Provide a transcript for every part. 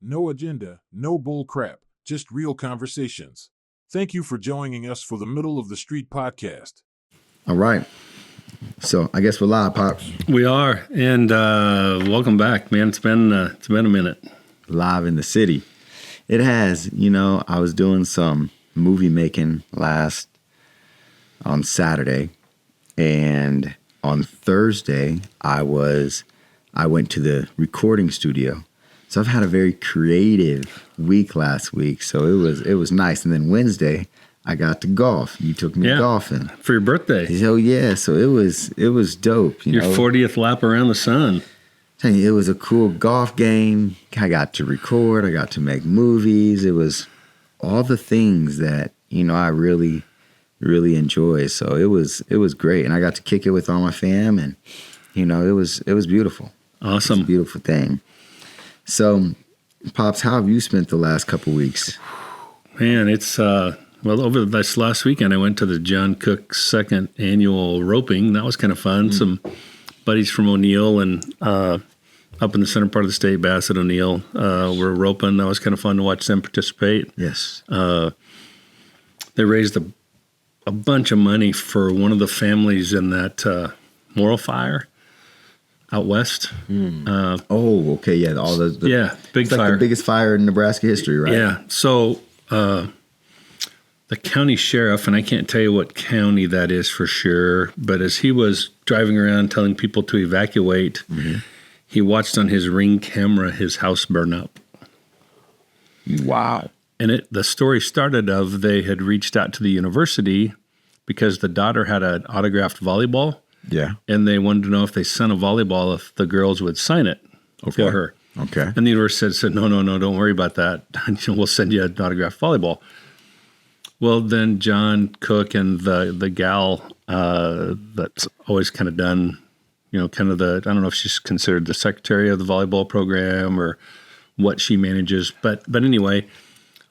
No agenda, no bull crap, just real conversations. Thank you for joining us for the Middle of the Street podcast. All right. So I guess we're live, Pops. We are, and welcome back, man. It's been a minute. Live in the city. It has. I was doing some movie making on Saturday, and on Thursday I went to the recording studio. So I've had a very creative week last week. So it was nice. And then Wednesday I got to golf. You took me golfing for your birthday. Oh yeah. So it was dope. Your 40th lap around the sun. It was a cool golf game. I got to record. I got to make movies. It was all the things that I really, really enjoy. So it was great, and I got to kick it with all my fam, and it was beautiful. Awesome, it was a beautiful thing. So, Pops, how have you spent the last couple weeks? Man, it's over this last weekend I went to the John Cook second annual roping. That was kind of fun. Some buddies from O'Neill and up in the center part of the state, Bassett, O'Neill, were roping. That was kind of fun to watch them participate. Yes. They raised a bunch of money for one of the families in that Morrill fire out west. Okay, yeah. All the big fire. Like the biggest fire in Nebraska history, right? Yeah. So the county sheriff, and I can't tell you what county that is for sure, but as he was driving around telling people to evacuate, he watched on his Ring camera his house burn up. Wow. And the story started of they had reached out to the university because the daughter had an autographed volleyball. Yeah. And they wanted to know if they sent a volleyball, if the girls would sign it for her. Okay. And the university said, no, don't worry about that. We'll send you an autographed volleyball. Well, then John Cook and the gal that's always kind of done, kind of I don't know if she's considered the secretary of the volleyball program or what she manages. But anyway,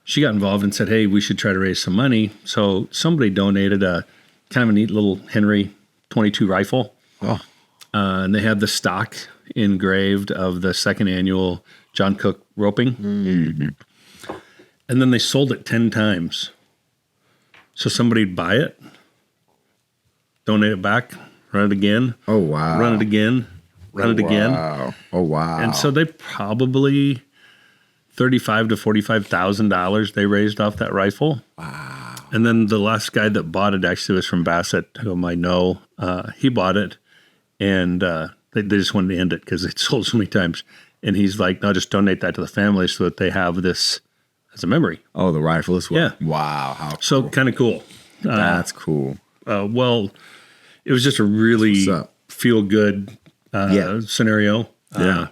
she got involved and said, hey, we should try to raise some money. So somebody donated a kind of a neat little Henry 22 rifle. Oh. And they had the stock engraved of the second annual John Cook roping. Mm-hmm. And then they sold it 10 times. So somebody'd buy it, donate it back, run it again. Oh, wow. Run it again, run it again. Oh, wow. And so they probably $35,000 to $45,000 they raised off that rifle. Wow. And then the last guy that bought it actually was from Bassett, whom I know. He bought it, and they just wanted to end it because it sold so many times. And he's like, no, just donate that to the family so that they have this as a memory. Oh, the rifle as well? Yeah. Wow. How cool. So kind of cool. That's cool. Well, it was just a really feel-good scenario. Yeah.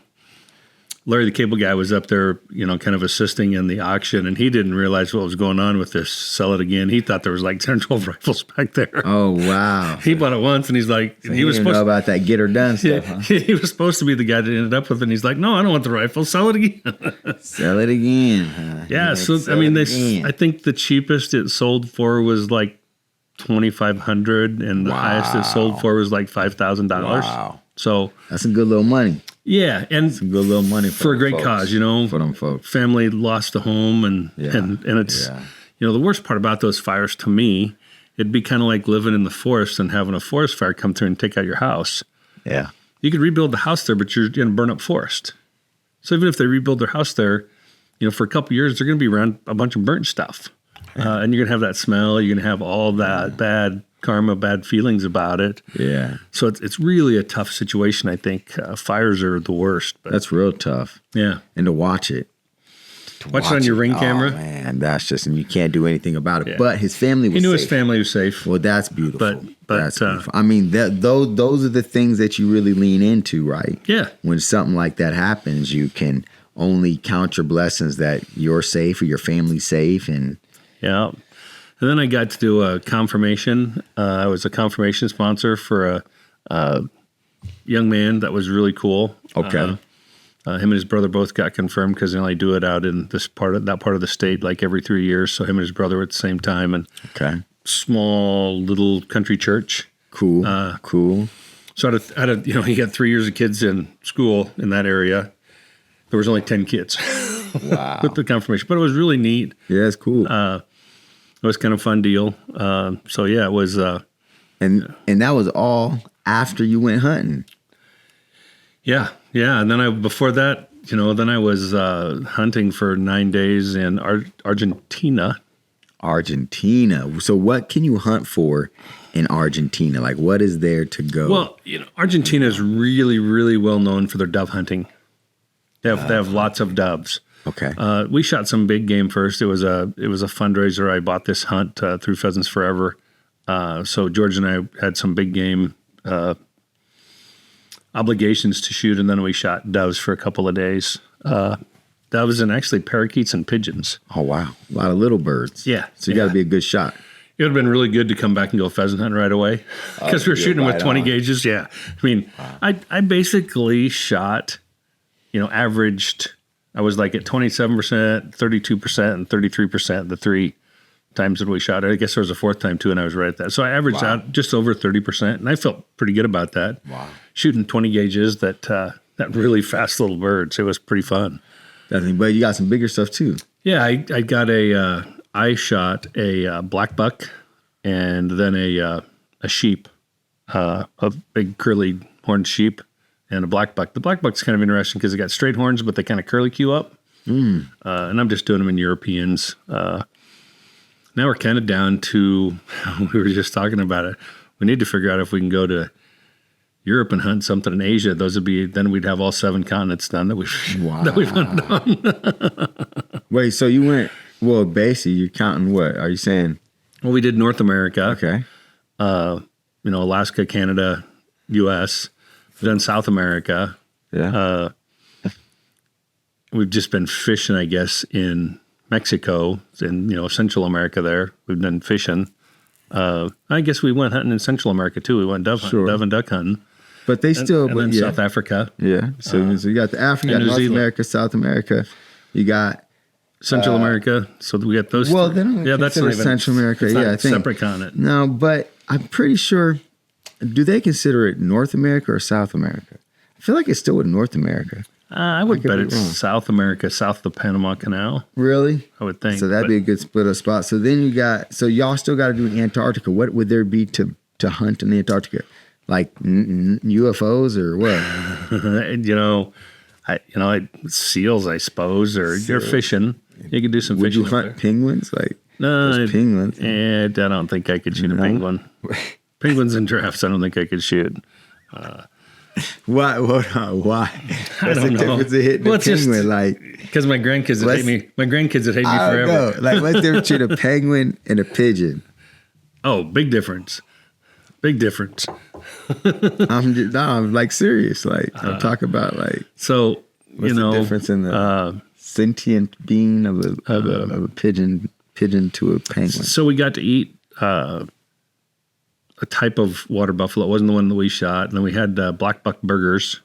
Larry, the cable guy, was up there, kind of assisting in the auction, and he didn't realize what was going on with this sell it again. He thought there was like 10 or 12 rifles back there. Oh, wow. He bought it once, and he's like, so he was supposed to know about that get her done stuff, huh? He was supposed to be the guy that ended up with it, and he's like, no, I don't want the rifle. Sell it again. Sell it again. Huh? Yeah. So, I think the cheapest it sold for was like $2,500, and the highest it sold for was like $5,000. Wow. So that's some good little money. Yeah, and some good little money for a great cause, for them folks. Family lost a home, and it's the worst part about those fires to me, it'd be kind of like living in the forest and having a forest fire come through and take out your house. Yeah, you could rebuild the house there, but you're going to burn up forest. So even if they rebuild their house there, for a couple of years, they're going to be around a bunch of burnt stuff, and you're going to have that smell. You're going to have all that bad karma, bad feelings about it. Yeah. So it's really a tough situation, I think. Fires are the worst. But that's real tough. Yeah. And to watch it. Watch it on your Ring camera. Oh, man, that's just, and you can't do anything about it. Yeah. But his family was safe. He knew his family was safe. Well, that's beautiful. But that's beautiful. I mean, those are the things that you really lean into, right? Yeah. When something like that happens, you can only count your blessings that you're safe or your family's safe. And yeah. And then I got to do a confirmation. I was a confirmation sponsor for a young man that was really cool. Okay. Him and his brother both got confirmed because they only do it out in that part of the state like every 3 years. So him and his brother were at the same time. And small little country church. Cool. Cool. So he got 3 years of kids in school in that area. There was only 10 kids. Wow. with the confirmation. But it was really neat. Yeah, it's cool. It was kind of a fun deal. So yeah, it was. and that was all after you went hunting. Yeah. And then before that, then I was hunting for 9 days in Argentina. Argentina. So what can you hunt for in Argentina? Like, what is there to go? Well, Argentina is really, really well known for their dove hunting. They have lots of doves. Okay. We shot some big game first. It was a fundraiser. I bought this hunt through Pheasants Forever. So George and I had some big game obligations to shoot, and then we shot doves for a couple of days. Doves and actually parakeets and pigeons. Oh, wow. A lot of little birds. Yeah. So you got to be a good shot. It would have been really good to come back and go pheasant hunting right away because we were shooting with 20 gauges. Yeah. I mean, I basically shot, averaged, I was like at 27%, 32%, and 33% the 3 times that we shot. I guess there was a 4th time too, and I was right at that. So I averaged out just over 30%, and I felt pretty good about that. Wow. Shooting 20 gauges, that really fast little birds. It was pretty fun. Definitely. But you got some bigger stuff too. Yeah, I got I shot a black buck and then a sheep, a big curly horned sheep and a black buck. The black buck's kind of interesting because they got straight horns, but they kind of curly cue up. And I'm just doing them in Europeans. Now we're kind of down to, we were just talking about it. We need to figure out if we can go to Europe and hunt something in Asia. Then we'd have all 7 continents done that we've hunted on. Wait, so you went, well, basically you're counting what? Are you saying? Well, we did North America. Okay. Alaska, Canada, U.S. We've done South America. Yeah. We've just been fishing, I guess, in Mexico and, Central America there. We've done fishing. I guess we went hunting in Central America too. We went dove and duck hunting. But they still, and then South Africa. Yeah. So you got the Africa, you got North America, South America. You got Central America. So we got those. Well, they don't that's not even Central America. It's not I think separate continent. No, but I'm pretty sure. Do they consider it North America or South America? I feel like it's still with North America. I would bet it's wrong. South America, south of the Panama Canal. Really? I would think. So that'd be a good split of spots. So then y'all still got to do Antarctica. What would there be to hunt in Antarctica? Like UFOs or what? Seals, I suppose, or you're fishing. You could do some Would fishing. you hunt penguins? Like No, penguins. I don't think I could shoot a penguin. Penguins and giraffes, I don't think I could shoot. Why? Hold on. Why? What's the don't know. difference of hitting a penguin? Like, Because my grandkids would hate me. My grandkids would hate me I don't forever. know. Like, what's the difference between a penguin and a pigeon? Oh, big difference. Big difference. I'm like serious. Like, I'm talking about like. So What's the difference in the sentient being of a pigeon to a penguin? So we got to eat a type of water buffalo. It wasn't the one that we shot. And then we had black buck burgers.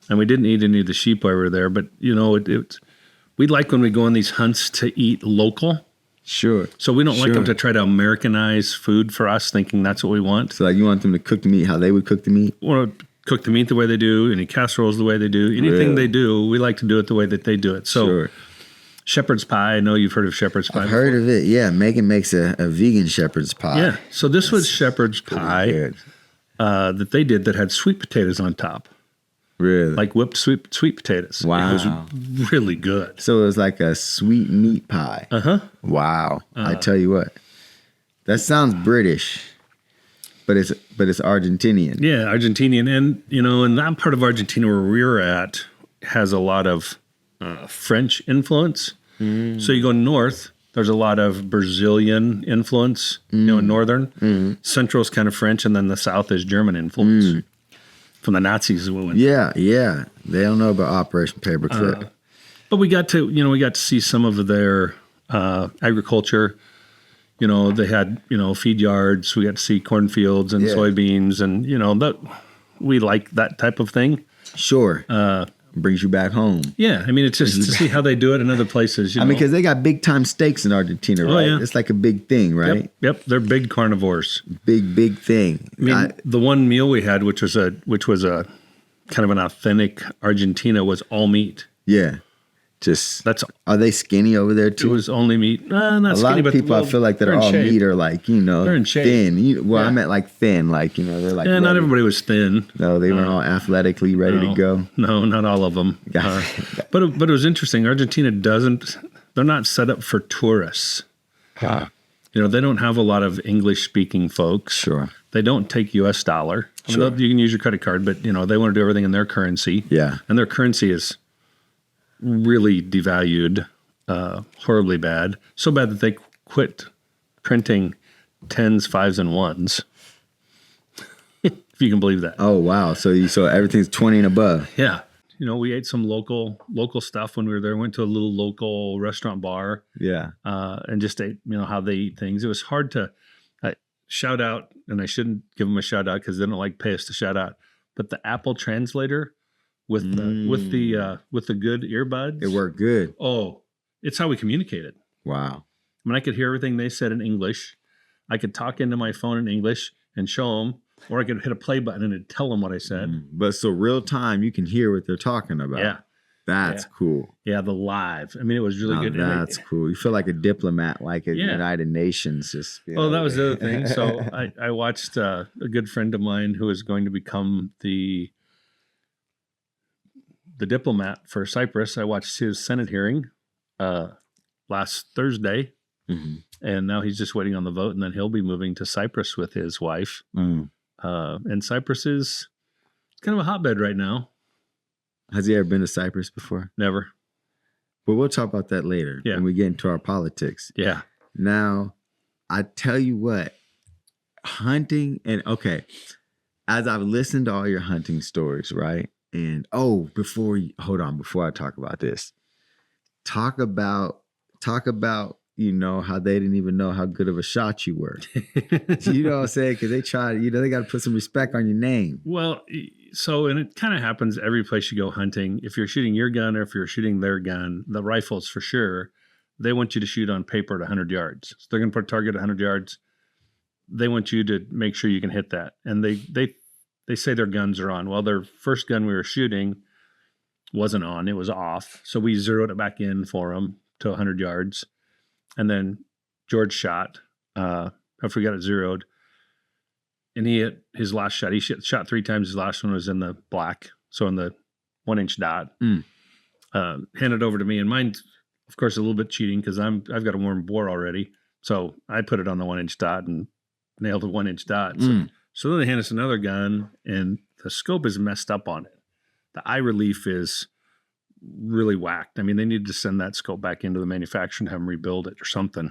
And we didn't eat any of the sheep while we were there. But, we like when we go on these hunts to eat local. Sure. So we don't like them to try to Americanize food for us, thinking that's what we want. So like you want them to cook the meat how they would cook the meat? We want to cook the meat the way they do, any casseroles the way they do. Anything they do, we like to do it the way that they do it. So shepherd's pie, I know you've heard of shepherd's pie. I've heard of it, yeah. Megan makes a vegan shepherd's pie. Yeah. So this was shepherd's pie that they did that had sweet potatoes on top. Really? Like whipped sweet potatoes. Wow. It was really good. So it was like a sweet meat pie. Uh-huh. Wow. I tell you what. That sounds British, but it's Argentinian. Yeah, Argentinian. And, in that part of Argentina where we were at has a lot of French influence. So you go north, there's a lot of Brazilian influence, in northern. Central is kind of French, and then the south is German influence. From the Nazis. Yeah. They don't know about Operation Paperclip. But we got to see some of their agriculture. They had, feed yards. We got to see cornfields and soybeans and, that we like that type of thing. Sure. Brings you back home. Yeah. I mean, it's just to see how they do it in other places. I mean, because they got big time steaks in Argentina, right? Yeah. It's like a big thing, right? Yep. They're big carnivores. Big thing. I mean, the one meal we had, which was a kind of an authentic Argentina, was all meat. Yeah. Just That's are they skinny over there it too? was only meat. Not A skinny, lot of but people I feel like that they're are in all shape. meat are like, They're in shape. thin. I Yeah. meant like thin, like, they're like, Yeah, not ready. everybody was thin. No, they weren't all athletically ready to go. No, not all of them. But it was interesting. Argentina they're not set up for tourists. They don't have a lot of English speaking folks. Sure. They don't take US dollar. I mean, you can use your credit card, but they want to do everything in their currency. Yeah. And their currency is really devalued, horribly bad. So bad that they quit printing tens, fives, and ones. If you can believe that. Oh, wow. So everything's 20 and above. Yeah. We ate some local stuff when we were there. Went to a little local restaurant bar. Yeah. And just ate, how they eat things. It was hard to shout out, and I shouldn't give them a shout out because they don't like pay us to shout out. But the Apple translator with the good earbuds, It worked good. Oh, it's how we communicated. Wow. I mean, I could hear everything they said in English. I could talk into my phone in English and show them, or I could hit a play button and it'd tell them what I said. But so real time, you can hear what they're talking about. Yeah. That's cool. Yeah, the live. I mean, it was really Now good. that's cool. You feel like a diplomat, like at Yeah. United Nations. Just That was the other thing. So I watched a good friend of mine who is going to become the diplomat for Cyprus. I watched his Senate hearing last Thursday, and now he's just waiting on the vote, and then he'll be moving to Cyprus with his wife. And Cyprus is kind of a hotbed right now. Has he ever been to Cyprus before? Never. But we'll talk about that later when we get into our politics. Yeah. Now, I tell you what, hunting as I've listened to all your hunting stories, right? And before I talk about this, talk about how they didn't even know how good of a shot you were. You know what I'm saying? Because they tried, they got to put some respect on your name. Well, and it kind of happens every place you go hunting. If you're shooting your gun or if you're shooting their gun, the rifles for sure, they want you to shoot on paper at 100 yards. So they're going to put a target at 100 yards. They want you to make sure you can hit that. And they say their guns are on. Well, their first gun we were shooting wasn't on. It was off. So we zeroed it back in for them to 100 yards. And then George shot. I forgot it zeroed. And he hit his last shot. He shot 3 times. His last one was in the black. So in the 1-inch dot. Handed over to me. And mine, of course, a little bit cheating because I've got a warm bore already. So I put it on the 1-inch dot and nailed a 1-inch dot. So then they hand us another gun and the scope is messed up on it. The eye relief is really whacked. I mean, they need to send that scope back into the manufacturer and have them rebuild it or something.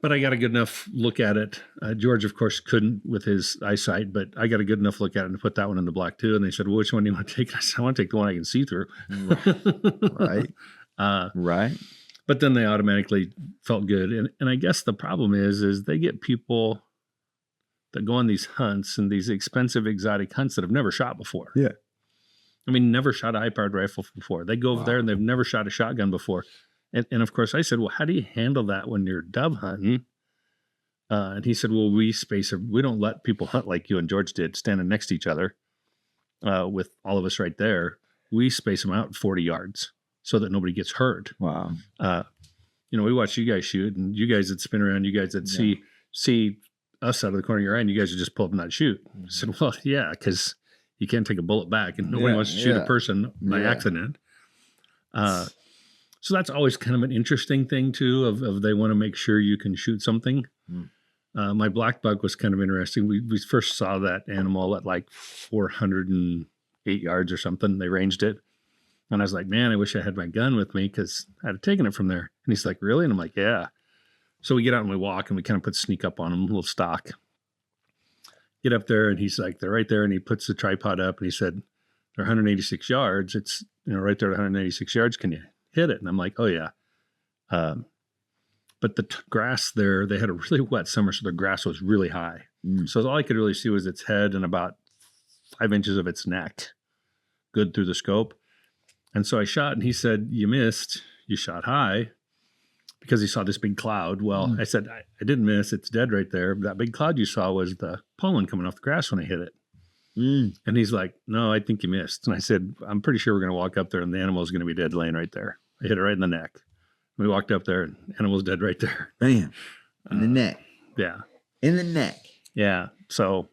But I got a good enough look at it. George, of course, couldn't with his eyesight, but I got a good enough look at it and put that one in the black too. And they said, well, which one do you want to take? I said, I want to take the one I can see through. Right. Right. But then they automatically felt good. And I guess the problem is they get people that go on these hunts and these expensive exotic hunts that have never shot before. Yeah. I mean, never shot a high-powered rifle before. They go over there and they've never shot a shotgun before. And of course, I said, well, how do you handle that when you're dove hunting? And he said, well, we don't let people hunt like you and George did, standing next to each other with all of us right there. We space them out 40 yards so that nobody gets hurt. Wow. We watch you guys shoot, and you guys that spin around, you guys that see us out of the corner of your eye, and you guys would just pull up and not shoot. I said, well, yeah, because you can't take a bullet back, and nobody wants to shoot a person by accident. So that's always kind of an interesting thing too, of they want to make sure you can shoot something. My black buck was kind of interesting. We first saw that animal at like 408 yards or something. They ranged it. And I was like, man, I wish I had my gun with me because I'd have taken it from there. And he's like, really? And I'm like, yeah. So we get out and we walk and we kind of put sneak up on him, a little stock. Get up there and he's like, they're right there. And he puts the tripod up and he said, they're 186 yards. It's, right there at 186 yards. Can you hit it? And I'm like, oh yeah. But the grass there, they had a really wet summer. So the grass was really high. So all I could really see was its head and about 5 inches of its neck, good through the scope. And so I shot and he said, you missed, you shot high, because he saw this big cloud. Well, I said, I didn't miss, it's dead right there. That big cloud you saw was the pollen coming off the grass when I hit it. And he's like, no, I think you missed. And I said, I'm pretty sure we're going to walk up there and the animal is going to be dead laying right there. I hit it right in the neck. We walked up there and animal's dead right there. Bam. In the neck. Yeah. In the neck. Yeah. So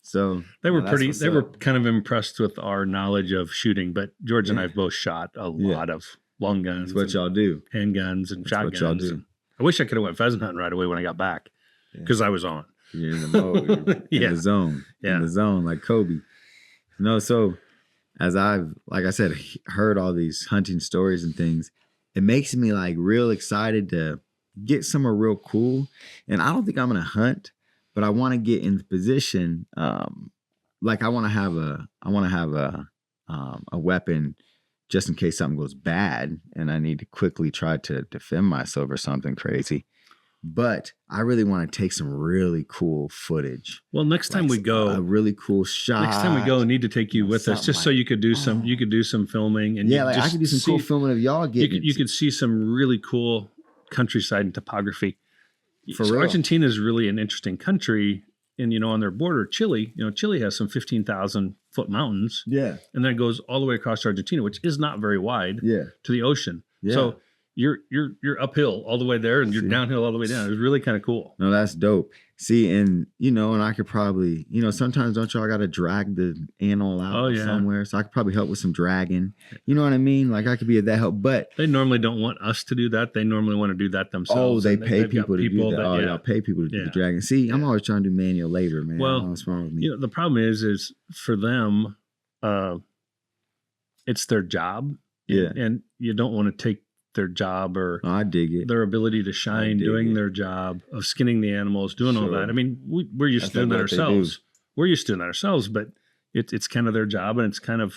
So they were that's what's they were up. kind of impressed with our knowledge of shooting, but George and I have both shot a lot of long guns, That's what y'all do. handguns and That's shotguns. what y'all do. I wish I could have went pheasant hunting right away when I got back because I was on. You're in the mode. You're Yeah. in the zone. Yeah. In the zone, like Kobe. No, so as I've, like I said, heard all these hunting stories and things, it makes me like real excited to get somewhere real cool. And I don't think I'm gonna hunt, but I want to get in the position. Like I want to have a weapon just in case something goes bad and I need to quickly try to defend myself or something crazy. But I really want to take some really cool footage. Well, next time we A go, really cool shot. next time we go, I need to take you with us something just so like- you could do some filming and Yeah, you like I just could do some cool see- filming of y'all You getting. could, you could see some really cool countryside and topography. For So real. Argentina is really an interesting country, and on their border, Chile. Chile has some 15,000 foot mountains, Yeah, and then it goes all the way across Argentina, which is not very wide, yeah, to the ocean. yeah. So you're uphill all the way there, and you're downhill all the way down. It's really kind of cool. No, that's dope. See, and and I could probably, sometimes don't y'all got to drag the animal out Oh, yeah. somewhere? So I could probably help with some dragging. You know what I mean? Like I could be of that help. But They normally don't want us to do that. They normally want to do that themselves. they and pay they've got people to do that. Oh, yeah. y'all pay people to do Yeah. the dragging. See, I'm always trying to do manual labor, man. Well, I don't know what's wrong with me? The problem is for them, it's their job. Yeah. And you don't want to take their job or No, I dig it. their ability to shine dig doing it. their job of skinning the animals, doing all Sure. that. I mean, we're used That's to doing that like what they do. ourselves. We're used to doing that ourselves, but it's kind of their job and it's kind of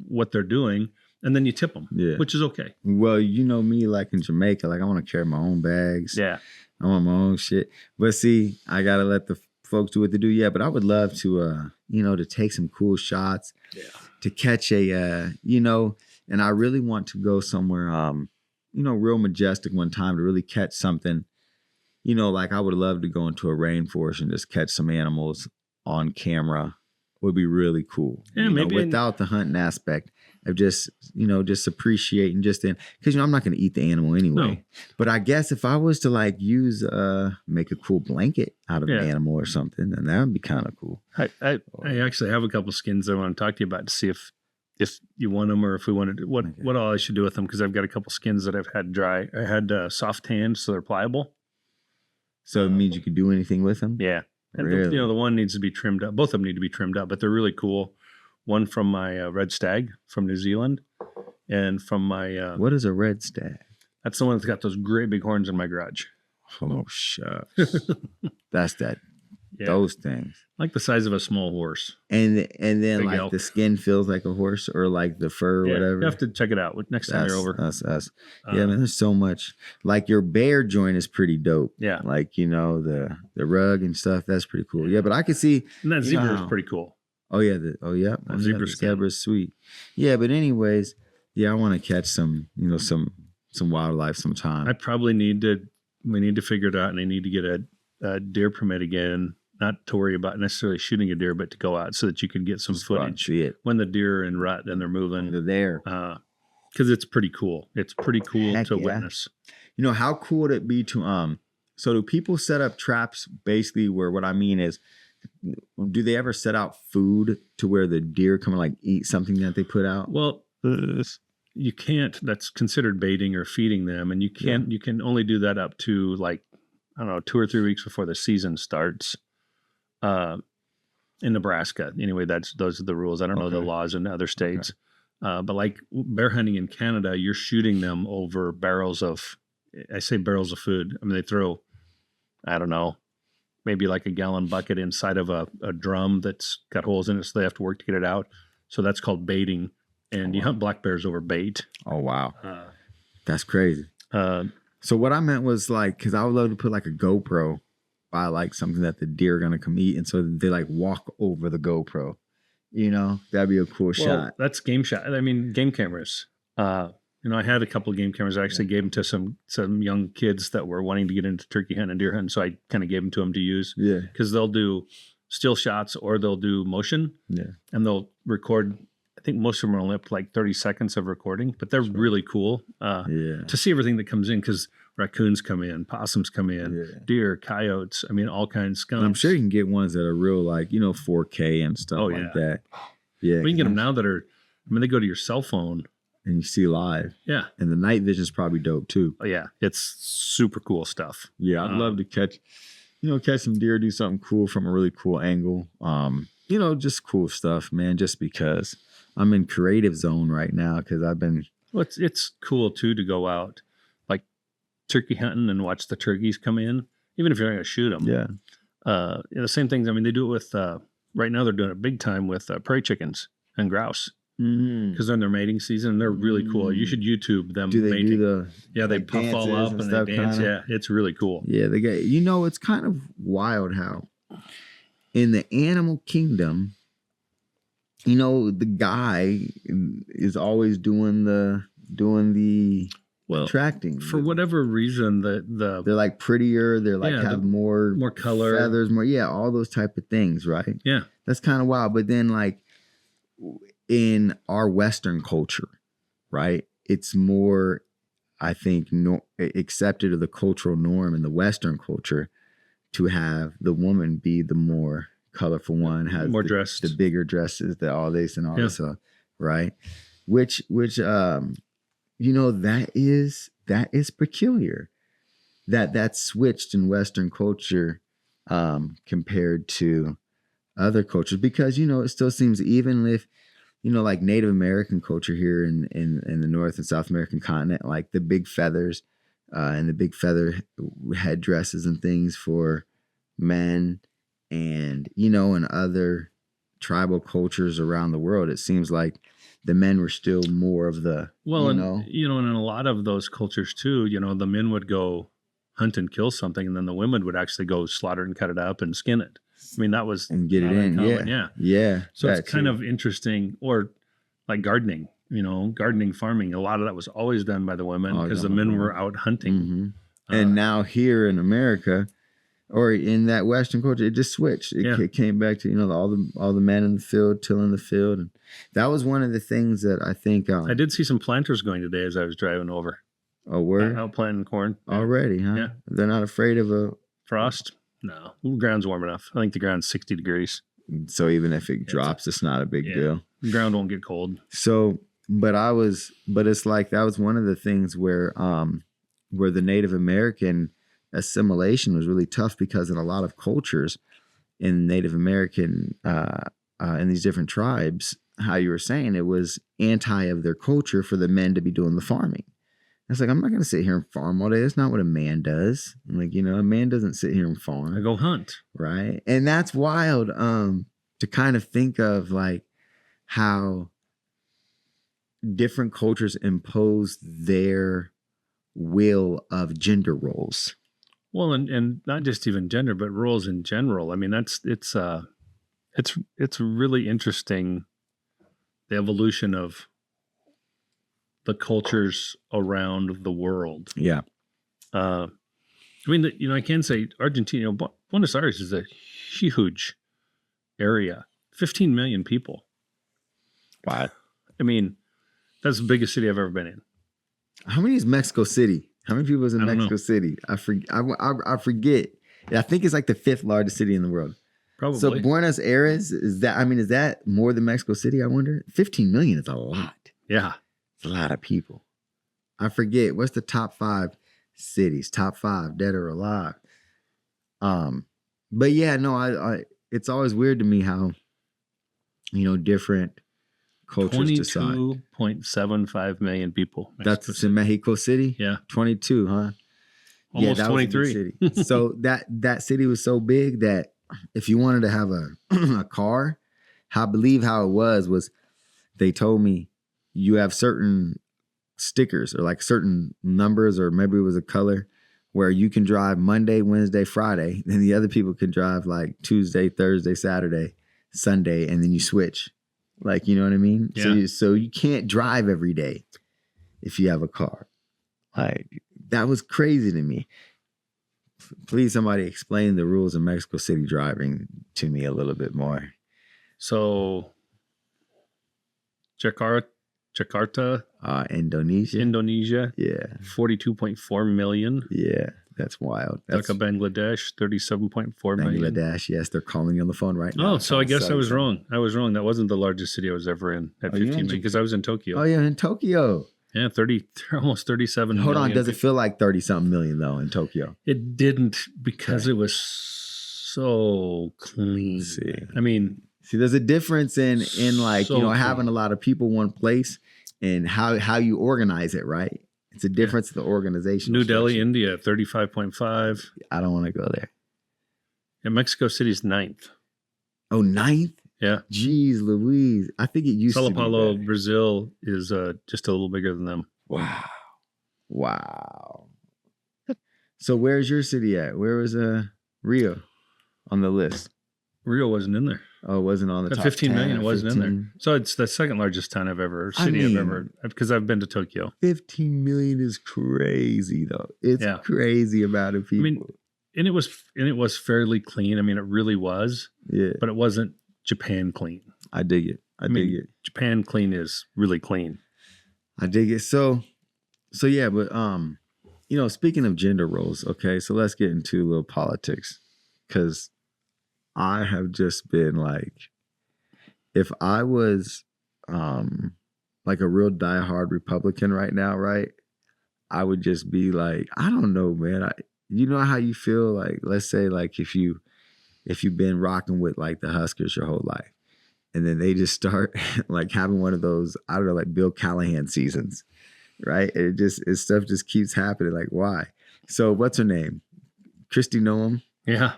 what they're doing. And then you tip them, Yeah. which is okay. Well, you know me, like in Jamaica, like I want to carry my own bags. Yeah. I want my own shit. But see, I gotta let the folks do what they do. Yeah, but I would love to to take some cool shots. Yeah. To catch a and I really want to go somewhere real majestic one time to really catch something. Like I would love to go into a rainforest and just catch some animals on camera. Would be really cool. Yeah, maybe without the hunting aspect of just appreciating just because I'm not going to eat the animal anyway. No. But I guess if I was to like use make a cool blanket out of Yeah. an animal or something, then that would be kind of cool. I actually have a couple skins I want to talk to you about to see if you want them or if we wanted what all I should do with them, because I've got a couple skins that I've had dry. I had soft tanned, so they're pliable. So it means you could do anything with them. Yeah. And Really? the one needs to be trimmed up. Both of them need to be trimmed up, but they're really cool. One from my red stag from New Zealand, and from my What is a red stag? that's the one that's got those great big horns in my garage. Oh, shucks. That's that. Yeah. Those things. Like the size of a small horse. And then Big like elk. the skin feels like a horse or like the fur or Yeah, whatever. you have to check it out next time That's, you're over. that's Uh, yeah, man. There's so much. Like your bear joint is pretty dope. Yeah. Like the rug and stuff. That's pretty cool. Yeah, but I could see. And that zebra is Wow. pretty cool. Oh yeah. The zebra skin. zebra's sweet. Yeah, but anyways, yeah, I want to catch some some wildlife sometime. We need to figure it out, and I need to get a deer permit again, not to worry about necessarily shooting a deer, but to go out so that you can get some Just go out and footage see it. when the deer are in rut and they're They're moving. there. Because it's pretty cool. It's pretty cool Heck to yeah. witness. How cool would it be to so do people set up traps basically where what I mean is do they ever set out food to where the deer come and like eat something that they put out? Well, you can't. That's considered baiting or feeding them, and you can't. You can only do that up to like 2 or 3 weeks before the season starts. In Nebraska, anyway, those are the rules. I don't know the Okay. laws in other states, but like bear hunting in Canada, you're shooting them over barrels of. I say barrels of food. I mean, they throw, I don't know, maybe like a gallon bucket inside of a drum that's got holes in it, so they have to work to get it out. So that's called baiting. And you hunt black bears over bait. Oh wow. That's crazy. Uh, So what I meant was like, because I would love to put like a GoPro by like something that the deer are gonna come eat, and so they like walk over the GoPro. That'd be a cool well, shot. that's game shot. I mean, game cameras. I had a couple of game cameras. I actually gave them to some young kids that were wanting to get into turkey hunting and deer hunting. So I kind of gave them to them to use Yeah. because they'll do still shots or they'll do motion Yeah. and they'll record. I think most of them are only up to like 30 seconds of recording, but they're really cool Yeah. to see everything that comes in because raccoons come in, possums come in, Yeah. deer, coyotes. I mean, all kinds. Skunks. And I'm sure you can get ones that are real, like, 4K and stuff like yeah. that. Yeah. We can get them now that are, I mean, they go to your cell phone. And you see live. Yeah. And the night vision is probably dope too. Oh, yeah. It's super cool stuff. Yeah. I'd love to catch some deer, do something cool from a really cool angle. Just cool stuff, man, just because I'm in creative zone right now because I've been. Well, it's cool too to go out like turkey hunting and watch the turkeys come in, even if you're not going to shoot them. Yeah. The same things. I mean, they do it with, right now they're doing it big time with prairie chickens and grouse because they're in their mating season and they're really cool. You should YouTube them. Do they mating. do the. Yeah, they like, puff all up dances and and they stuff, dance. kinda? Yeah, it's really cool. Yeah, they get. It's kind of wild how in the animal kingdom, the guy is always doing the Well, attracting. for whatever reason, the They're like prettier. They're like Yeah, have more color. feathers, more all those type of things, right? Yeah. That's kind of wild. But then, like in our Western culture, right? It's more, I think, accepted of the cultural norm in the Western culture to have the woman be the more colorful one, has More the, dressed. the bigger dresses, all this and all Yeah. this stuff, right? Which that is peculiar. That switched in Western culture compared to other cultures because it still seems, even if like Native American culture here in the North and South American continent, like the big feathers and the big feather headdresses and things for men, and in other tribal cultures around the world, it seems like the men were still more of the and in a lot of those cultures too, the men would go hunt and kill something, and then the women would actually go slaughter it and cut it up and skin it. I mean, that was and get it not in, uncommon. yeah. So that it's kind too. of interesting, or like gardening, gardening, farming. A lot of that was always done by the women Always because the done by men the were out hunting. Mhm. And now here in America, or in that Western culture, it just switched. It came back to all the men in the field tilling the field, and that was one of the things that I think. I did see some planters going today as I was driving over. Oh, word Out planting corn already, huh? Yeah. They're not afraid of a. Frost. No, the ground's warm enough. I think the ground's 60 degrees. So even if it drops, it's not a big deal. The ground won't get cold. So, but it's like that was one of the things where the Native American assimilation was really tough because in a lot of cultures in Native American, in these different tribes, how you were saying, it was anti of their culture for the men to be doing the farming. It's like, I'm not going to sit here and farm all day. That's not what a man does. Like, a man doesn't sit here and I farm. go hunt. Right. And that's wild to kind of think of, like, how different cultures impose their will of gender roles. Well, and not just even gender, but roles in general. I mean, it's really interesting, the evolution of the cultures around the world. Yeah. I mean, I can say Argentina, Buenos Aires is a huge area, 15 million people. Wow. I mean, that's the biggest city I've ever been in. How many is Mexico City? How many people is in I don't Mexico know. City? I forget. I think it's like the 5th largest city in the world. Probably. So Buenos Aires, is that more than Mexico City, I wonder? 15 million is a lot. Yeah. It's a lot of people. I forget. What's the top 5 cities? Top 5, dead or alive. But yeah, no, I it's always weird to me how, different cultures decide. 22.75 million people. That's in Mexico City? Yeah. 22, huh? Almost that was a big 23. city. So that city was so big that if you wanted to have a car, I believe how it was they told me you have certain stickers or like certain numbers, or maybe it was a color, where you can drive Monday, Wednesday, Friday, then the other people can drive like Tuesday, Thursday, Saturday, Sunday, and then you switch. Like, you know what I mean? Yeah. So you can't drive every day if you have a car. Like, that was crazy to me. Please, somebody explain the rules of Mexico City driving to me a little bit more. So, Jakarta, Indonesia. Indonesia, Yeah. 42.4 million. Yeah. That's wild. That's Dhaka, Bangladesh, 37.4 million. Bangladesh. Yes, they're calling you on the phone right now. Oh, so I guess I was wrong. I was wrong. That wasn't the largest city I was ever in at Oh, you 15 million in because I was in Tokyo. Oh, yeah, in Tokyo. Yeah, almost 37 Hold on. million Does it people. feel like 30-something million, though, in Tokyo? It didn't because Okay. it was so clean. See. I mean, See, there's a difference in like, So you know, clean. having a lot of people one place and how you organize it, right? It's a difference in the organization. New Delhi, India, 35.5. I don't want to go there. And Mexico City's 9th. Oh, ninth? Yeah. Jeez Louise. I think it used Sao to be Paulo, better. Brazil is just a little bigger than them. Wow. Wow. So where's your city at? Where was Rio on the list? Rio wasn't in there. Oh, it wasn't on the At top 15 10 million, or it wasn't in 15? there. So it's the second largest town I've ever, I city I've mean- ever, because I've been to Tokyo. 15 million is crazy, though. It's Yeah. crazy amount of people. mean, And it was fairly clean. I mean, it really was, yeah, but it wasn't Japan clean. I dig it. I dig mean, it. Japan clean is really clean. I dig it. So yeah, but you know, speaking of gender roles, okay, so let's get into a little politics. Cause I have just been like, if I was like a real diehard Republican right now, right? I would just be like, I don't know, man. You know how you feel like, let's say like if you've been rocking with like the Huskers your whole life, and then they just start like having one of those, I don't know, like Bill Callahan seasons, right? And stuff just keeps happening. Like, why? So what's her name? Kristi Noem, Yeah.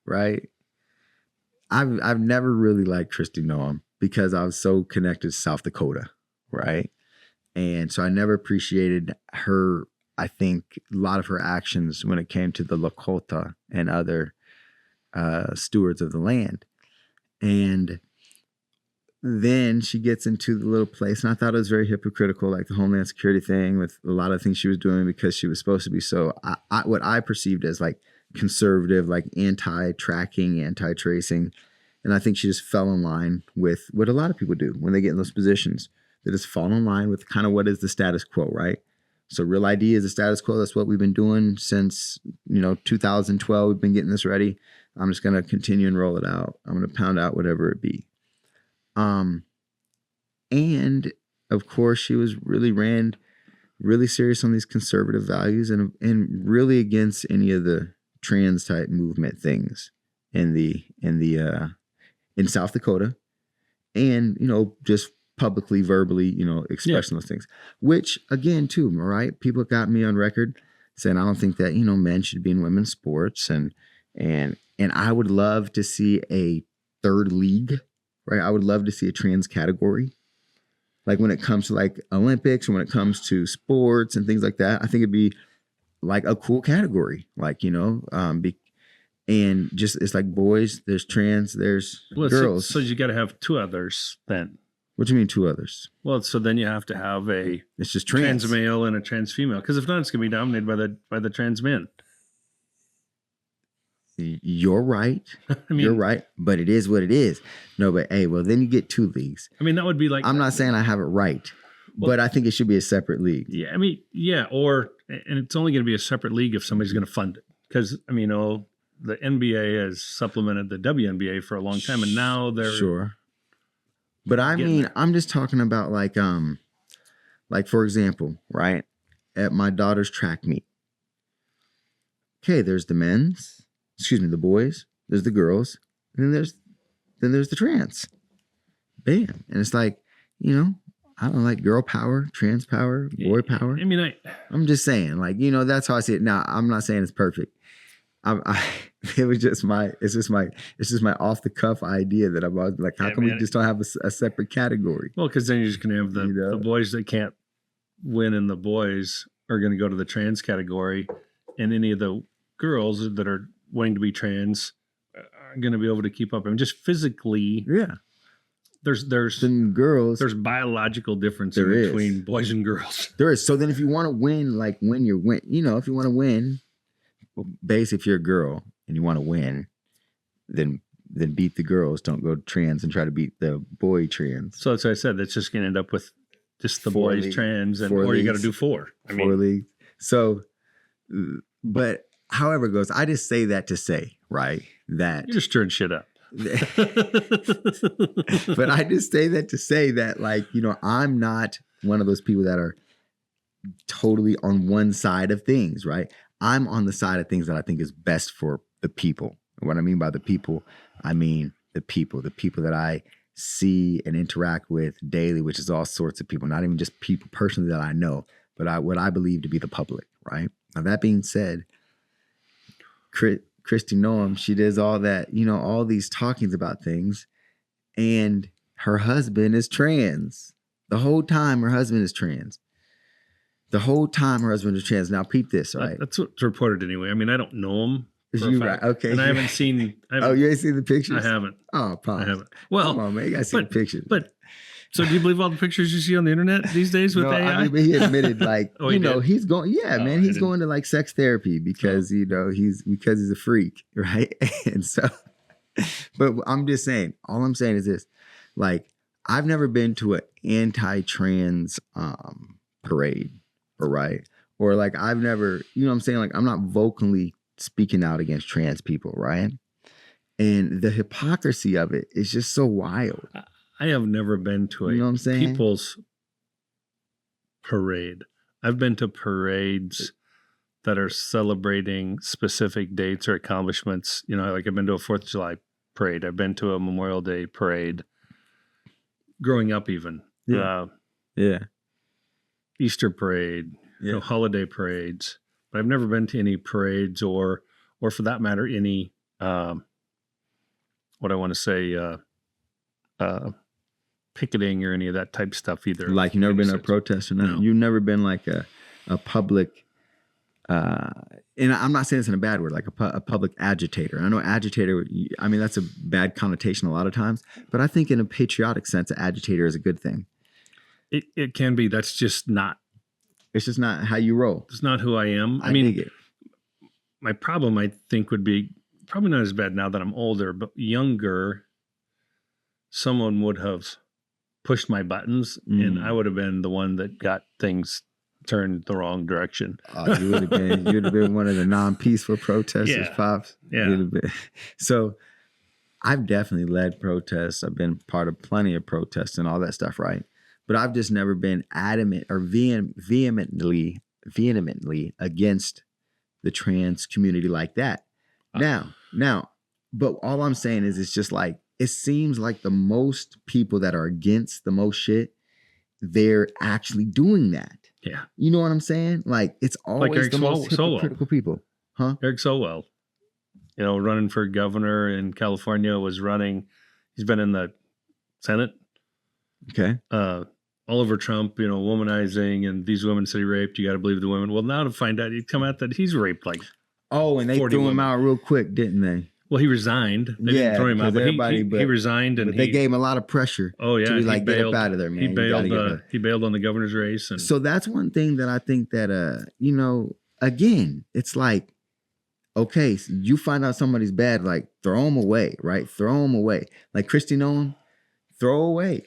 right? I've never really liked Kristi Noem because I was so connected to South Dakota, right? And so I never appreciated her. I think a lot of her actions when it came to the Lakota and other stewards of the land. And then she gets into the little place, and I thought it was very hypocritical, like the Homeland Security thing with a lot of things she was doing because she was supposed to be so, what I perceived as like conservative, like anti-tracking, anti-tracing. And I think she just fell in line with what a lot of people do when they get in those positions. They just fall in line with kind of what is the status quo, right? So Real ID is the status quo. That's what we've been doing since, 2012. We've been getting this ready. I'm just going to continue and roll it out. I'm going to pound out whatever it be. And of course, she was really serious on these conservative values and really against any of the trans type movement things in South Dakota, and just publicly, verbally, expressing those things. Which again, too, all right, people got me on record saying I don't think that men should be in women's sports, and I would love to see a third league. Right, I would love to see a trans category, like when it comes to like Olympics or when it comes to sports and things like that. I think it'd be like a cool category, like and just it's like boys, there's trans, there's girls. So you got to have two others then. What do you mean two others? Well, so then you have to have a It's just trans. male and a trans female, because if not, it's going to be dominated by the trans men. You're right. I mean, You're right, but it is what it is. No, but hey, well, then you get two leagues. I mean, that would be like, I'm not saying I have it right, but I think it should be a separate league. yeah, I mean, yeah, and it's only going to be a separate league if somebody's going to fund it, because I mean, the NBA has supplemented the WNBA for a long time, and now they're Sure. But I mean, I'm just talking about like for example, right? At my daughter's track meet. Okay, there's the boys, there's the girls, and then there's the trans. Bam. And it's like, I don't like girl power, trans power, boy power. I mean, I'm just saying, like, that's how I see it. Now, I'm not saying it's perfect. It's just my off the cuff idea that I'm always like, how come we just don't have a separate category? well, because then you're just going to have the boys that can't win, and the boys are going to go to the trans category, and any of the girls that are wanting to be trans are going to be able to keep up. I mean, just physically, Yeah. there's Then girls, there's biological difference There is. between boys and girls. there is. So then if you want to win, like if you want to win, basically, if you're a girl and you want to win, then beat the girls. Don't go trans and try to beat the boy trans. So that's what I said. That's just going to end up with just the Four boys leagues. trans, and Four or you got to leagues. do four. I Four mean, leagues. So, but however it goes, I just say that to say, right, that. you're just stirring shit up. But I just say that to say that, like, you know, I'm not one of those people that are totally on one side of things, right? I'm on the side of things that I think is best for the people. And what I mean by the people, I mean the people that I see and interact with daily, which is all sorts of people, not even just people personally that I know, but what I believe to be the public, right? Now, that being said, Kristi Noem, she does all that, you know, all these talkings about things, and her husband is trans. The whole time her husband is trans. Now, peep this, right? That's what's reported anyway. I mean, I don't know him. Is for a you fact, right? Okay. And I haven't seen. Oh, you ain't seen the pictures? I haven't. Oh, Pop. I haven't. Well, Come on, man. You got to see the pictures. But so do you believe all the pictures you see on the internet these days with no, AI? I mean, but he admitted, like, Oh, he you know, did? he's going, yeah, Oh, man, I he's didn't. going to like sex therapy because, you know, he's a freak, right? And so, but I'm just saying, all I'm saying is this, like, I've never been to an anti-trans parade, or right? Or like, I've never, you know what I'm saying? Like, I'm not vocally speaking out against trans people, right? And the hypocrisy of it is just so wild. I have never been to a You know what I'm saying? people's parade. I've been to parades that are celebrating specific dates or accomplishments. You know, like I've been to a 4th of July parade. I've been to a Memorial Day parade. Growing up, even Yeah. Yeah. Easter parade, you know, holiday parades. But I've never been to any parades or for that matter, any what I want to say, picketing or any of that type stuff either. Like, you've never been to a protest or nothing? No. You've never been like a public, and I'm not saying this in a bad word, like a public agitator. I know agitator, I mean, that's a bad connotation a lot of times, but I think in a patriotic sense, an agitator is a good thing. It can be. That's just not. It's just not how you roll. It's not who I am. I dig it. My problem, I think, would be probably not as bad now that I'm older, but younger, someone would have pushed my buttons and I would have been the one that got things turned the wrong direction. You would have been one of the non-peaceful protesters, Yeah. Pops. Yeah. You'd have been. So I've definitely led protests. I've been part of plenty of protests and all that stuff, right? But I've just never been adamant or vehemently against the trans community like that. Now, but all I'm saying is, it's just like, it seems like the most people that are against the most shit, they're actually doing that. Yeah. You know what I'm saying? Like, it's always Eric the most Swalwell. hypocritical people. Huh? Eric Swalwell, you know, running for governor in California, he's been in the Senate. Okay. Oliver Trump, you know, womanizing, and these women said he raped. You got to believe the women. Well, now to find out, he'd come out that he's raped like. Oh, and they 40 threw him women. out real quick, didn't they? Well, he resigned. They didn't throw him out, because but he resigned, and but they gave him a lot of pressure. Oh yeah, to be like, he get bailed. up out of there, man. He You gotta get bailed. back. He bailed on the governor's race, and So that's one thing that I think that, you know, again, it's like, okay, so you find out somebody's bad, like, throw them away, right? Throw them away. Like Kristi Noem, throw away.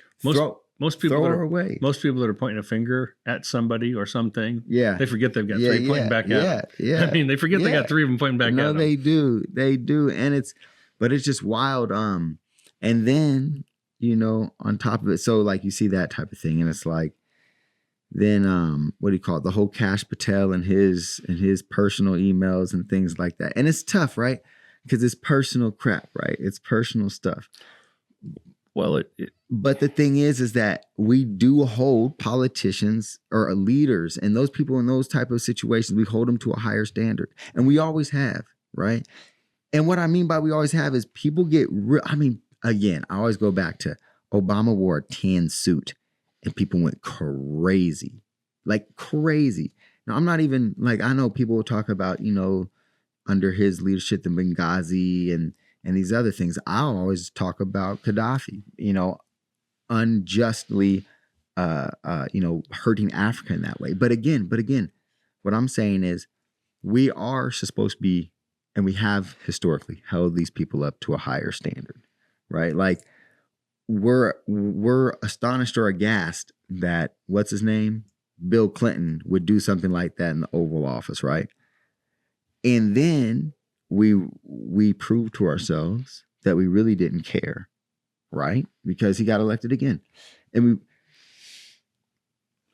most people throw that her are away. most people that are pointing a finger at somebody or something, Yeah. they forget they've got three pointing back at them. Yeah. I mean, they forget they got three of them pointing back at No, them. they do. They do. And but it's just wild. And then, you know, on top of it, so like you see that type of thing, and it's like, then what do you call it? The whole Kash Patel and his personal emails and things like that. And it's tough, right? Because it's personal crap, right? It's personal stuff. Well, But the thing is that we do hold politicians or leaders and those people in those type of situations, we hold them to a higher standard. And we always have, right? And what I mean by we always have is people get again, I always go back to Obama wore a tan suit and people went crazy, like crazy. Now, I'm not even like, I know people will talk about, you know, under his leadership, the Benghazi and these other things. I'll always talk about Gaddafi, you know, unjustly, you know, hurting Africa in that way. But again, what I'm saying is we are supposed to be, and we have historically held these people up to a higher standard, right? Like we're astonished or aghast that what's his name? Bill Clinton would do something like that in the Oval Office, right? And then we proved to ourselves that we really didn't care, right? Because he got elected again. And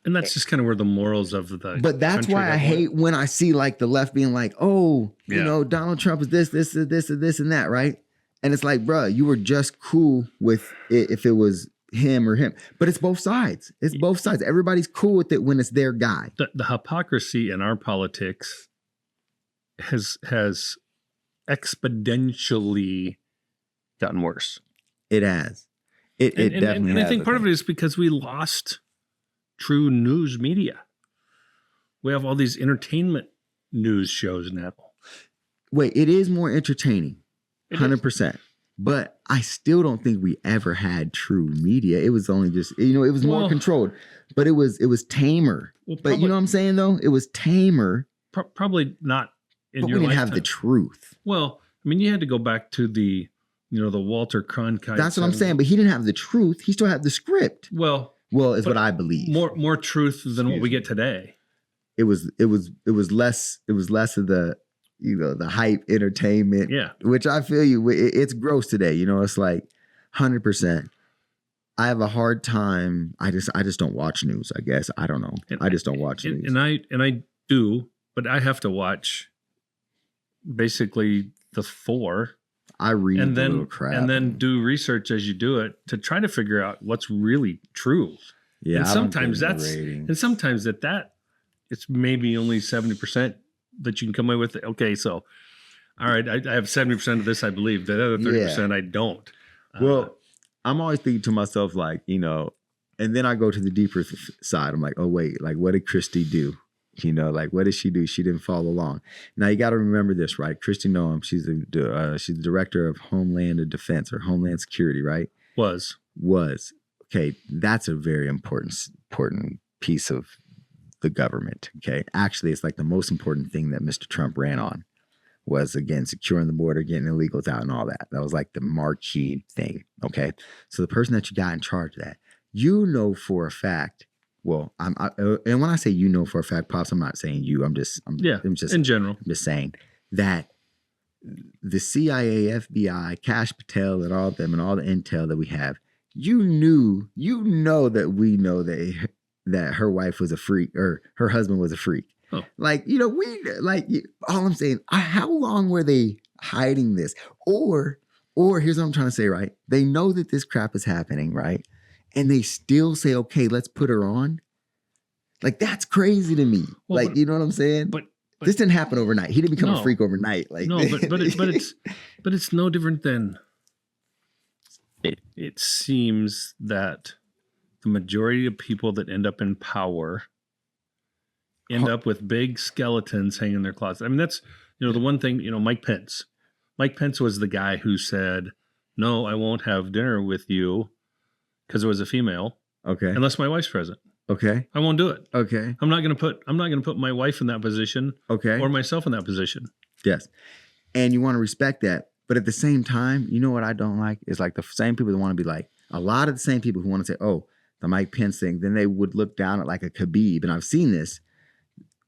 that's just kind of where the morals of the but that's country why I that hate when I see like the left being like, oh, you Yeah. know, Donald Trump is this and that, right? And it's like, bruh, you were just cool with it if it was him or him. But it's both sides. It's both sides. Everybody's cool with it when it's their guy. the hypocrisy in our politics has exponentially gotten worse. It has. It definitely has. I think part of it is because we lost true news media. We have all these entertainment news shows now. Wait, it is more entertaining. It is. 100%. But I still don't think we ever had true media. It was only just, you know, it was more Well- controlled, but it was tamer. Well, But you know what I'm saying though? It was tamer, probably not in but we your didn't lifetime. have the truth. Well, I mean, you had to go back to the Walter Cronkite. That's what I'm saying. But he didn't have the truth. He still had the script. Well, Well, is But what I believe. more truth than what we get today. It was less of the, you know, the hype entertainment. Yeah. Which I feel you. It's gross today. You know, it's like 100%. I have a hard time. I just don't watch news. I guess I don't know. I just don't watch news. And I do, but I have to watch basically the 4 I read and the little then crap and then do research as you do it to try to figure out what's really true. yeah. and I don't sometimes give it a that's rating. and sometimes that it's maybe only 70% that you can come away with. Okay, so all right, I have 70% of this I believe. The other 30% I don't. Well, I'm always thinking to myself, like, you know, and then I go to the deeper side. I'm like, oh wait, like what did Christy do? You know, like what did she do? She didn't follow along. Now you got to remember this, right? Christy Noem, she's the director of Homeland Defense or Homeland Security, right? Was okay. That's a very important piece of the government. Okay, actually, it's like the most important thing that Mr. Trump ran on was, again, securing the border, getting illegals out and all that. That was like the marquee thing. Okay, so the person that you got in charge of that, you know for a fact. Well, and when I say you know for a fact, Pops, I'm not saying you. I'm just in general. I'm just saying that the CIA, FBI, Kash Patel, and all of them, and all the intel that we have, you know that we know that her wife was a freak or her husband was a freak. Oh. Like, you know, all I'm saying, how long were they hiding this? Or here's what I'm trying to say, right? They know that this crap is happening, right? And they still say, okay, let's put her on. Like, that's crazy to me. Well, like, you know what I'm saying? But this didn't happen overnight. He didn't become No. a freak overnight. Like, no, but it's no different than it seems that the majority of people that end up in power end up with big skeletons hanging in their closet. I mean, that's, the one thing, Mike Pence. Mike Pence was the guy who said, no, I won't have dinner with you because it was a female. Okay. Unless my wife's present. Okay. I won't do it. Okay. I'm not going to put my wife in that position. Okay. Or myself in that position. Yes. And you want to respect that. But at the same time, you know what I don't like? Is like the same people that want to be like, a lot of the same people who want to say, oh, the Mike Pence thing, then they would look down at like a Khabib. And I've seen this.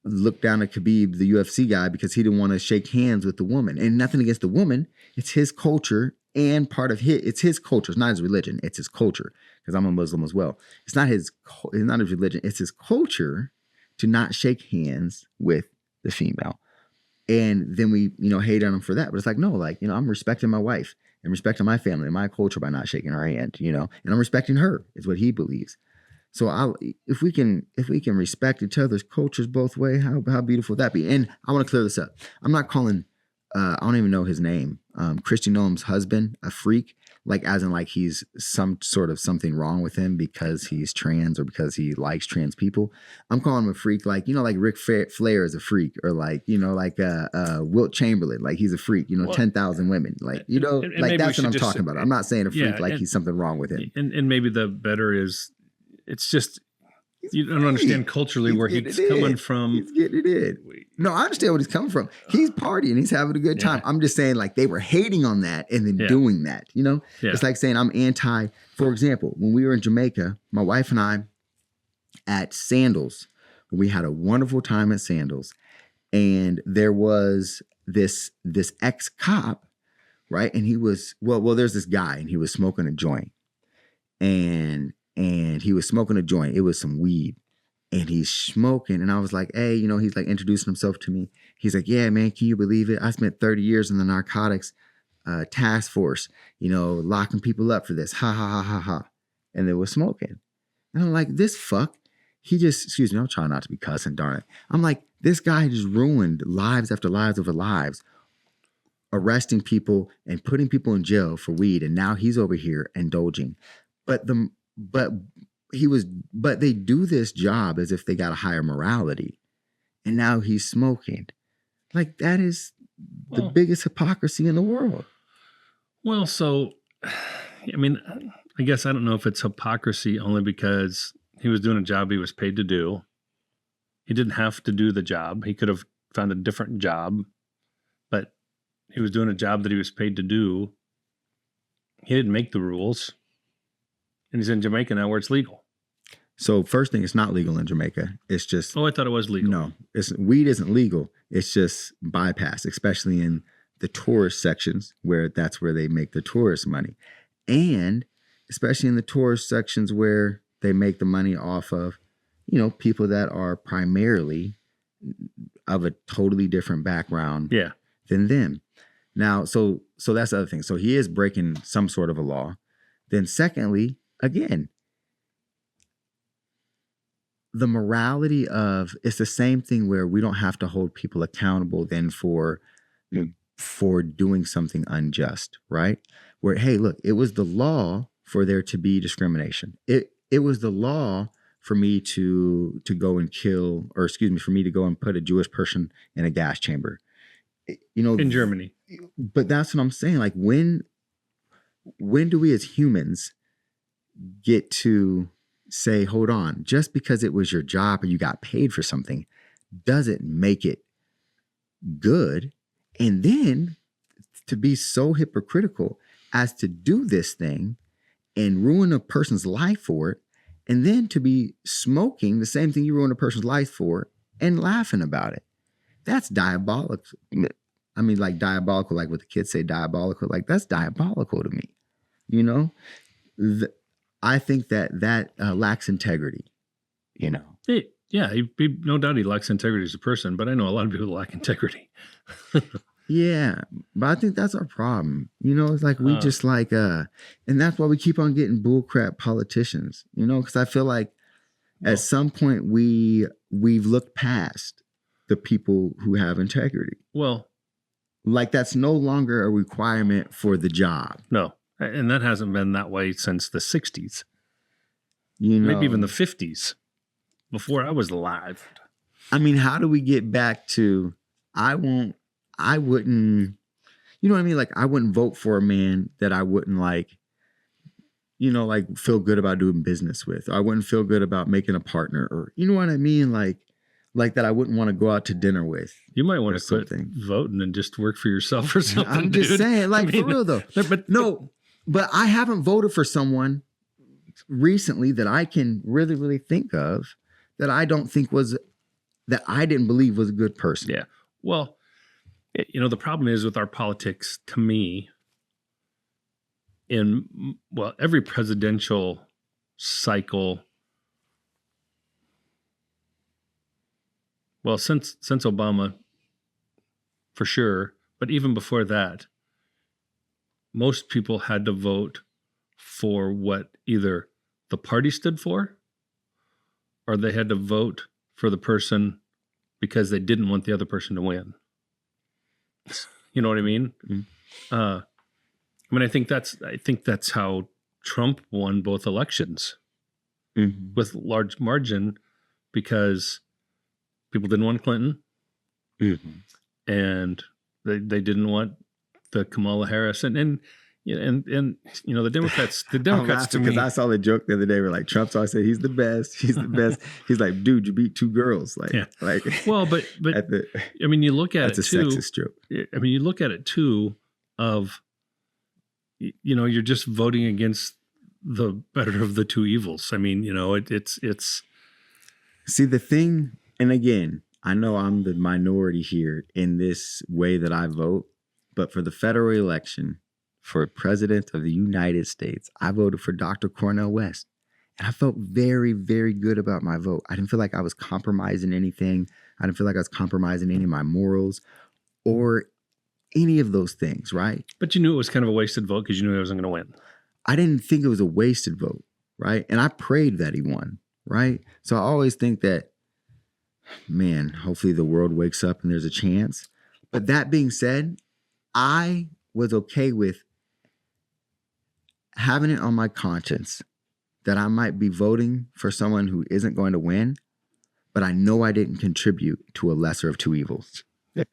Look down at Khabib, the UFC guy, because he didn't want to shake hands with the woman. And nothing against the woman. It's his culture and part of it's his culture. It's not his religion. It's his culture. Because I'm a Muslim as well. It's not his religion. It's his culture to not shake hands with the female. And then we, hate on him for that. But it's like, no, like, I'm respecting my wife and respecting my family and my culture by not shaking her hand, and I'm respecting her is what he believes. So if we can respect each other's cultures both ways, how beautiful would that be? And I want to clear this up. I'm not calling, I don't even know his name, Christy Noem's husband a freak, like as in like he's some sort of something wrong with him because he's trans or because he likes trans people. I'm calling him a freak, like, like Ric Flair is a freak, or like, like Wilt Chamberlain, like he's a freak, 10,000 women, like, and like that's what I'm just talking about. I'm not saying a freak yeah, like he's something wrong with him. And maybe the better is, it's just, You don't understand culturally where he's coming from. He's getting it in. No, I understand where he's coming from. He's partying. He's having a good time. Yeah. I'm just saying, like, they were hating on that and then doing that, you know? Yeah. It's like saying I'm anti, for example, when we were in Jamaica, my wife and I at Sandals, we had a wonderful time at Sandals. And there was this ex-cop, right? And he was, well, there's this guy and he was smoking a joint. And he was smoking a joint. It was some weed. And he's smoking. And I was like, hey, you know, he's like introducing himself to me. He's like, yeah, man, can you believe it? I spent 30 years in the narcotics task force, you know, locking people up for this. Ha, ha, ha, ha, ha. And they were smoking. And I'm like, this fuck, he just, excuse me, I'm trying not to be cussing, darn it. I'm like, this guy just ruined lives after lives over lives, arresting people and putting people in jail for weed. And now he's over here indulging. But they do this job as if they got a higher morality. And now he's smoking. Like, that is the biggest hypocrisy in the world. Well, so, I mean, I guess I don't know if it's hypocrisy only because he was doing a job he was paid to do. He didn't have to do the job. He could have found a different job, but he was doing a job that he was paid to do. He didn't make the rules. And he's in Jamaica now where it's legal. So first thing, it's not legal in Jamaica. It's just... Oh, I thought it was legal. No, weed isn't legal. It's just bypassed, especially in the tourist sections where that's where they make the tourist money. And especially in the tourist sections where they make the money off of, you know, people that are primarily of a totally different background than them. Now, so that's the other thing. So he is breaking some sort of a law. Then secondly, again, the morality of, it's the same thing where we don't have to hold people accountable then for doing something unjust, right? Where, hey, look, it was the law for there to be discrimination. It was the law for me to go and kill, or excuse me, for me to go and put a Jewish person in a gas chamber. You know, in Germany. But that's what I'm saying. Like, when do we as humans get to say, hold on, just because it was your job or you got paid for something doesn't make it good? And then to be so hypocritical as to do this thing and ruin a person's life for it, and then to be smoking the same thing you ruin a person's life for and laughing about it. That's diabolical. I mean, like diabolical, like what the kids say, diabolical, like that's diabolical to me. You know, I think that lacks integrity, you know? He no doubt he lacks integrity as a person, but I know a lot of people lack integrity. Yeah, but I think that's our problem. You know, it's like we just like, and that's why we keep on getting bullcrap politicians, you know, because I feel like at some point we've looked past the people who have integrity. Well, like that's no longer a requirement for the job. No, and that hasn't been that way since the 60s. You know, maybe even the 50s, before I was alive. I mean, how do we get back to, I wouldn't, you know what I mean? Like, I wouldn't vote for a man that I wouldn't like, you know, like feel good about doing business with. Or I wouldn't feel good about making a partner, or, you know what I mean? Like that I wouldn't want to go out to dinner with. You might want to quit voting and just work for yourself or something. I'm just saying, like, I mean, for real though. But I haven't voted for someone recently that I can really, really think of that I don't think that I didn't believe was a good person. Yeah. Well, you know, the problem is with our politics, to me, every presidential cycle, well, since Obama, for sure, but even before that, most people had to vote for what either the party stood for, or they had to vote for the person because they didn't want the other person to win. You know what I mean? Mm-hmm. I mean, I think that's how Trump won both elections with large margin, because people didn't want Clinton, and they didn't want the Kamala Harris, and Yeah, and the Democrats I'm to laughing me, because I saw the joke the other day where like Trump's always said he's the best. He's the best. He's like, dude, you beat 2 girls. Like, Yeah. like well, but at the, I mean, you look at that's it a too. sexist joke. I mean, you look at it too of, you're just voting against the better of the two evils. I mean, it's See, the thing, and again, I know I'm the minority here in this way that I vote, but for the federal election for president of the United States, I voted for Dr. Cornel West. And I felt very, very good about my vote. I didn't feel like I was compromising anything. I didn't feel like I was compromising any of my morals or any of those things, right? But you knew it was kind of a wasted vote because you knew he wasn't going to win. I didn't think it was a wasted vote, right? And I prayed that he won, right? So I always think that, man, hopefully the world wakes up and there's a chance. But that being said, I was okay with having it on my conscience that I might be voting for someone who isn't going to win, but I know I didn't contribute to a lesser of two evils. Yeah.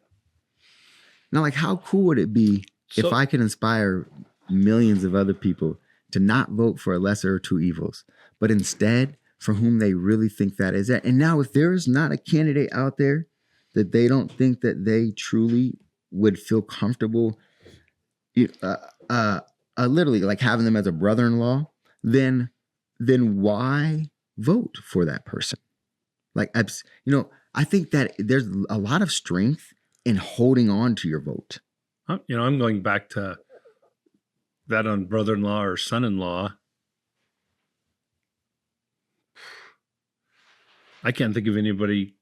Now, like, how cool would it be if I could inspire millions of other people to not vote for a lesser of two evils, but instead for whom they really think that is it? And now if there is not a candidate out there that they don't think that they truly would feel comfortable literally like having them as a brother-in-law, then why vote for that person? Like, I think that there's a lot of strength in holding on to your vote. I'm going back to that on brother-in-law or son-in-law. I can't think of anybody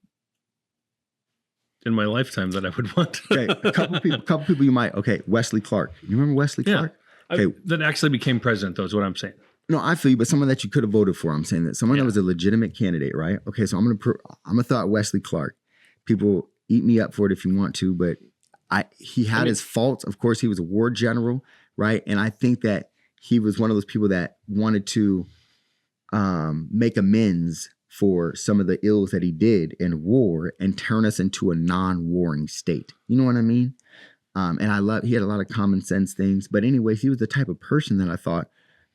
in my lifetime that I would want. Okay, a couple people you might. Okay, Wesley Clark. You remember Wesley Clark? Okay, that actually became president, though, is what I'm saying. No, I feel you, but someone that you could have voted for. I'm saying that someone that was a legitimate candidate, right? Okay, so I'm gonna throw out Wesley Clark. People eat me up for it if you want to, but he had his faults. Of course, he was a war general, right? And I think that he was one of those people that wanted to make amends for some of the ills that he did in war and turn us into a non-warring state. You know what I mean? And he had a lot of common sense things. But anyways, he was the type of person that I thought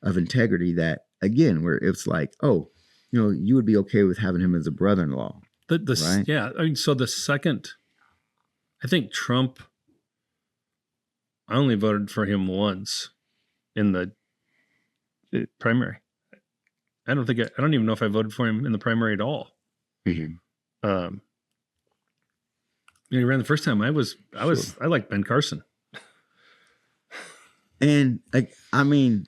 of integrity that, again, where it's like, oh, you would be okay with having him as a brother-in-law. Right? Yeah. I mean, so the second, I think Trump, I only voted for him once in the primary. I don't even know if I voted for him in the primary at all. Mm-hmm. He ran the first time. I liked Ben Carson. And like, I mean,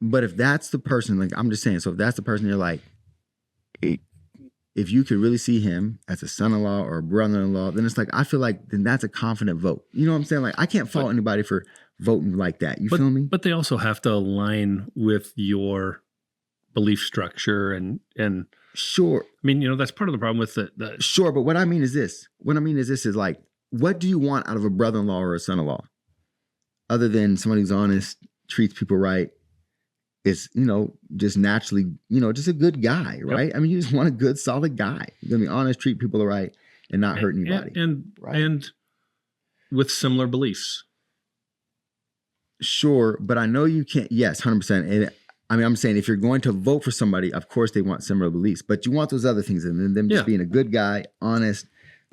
but if that's the person, like, I'm just saying, so if that's the person you're like, if you could really see him as a son-in-law or a brother-in-law, then it's like, I feel like then that's a confident vote. You know what I'm saying? Like, I can't fault anybody for voting like that. You feel me? But they also have to align with your belief structure and sure. I mean, that's part of the problem with the sure. But what I mean is this is like, what do you want out of a brother-in-law or a son-in-law? Other than somebody who's honest, treats people right, is, just naturally, just a good guy, right? Yep. I mean, you just want a good, solid guy. You're going to be honest, treat people right, and not hurt anybody. And with similar beliefs. Sure, but I know you can't, yes, 100%. And I mean, I'm saying if you're going to vote for somebody, of course they want similar beliefs, but you want those other things, and them just being a good guy, honest,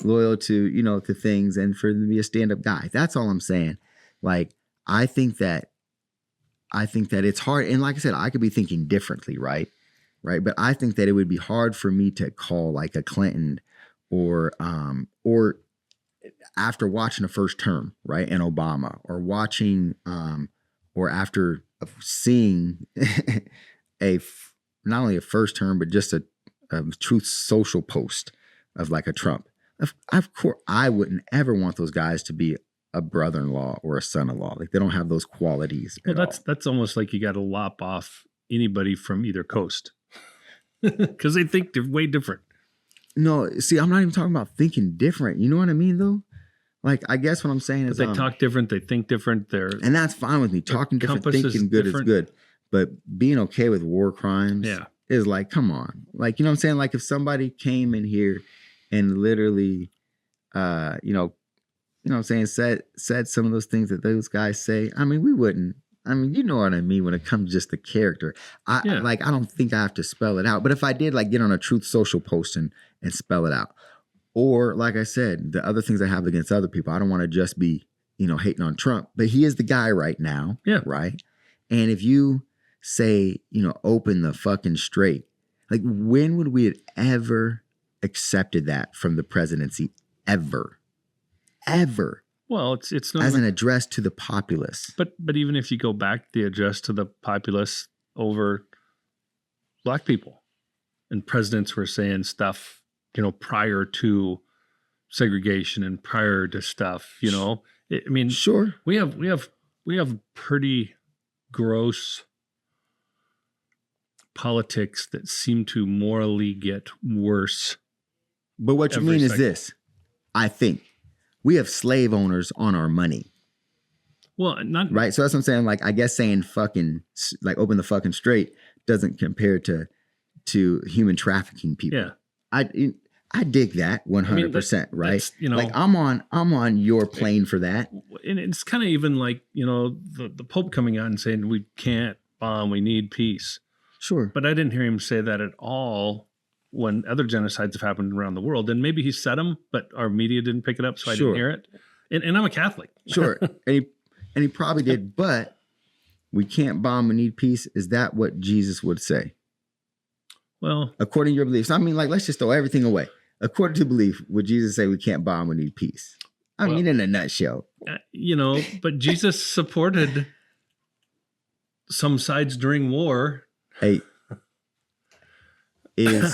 loyal to, to things, and for them to be a stand-up guy. That's all I'm saying. Like, I think that it's hard. And like I said, I could be thinking differently, right? But I think that it would be hard for me to call like a Clinton or after watching a first term, right? And Obama, or watching, or after seeing not only a first term, but just a Truth Social post of like a Trump. Of course, I wouldn't ever want those guys to be a brother-in-law or a son-in-law. Like, they don't have those qualities. Well, that's almost like you got to lop off anybody from either coast because they think they're way different. No, see, I'm not even talking about thinking different. You know what I mean, though? Like, I guess what I'm saying is they talk different, they think different. And that's fine with me. Talking different, thinking good is good. But being okay with war crimes is like, come on. Like, you know what I'm saying? Like, if somebody came in here and literally, you know what I'm saying, said some of those things that those guys say, I mean, we wouldn't. I mean, you know what I mean when it comes to just the character. I don't think I have to spell it out. But if I did, like, get on a Truth Social post and spell it out. Or, like I said, the other things I have against other people, I don't want to just be, you know, hating on Trump. But he is the guy right now. Yeah. Right? And if you say, you know, open the fucking straight, like, when would we have ever accepted that from the presidency? Ever. Well, it's not as an address to the populace. But even if you go back, the address to the populace over black people, and presidents were saying stuff, you know, prior to segregation and prior to stuff, you know. I mean, sure, we have pretty gross politics that seem to morally get worse. But what you mean is this: I think we have slave owners on our money. Well, not right. So that's what I'm saying. Like, I guess saying fucking, like, open the fucking straight doesn't compare to human trafficking people. Yeah. I dig that 100%. Right. You know, like, I'm on your plane for that. And it's kind of even like, you know, the Pope coming out and saying we can't bomb, we need peace. Sure. But I didn't hear him say that at all when other genocides have happened around the world. And maybe he said them, but our media didn't pick it up, so I didn't hear it. And I'm a Catholic. Sure. And he probably did, but we can't bomb, we need peace. Is that what Jesus would say? Well, according to your beliefs. I mean, like, let's just throw everything away. According to belief, would Jesus say we can't bomb, we need peace? I mean, in a nutshell. You know, but Jesus supported some sides during war. Hey, look,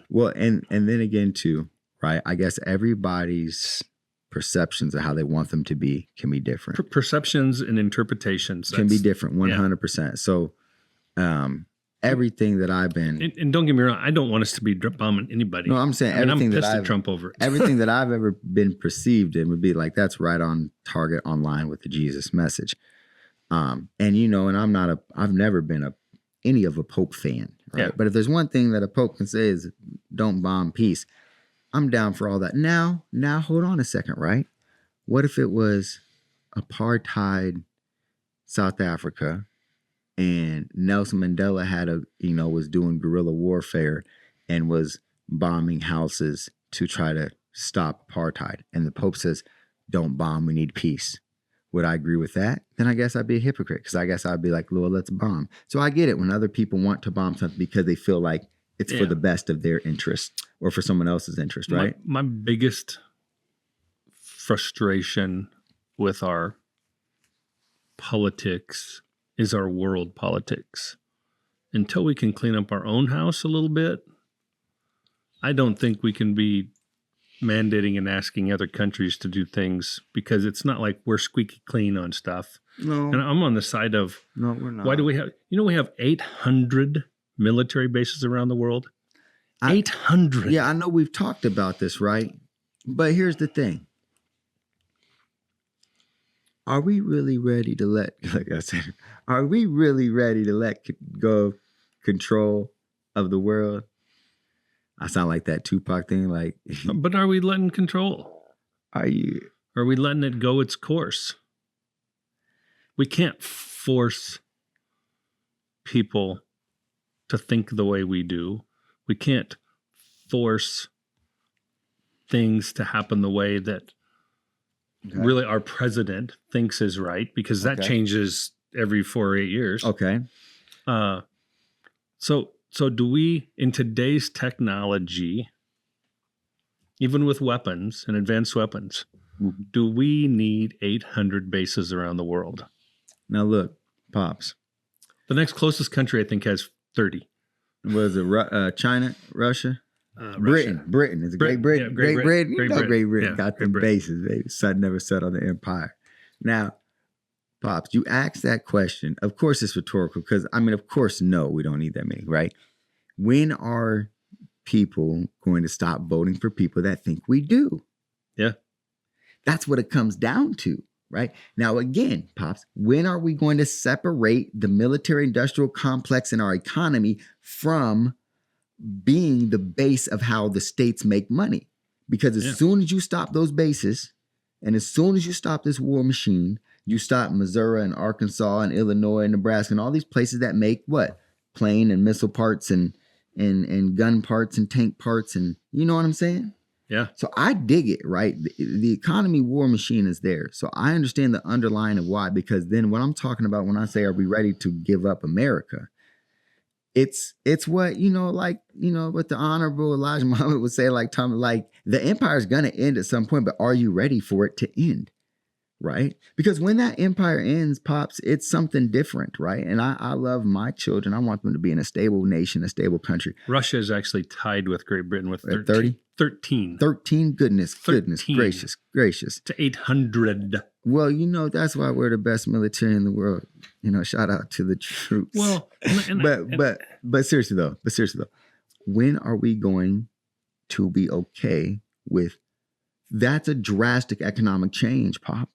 well, and then again too, right? I guess everybody's perceptions of how they want them to be can be different. Perceptions and interpretations can be different, 100%. Yeah. So, everything that I've been, and don't get me wrong, I don't want us to be bombing anybody. No, I'm saying everything I'm that I've Trump over it. Everything that I've ever been perceived in would be like, that's right on target, online with the Jesus message. And you know, and I've never been any of a Pope fan, right? Yeah. But if there's one thing that a Pope can say is don't bomb, peace, I'm down for all that. Now hold on a second, right? What if it was apartheid South Africa and Nelson Mandela was doing guerrilla warfare and was bombing houses to try to stop apartheid, and the Pope says, don't bomb, we need peace. Would I agree with that? Then I guess I'd be a hypocrite, because I guess I'd be like, well, let's bomb. So I get it when other people want to bomb something because they feel like it's for the best of their interest or for someone else's interest, right? My biggest frustration with our politics is our world politics. Until we can clean up our own house a little bit, I don't think we can be mandating and asking other countries to do things, because it's not like we're squeaky clean on stuff. No. And I'm on the side of, no, we're not. Why do we have, we have 800 military bases around the world. 800. Yeah, I know we've talked about this, right? But here's the thing. Are we really ready to let go of control of the world? I sound like that Tupac thing, like. But are we letting control? Are we letting it go its course? We can't force people to think the way we do. We can't force things to happen the way that really our president thinks is right, because that changes every 4 or 8 years. Okay. So do we, in today's technology, even with weapons and advanced weapons, do we need 800 bases around the world? Now look, Pops. The next closest country, I think, has 30. Was it China, Russia? Russia. Britain. Is it Great Britain? Yeah, Great Britain. Great Britain Yeah, got them bases. They sun never set on the empire. Now, Pops, you asked that question. Of course it's rhetorical, because, I mean, of course, no, we don't need that many, right? When are people going to stop voting for people that think we do? Yeah. That's what it comes down to, right? Now, again, Pops, when are we going to separate the military-industrial complex in our economy from being the base of how the states make money? Because as soon as you stop those bases, and as soon as you stop this war machine, you stop Missouri and Arkansas and Illinois and Nebraska and all these places that make what? Plane and missile parts and gun parts and tank parts, and you know what I'm saying? Yeah. So I dig it, right? The economy war machine is there. So I understand the underlying of why, because then what I'm talking about when I say, are we ready to give up America? It's what, what the Honorable Elijah Muhammad would say, like the empire is going to end at some point, but are you ready for it to end? Right? Because when that empire ends, Pops, it's something different, right? And I love my children. I want them to be in a stable nation, a stable country. Russia is actually tied with Great Britain with 30? 13. 13? Goodness 13. Gracious. To 800. Well, that's why we're the best military in the world. Shout out to the troops. Well, but seriously though, when are we going to be okay with that's a drastic economic change, Pop?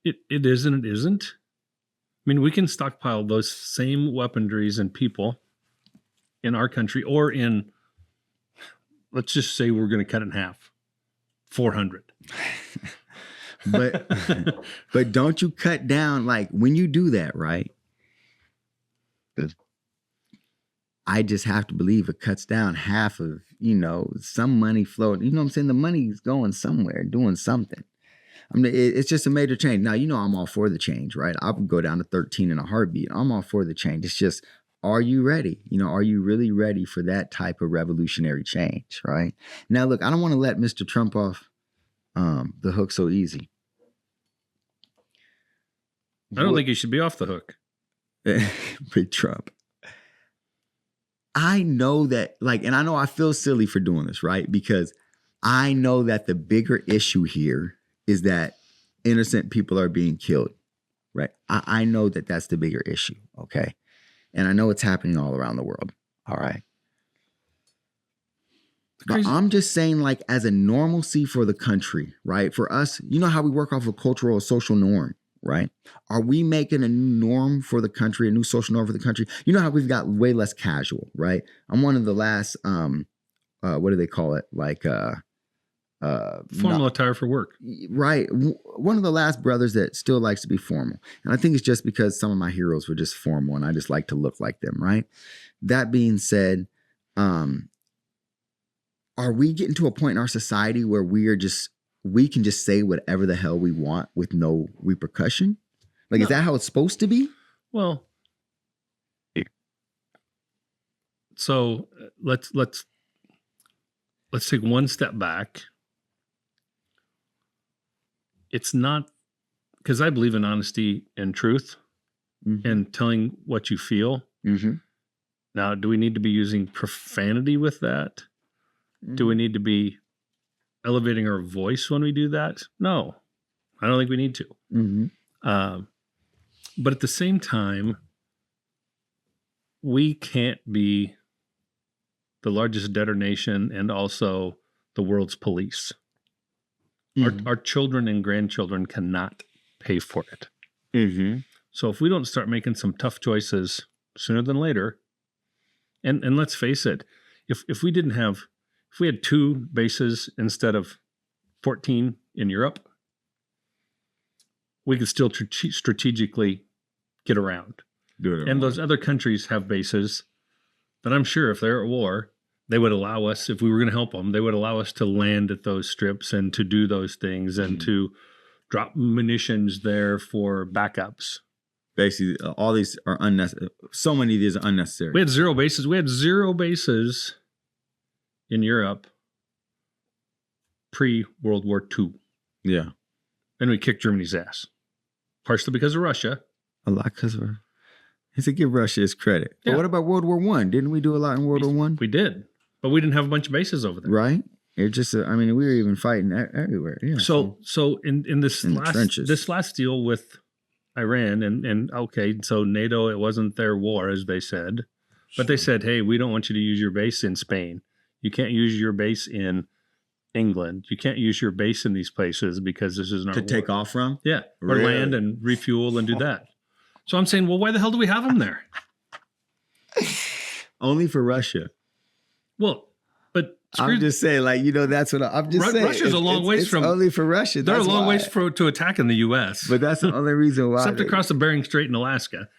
It is and it isn't. I mean, we can stockpile those same weaponries and people in our country, or in, let's just say we're going to cut it in half, 400. But don't you cut down, like when you do that, right? I just have to believe it cuts down half of, some money flowing. You know what I'm saying? The money's going somewhere, doing something. I mean, it's just a major change. Now, I'm all for the change, right? I would go down to 13 in a heartbeat. I'm all for the change. It's just, are you ready? Are you really ready for that type of revolutionary change, right? Now, look, I don't want to let Mr. Trump off the hook so easy. I don't think he should be off the hook. Big Trump. I know that, and I know I feel silly for doing this, right? Because I know that the bigger issue here is that innocent people are being killed, right? I know that that's the bigger issue, okay? And I know it's happening all around the world, all right? But I'm just saying, as a normalcy for the country, right? For us, you know how we work off a cultural or social norm, right? Are we making a new norm for the country, a new social norm for the country? You know how we've got way less casual, right? I'm one of the last, what do they call it? Formal attire for work. Right. One of the last brothers that still likes to be formal. And I think it's just because some of my heroes were just formal and I just like to look like them, right? That being said, are we getting to a point in our society where we can just say whatever the hell we want with no repercussion? No. Is that how it's supposed to be? Well, so let's take one step back. It's not, because I believe in honesty and truth, and telling what you feel. Mm-hmm. Now, do we need to be using profanity with that? Mm-hmm. Do we need to be elevating our voice when we do that? No, I don't think we need to. Mm-hmm. But at the same time, we can't be the largest debtor nation and also the world's police. Mm-hmm. Our children and grandchildren cannot pay for it. Mm-hmm. So if we don't start making some tough choices sooner than later, and let's face it, if we had 2 bases instead of 14 in Europe, we could still strategically get around. And those other countries have bases that I'm sure if they're at war, they would allow us, if we were going to help them, they would allow us to land at those strips and to do those things and to drop munitions there for backups. Basically, all these are unnecessary. So many of these are unnecessary. We had 0 bases. We had 0 bases in Europe pre-World War II. Yeah. And we kicked Germany's ass. Partially because of Russia. A lot because of her. He said give Russia his credit. Yeah. But what about World War I? Didn't we do a lot in World War I? We did. But we didn't have a bunch of bases over there. Right. It just, we were even fighting everywhere. Yeah. So in this last deal with Iran and okay, so NATO, it wasn't their war, as they said. But they said, hey, we don't want you to use your base in Spain. You can't use your base in England. You can't use your base in these places because this is not to take off from? Yeah. Really? Or land and refuel and do that. So I'm saying, well, why the hell do we have them there? Only for Russia. Well, but I'm just saying, like, that's what I'm just saying. Russia's a long ways it's from only for Russia. They're That's a long why. ways to attack in the U.S. But that's the only reason why. except across the Bering Strait in Alaska.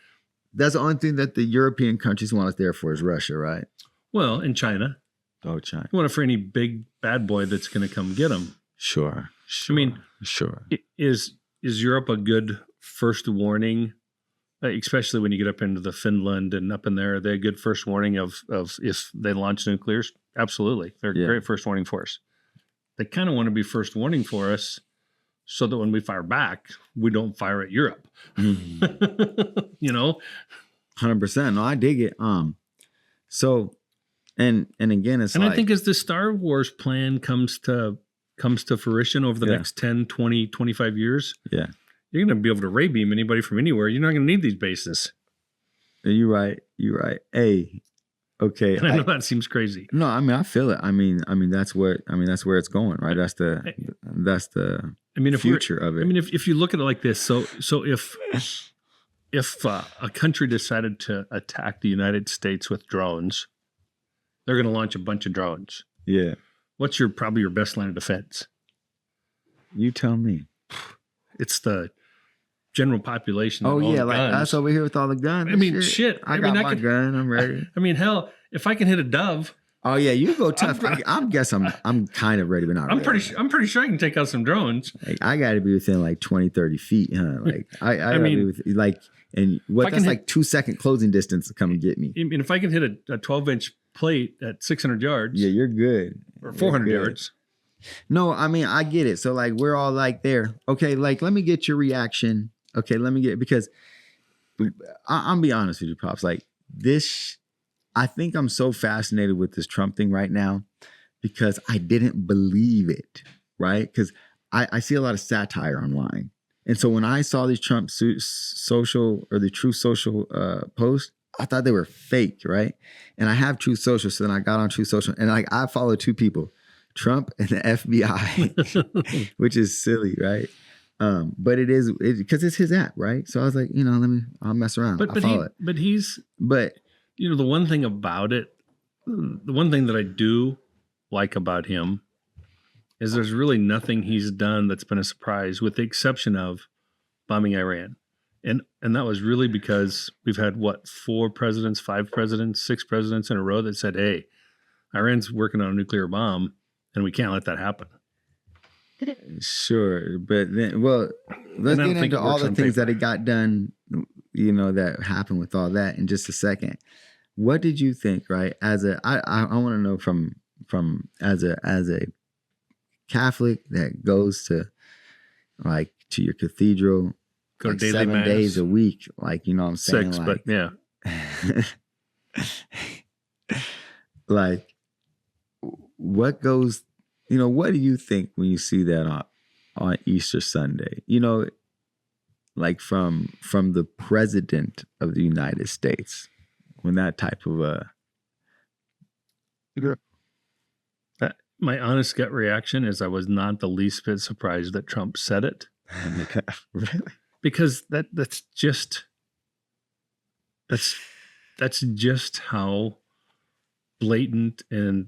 That's the only thing that the European countries want us there for is Russia, right? Well, in China, Oh, China. you want it for any big bad boy that's going to come get them. Sure. I mean, sure. Is Europe a good first warning? Especially when you get up into the Finland and up in there, are they a good first warning of if they launch nuclears? Absolutely. They're a great first warning for us. They kind of want to be first warning for us so that when we fire back, we don't fire at Europe. You know? 100%. No, I dig it. So, and again, it's And like, I think as the Star Wars plan comes to fruition over the next 10, 20, 25 years, yeah, you're going to be able to ray beam anybody from anywhere. You're not going to need these bases. you're right. You're right. Hey, okay. And I know that seems crazy. No, I mean, I feel it. I mean, that's where it's going, right? That's the future of it. I mean, if you look at it like this, so if a country decided to attack the United States with drones, they're going to launch a bunch of drones. Yeah. What's probably your best line of defense? You tell me. It's the general population. Oh, that own yeah. Like guns. us over here with all the guns. I mean, shit. I got my gun. I'm ready. I mean, hell, if I can hit a dove, Oh, yeah. You go tough. I'm kind of ready, but not I'm ready. pretty sure I can take out some drones. Like, I got to be within like 20, 30 feet, huh? Like, I gotta mean, be with, like, and what that's like 2-second closing distance to come and get me. I mean, if I can hit a 12-inch plate at 600 yards, Yeah, you're good. or 400 yards. No, I mean, I get it. So, like, we're all like there. Okay, like, let me get your reaction. Okay, because I'm be honest with you, Pops. Like, I think I'm so fascinated with this Trump thing right now because I didn't believe it, right? Because I see a lot of satire online. And so when I saw these Trump social or the Truth Social posts, I thought they were fake, right? And I have Truth Social, so then I got on Truth Social, and like I follow two people, Trump and the FBI, which is silly, right? But it because it's his app, right? So I was like, I'll mess around. But the one thing about it, the one thing that I do like about him is there's really nothing he's done that's been a surprise, with the exception of bombing Iran. And that was really because we've had 5 presidents, 6 presidents in a row that said, hey, Iran's working on a nuclear bomb and we can't let that happen. Sure. But then, let's get into all the things that it got done, that happened with all that in just a second. What did you think, right? I want to know from as a Catholic that goes to your cathedral, Go to daily 7 mass. days a week, like, you know what I'm saying? 6, like, but yeah. like, what goes, what do you think when you see that on Easter Sunday? Like from the president of the United States, when that type of My honest gut reaction is I was not the least bit surprised that Trump said it. really? Because that's just how blatant and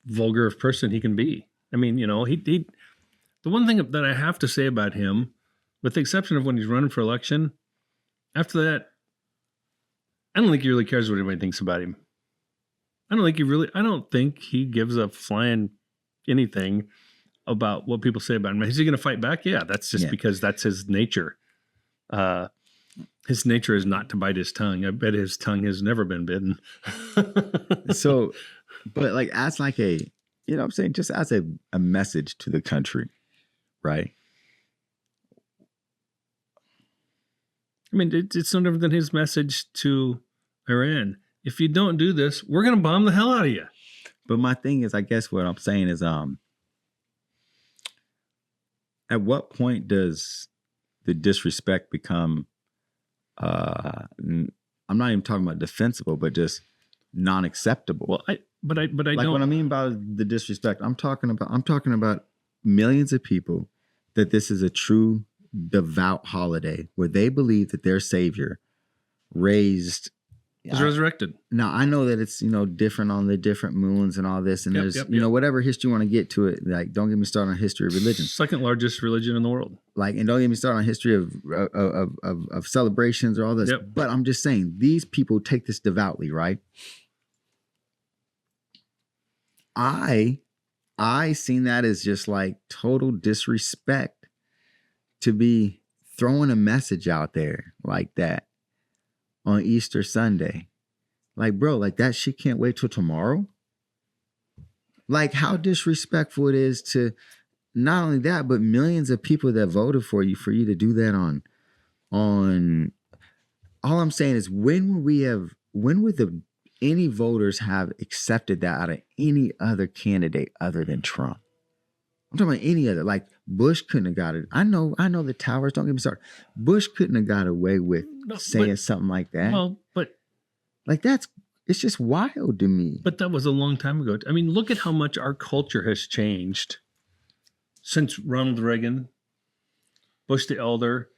vulgar of person he can be. I mean, he the one thing that I have to say about him, with the exception of when he's running for election, after that, I don't think he really cares what anybody thinks about him. I don't think he gives a flying anything about what people say about him. Is he going to fight back? Yeah, that's just because that's his nature. His nature is not to bite his tongue. I bet his tongue has never been bitten. So, but like as like a, what I'm saying, just as a message to the country, right? I mean, it's no different than his message to Iran. If you don't do this, we're going to bomb the hell out of you. But my thing is, I guess what I'm saying is, at what point does the disrespect become, I'm not even talking about defensible, but just non-acceptable? Well, I like don't. What I mean by the disrespect, I'm talking about millions of people that this is a true devout holiday where they believe that their savior raised He's resurrected. Now I know that it's, different on the different moons and all this, and there's whatever history you want to get to it. Like, don't get me started on history of religion. Second largest religion in the world. Like, and don't get me started on history of celebrations or all this. Yep. But I'm just saying, these people take this devoutly, right? I seen that as just like total disrespect to be throwing a message out there like that on Easter Sunday. Like, bro, like that shit can't wait till tomorrow. Like, how disrespectful it is to not only that, but millions of people that voted for you to do that on all I'm saying is when would any voters have accepted that out of any other candidate other than Trump? I'm talking about any other. Like, Bush couldn't have got it. I know the towers, don't get me started. Bush couldn't have got away with saying something like that. Well, but like it's just wild to me. But that was a long time ago. I mean, look at how much our culture has changed since Ronald Reagan, Bush the Elder,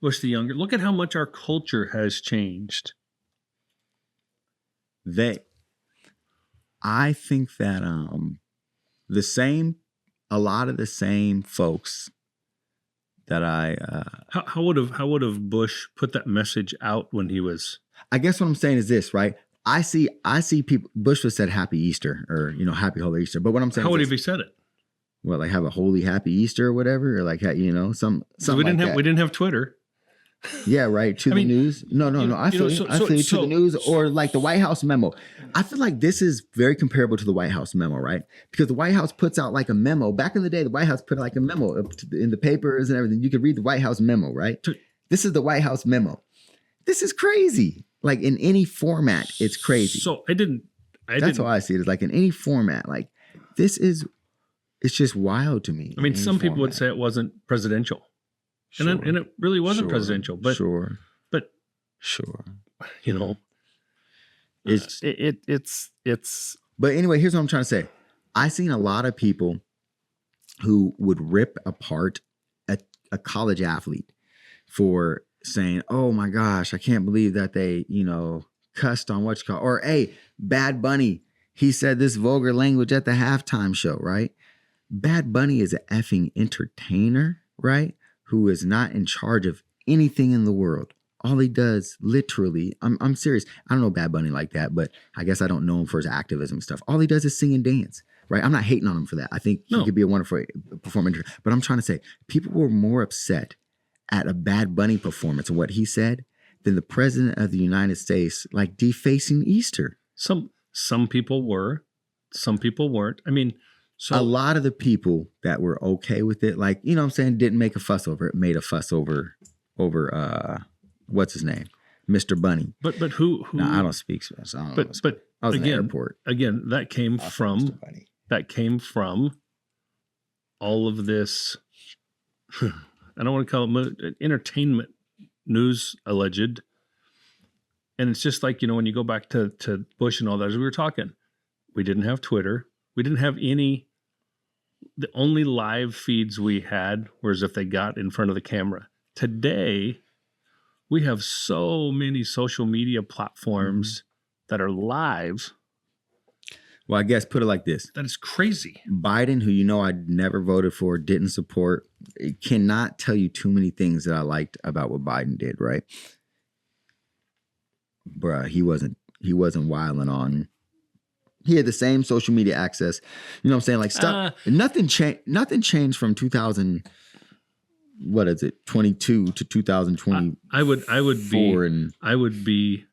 Bush the Younger. Look at how much our culture has changed. I think that a lot of the same folks that how would have Bush put that message out when he was? I guess what I'm saying is this, right? I see people. Bush was said Happy Easter or Happy Holy Easter, but what I'm saying, how would he have said it? Well, like have a holy Happy Easter or whatever, or like something. We didn't have Twitter. Yeah, right. To the news. No. I feel you. To the news or like the White House memo. I feel like this is very comparable to the White House memo, right? Because the White House puts out like a memo. Back in the day, the White House put like a memo in the papers and everything. You could read the White House memo, right? This is the White House memo. This is crazy. Like in any format, it's crazy. So That's how I see it. It's like in any format, like it's just wild to me. I mean, some people would say it wasn't presidential. Sure. And it really wasn't presidential, but sure. It's. But anyway, here's what I'm trying to say. I've seen a lot of people who would rip apart a college athlete for saying, "Oh my gosh, I can't believe that they, cussed on or hey, Bad Bunny, he said this vulgar language at the halftime show, right? Bad Bunny is an effing entertainer, right? Who is not in charge of anything in the world. All he does, literally, I'm serious. I don't know Bad Bunny like that, but I guess I don't know him for his activism stuff. All he does is sing and dance, right? I'm not hating on him for that. I think he could be a wonderful performer. But I'm trying to say, people were more upset at a Bad Bunny performance and what he said than the president of the United States, like defacing Easter. Some people were, some people weren't. I mean, so a lot of the people that were okay with it, like, what I'm saying, didn't make a fuss over it, made a fuss over what's his name? Mr. Bunny. But who no, I don't speak Spanish. I was in the airport. Again, that came from all of this, I don't want to call it entertainment news alleged. And it's just like, when you go back to Bush and all that, as we were talking, we didn't have Twitter. We didn't have the only live feeds we had was if they got in front of the camera. Today, we have so many social media platforms that are live. Well, I guess put it like this. That is crazy. Biden, who I never voted for, didn't support, cannot tell you too many things that I liked about what Biden did, right? Bruh, he wasn't wilding on. He had the same social media access. You know what I'm saying? Like stuff. Nothing changed from 2000. What is it? 22 to 2020. I would be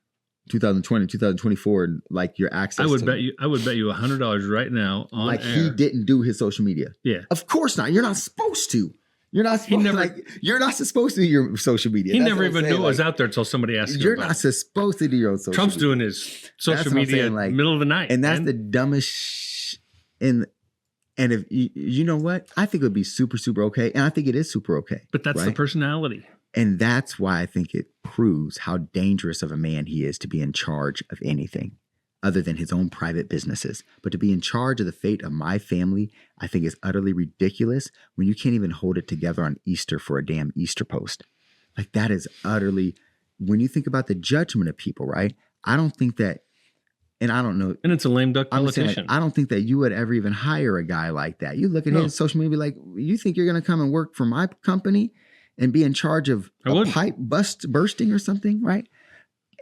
2020, 2024. And like your access. I would bet you $100 right now on like air. He didn't do his social media. Yeah. Of course not. You're not supposed to. You're not supposed you're not supposed to do your social media. He never even knew it was out there until somebody asked him. You're not supposed to do your own social Trump's media. doing his social media in the middle of the night. And that's the dumbest and if you know what? I think it would be super, super okay. And I think it is super okay. But that's the personality. And that's why I think it proves how dangerous of a man he is to be in charge of anything other than his own private businesses. But to be in charge of the fate of my family, I think is utterly ridiculous when you can't even hold it together on Easter for a damn Easter post. Like that is utterly, when you think about the judgment of people, right? I don't think that, and I don't know. And it's a lame duck I'm saying, politician. I don't think that you would ever even hire a guy like that. You look at No. his social media, be like, you think you're going to come and work for my company and be in charge of I a wouldn't. pipe bursting or something, right?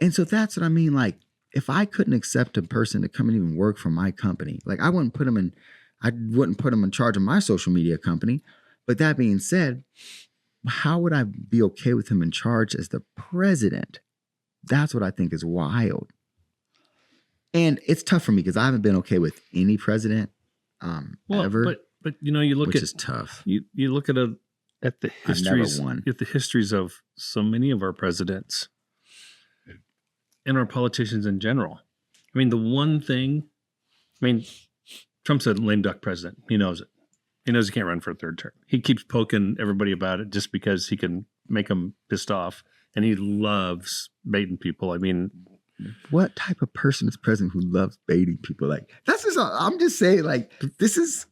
And so that's what I mean. Like, if I couldn't accept a person to come and even work for my company, like I wouldn't put him in charge of my social media company. But that being said, how would I be okay with him in charge as the president? That's what I think is wild. And it's tough for me because I haven't been okay with any president ever, but you know, you look which at is tough. you look at the I've never histories won. at the histories of so many of our presidents and our politicians in general. I mean, the one thing, Trump's a lame duck president. He knows it. He knows he can't run for a third term. He keeps poking everybody about it just because he can make them pissed off, and he loves baiting people. I mean, What type of person is president who loves baiting people? Like, that's just, I'm just saying, like, this is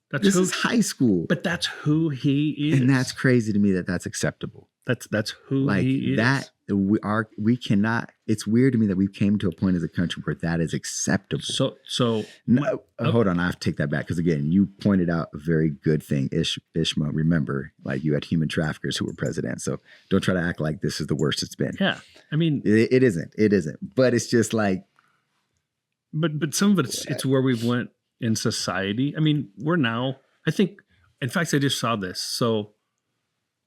high school. but that's who he is, And that's crazy to me that that's acceptable. that's who Like he is. that, we cannot, it's weird to me that we came to a point as a country where that is acceptable. So No, hold on, I have to take that back. Because again, you pointed out a very good thing, Ishma. Remember, like you had human traffickers who were president. So don't try to act like this is the worst it's been. yeah, I mean, It isn't. But it's just like, but some of it's where we've went in society. I mean, we're now, I think, in fact, I just saw this. So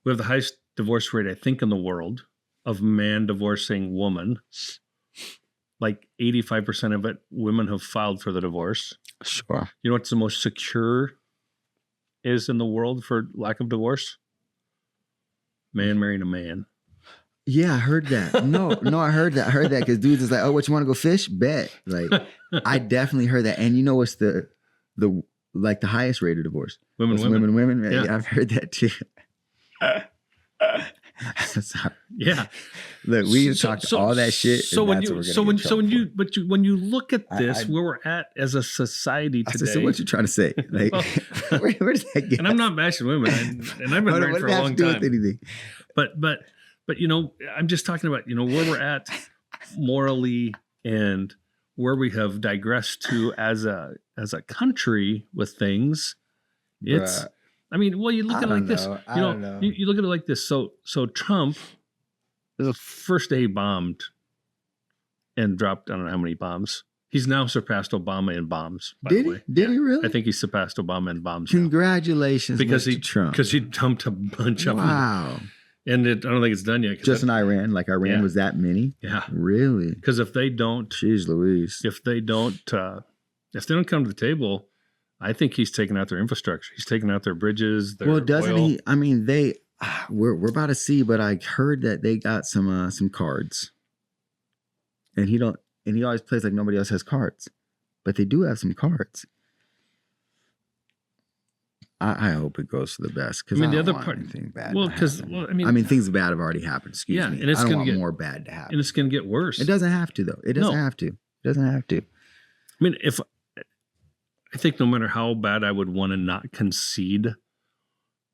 we have the highest divorce rate, I think, in the world of man divorcing woman. Like 85% of it, women have filed for the divorce. sure. You know what's the most secure is in the world for lack of divorce? Man marrying a man. Yeah, I heard that. No, I heard that. I heard that because dudes is like, oh, what, you want to go fish? Bet. Like, I definitely heard that. And you know what's the highest rate of divorce? Women. Yeah. I've heard that too. Sorry. Yeah. Look, we talked all that shit. So and when that's you, what we're so gonna when, get so when in you, trouble but you, when you look at I- this, I- where we're at as a society for. I today, said, so what you trying to say? Like, Well, where does that get? and I'm not bashing women, and I've been Hold on, married what for does a that long have to do time. with anything? But you know, I'm just talking about, you know, where we're at morally and where we have digressed to as a country with things. It's, Bruh. I mean, well, you look I at it don't like this. know. I You don't know, know. you look at it like this. So Trump, the first day he bombed and dropped, I don't know how many bombs. He's now surpassed Obama in bombs. By Did the he? way, Did he really? I think he's surpassed Obama in bombs now. Congratulations, Because Mr. Trump. Because he dumped a bunch of them, Wow. and I don't think it's done yet. 'cause Just in Iran, like Iran Yeah. was that many? yeah, Really? because if they don't Jeez Louise. if they don't come to the table, I think he's taking out their infrastructure. He's taking out their bridges. Their Well, doesn't oil. he? I mean, we're about to see, but I heard that they got some cards, and he always plays like nobody else has cards, but they do have some cards. I hope it goes for the best because I mean, I the don't other want part- anything bad. well, to because happen. I mean, things bad have already happened. Excuse Yeah, me. and it's I don't gonna want get- more bad to happen. and it's going to get worse. It doesn't have to though. It doesn't No. have to. It doesn't have to. I mean, if I think no matter how bad I would want to not concede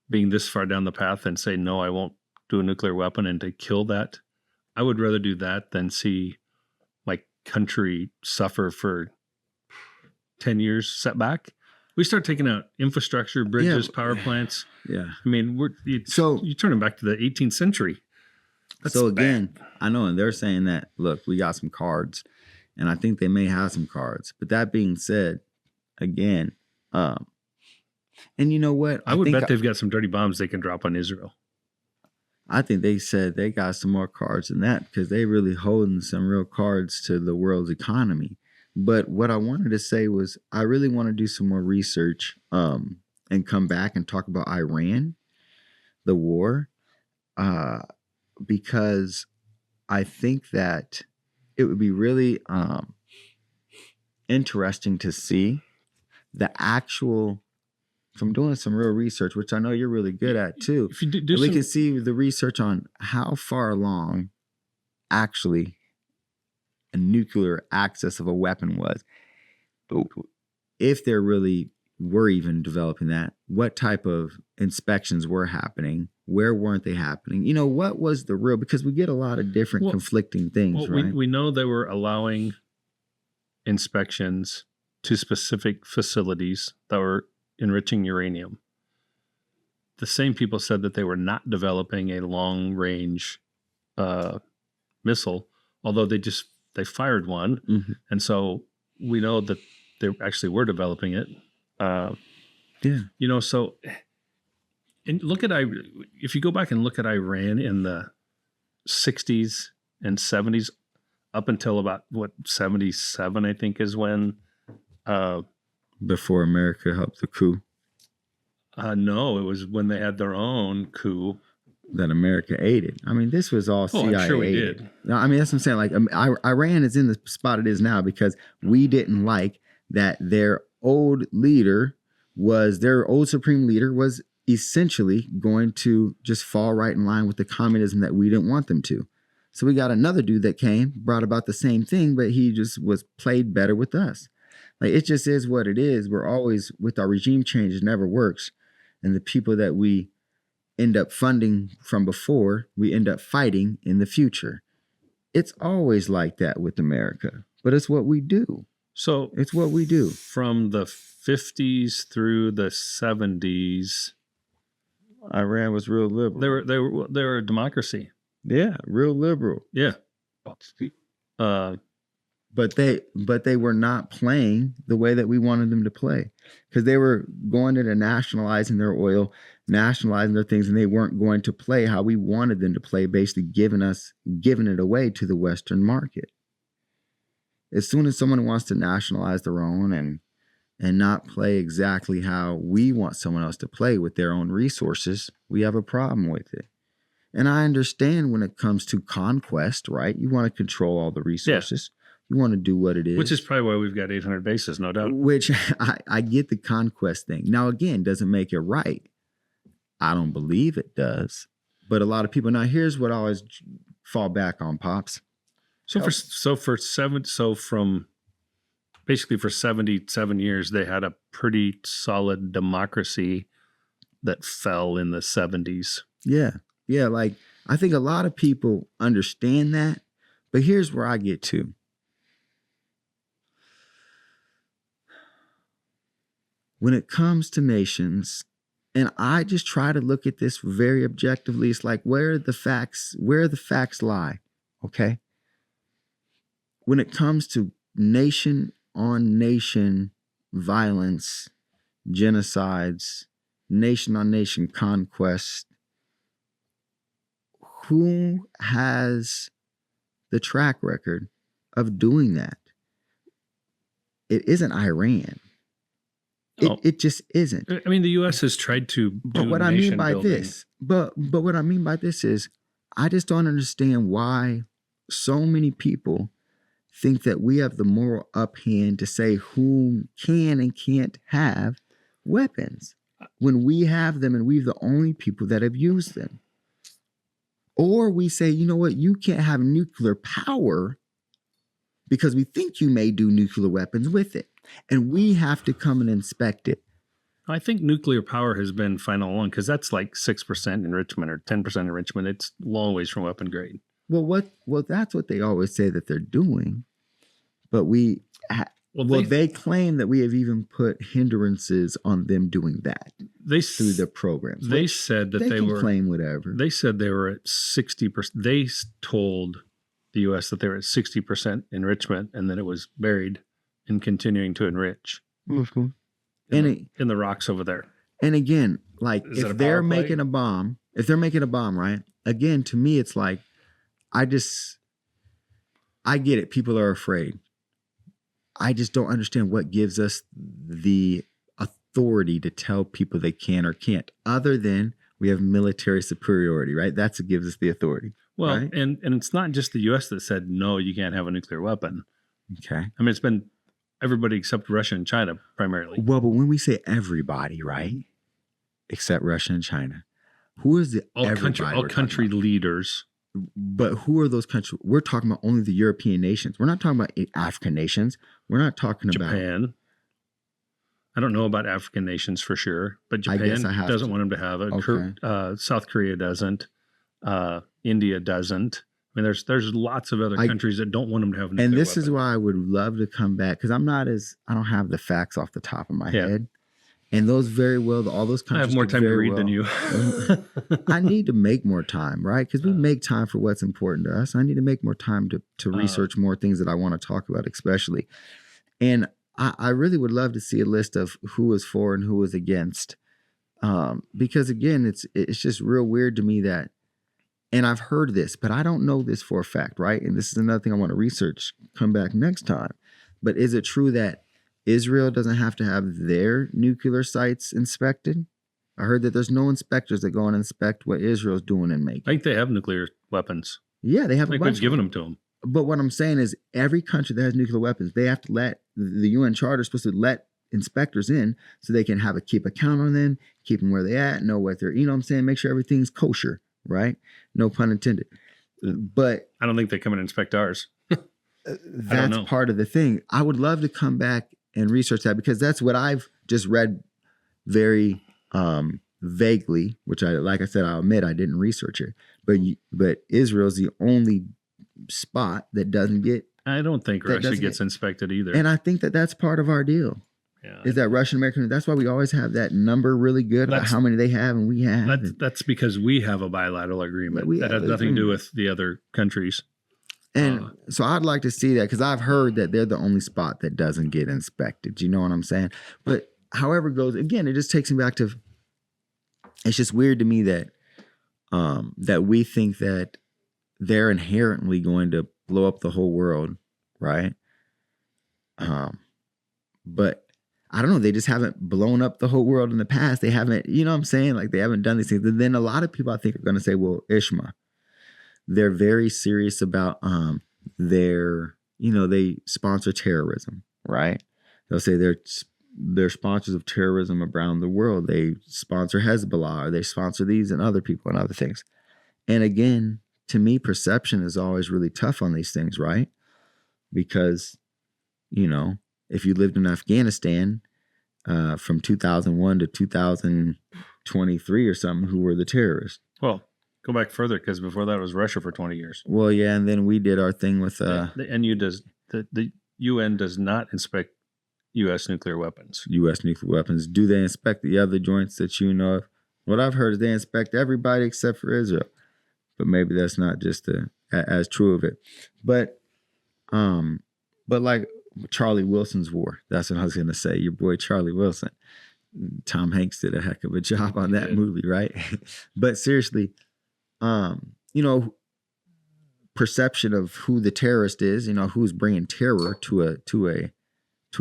being this far down the path and say, no, I won't do a nuclear weapon and to kill that, I would rather do that than see my country suffer for 10 years setback. We start taking out infrastructure, bridges, power plants. Yeah. I mean, you turn them back to the 18th century. That's So bad. again, I know, and they're saying that, look, we got some cards, and I think they may have some cards. But that being said, again, and you know what? I would think bet they've got some dirty bombs they can drop on Israel. I think they said they got some more cards than that because they really holding some real cards to the world's economy. But what I wanted to say was I really want to do some more research and come back and talk about Iran, the war, because I think that it would be really interesting to see the actual, from doing some real research, which I know you're really good at too. If you do We some, can see the research on how far along actually a nuclear access of a weapon was. But if there really were even developing that, what type of inspections were happening? Where weren't they happening? You know, what was the real, because we get a lot of different Well- conflicting things, well, right? we know they were allowing inspections to specific facilities that were enriching uranium. The same people said that they were not developing a long-range missile, although they fired one, and so we know that they actually were developing it. So and if you go back and look at Iran in the 60s and 70s, up until about 77, I think is when. Before America helped the coup. No, it was when they had their own coup that America aided. I mean, this was all CIA. I'm sure we did. No, I mean, that's what I'm saying. Like, Iran is in the spot it is now because we didn't like that their old supreme leader was essentially going to just fall right in line with the communism that we didn't want them to. So we got another dude that came, brought about the same thing, but he just was played better with us. Like, it just is what it is. We're always, with our regime change, it never works. And the people that we end up funding from before, we end up fighting in the future. It's always like that with America, but it's what we do. So it's what we do. From the 50s through the 70s, Iran was real liberal. They were a democracy. Yeah, real liberal. Yeah. But they were not playing the way that we wanted them to play, because they were going into nationalizing their oil, nationalizing their things, and they weren't going to play how we wanted them to play, basically giving it away to the Western market. As soon as someone wants to nationalize their own and not play exactly how we want someone else to play with their own resources, we have a problem with it. And I understand when it comes to conquest, right? You want to control all the resources. Yeah. You want to do what it is. Which is probably why we've got 800 bases, no doubt. Which I get the conquest thing. Now, again, doesn't make it right. I don't believe it does. But a lot of people, now here's what I always fall back on, Pops. For 77 years, they had a pretty solid democracy that fell in the 70s. Yeah. Yeah, like, I think a lot of people understand that, but here's where I get to. When it comes to nations, and I just try to look at this very objectively, it's like, where the facts lie, okay? When it comes to nation on nation violence, genocides, nation on nation conquest, who has the track record of doing that? It isn't Iran. It just isn't. I mean, the U.S. has tried to do but what I mean by this, but what I mean by this is, I just don't understand why so many people think that we have the moral upend to say who can and can't have weapons when we have them and we're the only people that have used them. Or we say, you know what, you can't have nuclear power because we think you may do nuclear weapons with it. And we have to come and inspect it. I think nuclear power has been fine all along, because that's like 6% enrichment or 10% enrichment. It's a long ways from weapon grade. Well, that's what they always say that they're doing. But they claim that we have even put hindrances on them doing that through the programs. They said that they were claim whatever. They said they were at 60%. They told the U.S. that they were at 60% enrichment, and then it was buried and continuing to enrich in the rocks over there. And again, like, if they're making a bomb, right? Again, to me, it's like, I get it. People are afraid. I just don't understand what gives us the authority to tell people they can or can't, other than we have military superiority, right? That's what gives us the authority. Well, right? and it's not just the U.S. that said, no, you can't have a nuclear weapon. Okay. I mean, it's been everybody except Russia and China primarily. Well, but when we say everybody, right? Except Russia and China, who is the all country leaders? But who are those countries? We're talking about only the European nations. We're not talking about African nations. We're not talking about Japan. I don't know about African nations for sure, but Japan doesn't want them to have it. Okay. South Korea doesn't. India doesn't. I mean, there's lots of other countries that don't want them to have nuclear And this weapons. is why I would love to come back, because I don't have the facts off the top of my head. And those very well, all those countries. I have more time to read than you. I need to make more time, right? Because we make time for what's important to us. I need to make more time to research more things that I want to talk about, especially. And I really would love to see a list of who is for and who is against. Because again, it's just real weird to me that, and I've heard this, but I don't know this for a fact, right? And this is another thing I want to research, come back next time. But is it true that Israel doesn't have to have their nuclear sites inspected? I heard that there's no inspectors that go and inspect what Israel's doing and making. I think they have nuclear weapons. Yeah, they have I think we've given them to them. But what I'm saying is every country that has nuclear weapons, they have to let, the UN Charter is supposed to let inspectors in so they can keep a count on them, keep them where they at, know what they're, you know what I'm saying, make sure everything's kosher, right? No pun intended. But I don't think they come and inspect ours. that's part of the thing. I would love to come back and research that, because that's what I've just read very vaguely, which like I said, I'll admit I didn't research it. But Israel's the only spot that doesn't get. I don't think Russia gets inspected either. And I think that that's part of our deal. Yeah. Is that Russian American? That's why we always have that number really good about how many they have and we have. That's because we have a bilateral agreement that has nothing to do with the other countries. And so I'd like to see that, because I've heard that they're the only spot that doesn't get inspected. You know what I'm saying? But however it goes, again, it just takes me back to, it's just weird to me that that we think that they're inherently going to blow up the whole world, right? But I don't know. They just haven't blown up the whole world in the past. They haven't, you know what I'm saying? Like, they haven't done these things. And then a lot of people, I think, are going to say, well, Ishma, they're very serious about their, they sponsor terrorism, right? They'll say they're sponsors of terrorism around the world. They sponsor Hezbollah, or they sponsor these and other people and other things. And again, to me, perception is always really tough on these things, right? Because, if you lived in Afghanistan from 2001 to 2023 or something, who were the terrorists? Well, go back further, because before that was Russia for 20 years. Well, yeah, and then we did our thing with the UN does not inspect U.S. nuclear weapons. U.S. nuclear weapons. Do they inspect the other joints that you know of? What I've heard is they inspect everybody except for Israel. But maybe that's not just as true of it. But like Charlie Wilson's war, that's what I was going to say. Your boy Charlie Wilson. Tom Hanks did a heck of a job on that movie, right? But seriously, perception of who the terrorist is, who's bringing terror to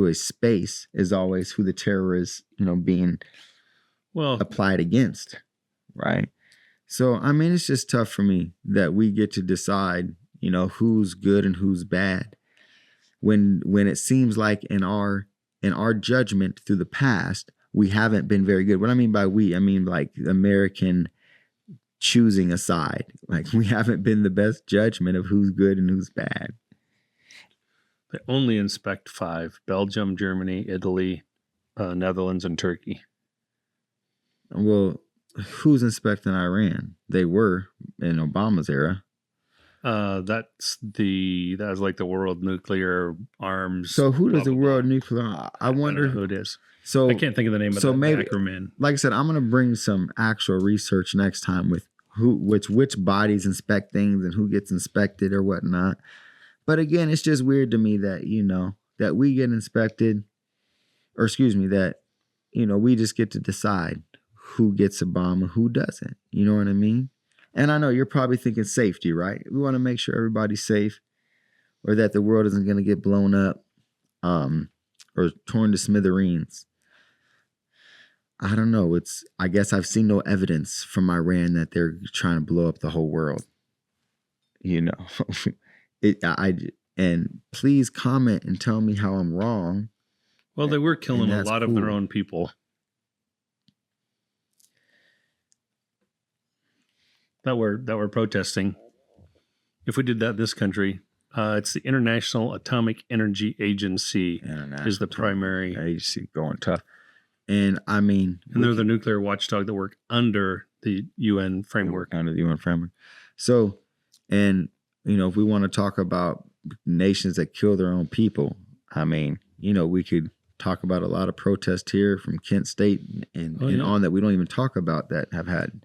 a space is always who the terror is, being applied against, right? So, I mean, it's just tough for me that we get to decide, who's good and who's bad, when it seems like in our judgment through the past, we haven't been very good. What I mean by we, I mean like American choosing a side. Like, we haven't been the best judgment of who's good and who's bad. They only inspect 5: Belgium, Germany, Italy, Netherlands, and Turkey. Well, who's inspecting Iran? They were in Obama's era. That's like the World Nuclear Arms. So who does the World Nuclear? I wonder who it is. So I can't think of the name of that acronym. Like I said, I'm going to bring some actual research next time with which bodies inspect things and who gets inspected or whatnot. But again, it's just weird to me that that we get inspected, or excuse me, that we just get to decide who gets a bomb and who doesn't. You know what I mean? And I know you're probably thinking safety, right? We want to make sure everybody's safe, or that the world isn't going to get blown up or torn to smithereens. I don't know. I guess I've seen no evidence from Iran that they're trying to blow up the whole world. And please comment and tell me how I'm wrong. Well, they were killing a lot of their own people. That were protesting. If we did that in this country, it's the International Atomic Energy Agency is the primary agency going tough. And I mean, and they're the nuclear watchdog that work under the UN framework. Under the UN framework. So, and if we want to talk about nations that kill their own people, I mean, we could talk about a lot of protests here from Kent State and on that we don't even talk about that have had,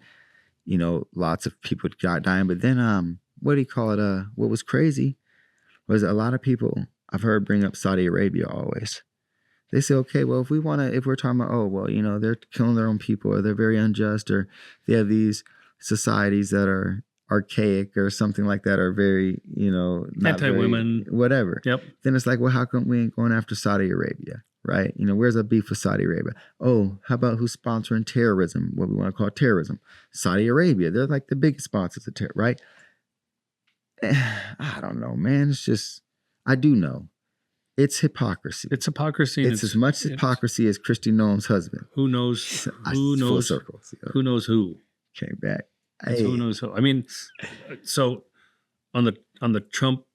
lots of people dying. But then, what do you call it? What was crazy was a lot of people I've heard bring up Saudi Arabia always. They say, okay, well, if we're talking about, they're killing their own people, or they're very unjust, or they have these societies that are archaic or something like that, or very, not anti-women, whatever. Yep. Then it's like, well, how come we ain't going after Saudi Arabia, right? Where's the beef with Saudi Arabia? Oh, how about who's sponsoring terrorism? What we want to call terrorism? Saudi Arabia. They're like the biggest sponsors of terror, right? I don't know, man. It's just, I do know. It's hypocrisy. It's hypocrisy. It's as much hypocrisy as Kristi Noem's husband. Who knows? Who knows? Circle, who knows who? Came back. Hey. Who knows who? I mean, so on the Trump,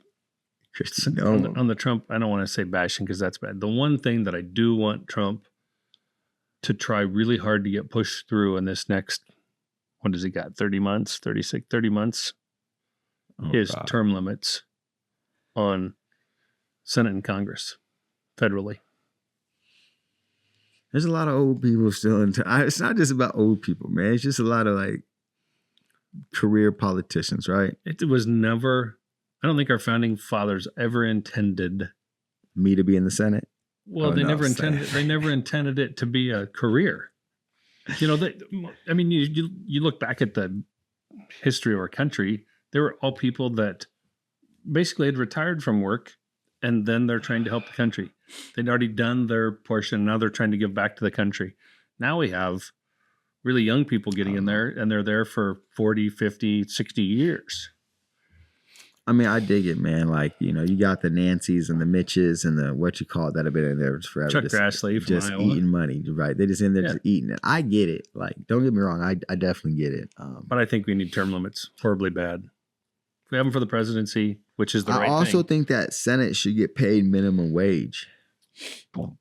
Kristi Noem. on the Trump, I don't want to say bashing because that's bad. The one thing that I do want Trump to try really hard to get pushed through in this next, what has he got? 30 months, 30 months, is term limits on Senate and Congress federally. There's a lot of old people still it's not just about old people, man. It's just a lot of like career politicians, right? It was never, I don't think our founding fathers ever intended me to be in the Senate. Well, they never intended it to be a career. You look back at the history of our country, there were all people that basically had retired from work, and then they're trying to help the country. They'd already done their portion. Now they're trying to give back to the country. Now we have really young people getting in there, and they're there for 40, 50, 60 years. I mean, I dig it, man. Like, you got the Nancys and the Mitches and the, that have been in there forever. Chuck Grassley from just Iowa. Eating money, right? They're just in there just eating it. I get it. Like, don't get me wrong. I definitely get it. But I think we need term limits horribly bad. If we have them for the presidency, which is the right thing. I also think that Senate should get paid minimum wage. Well,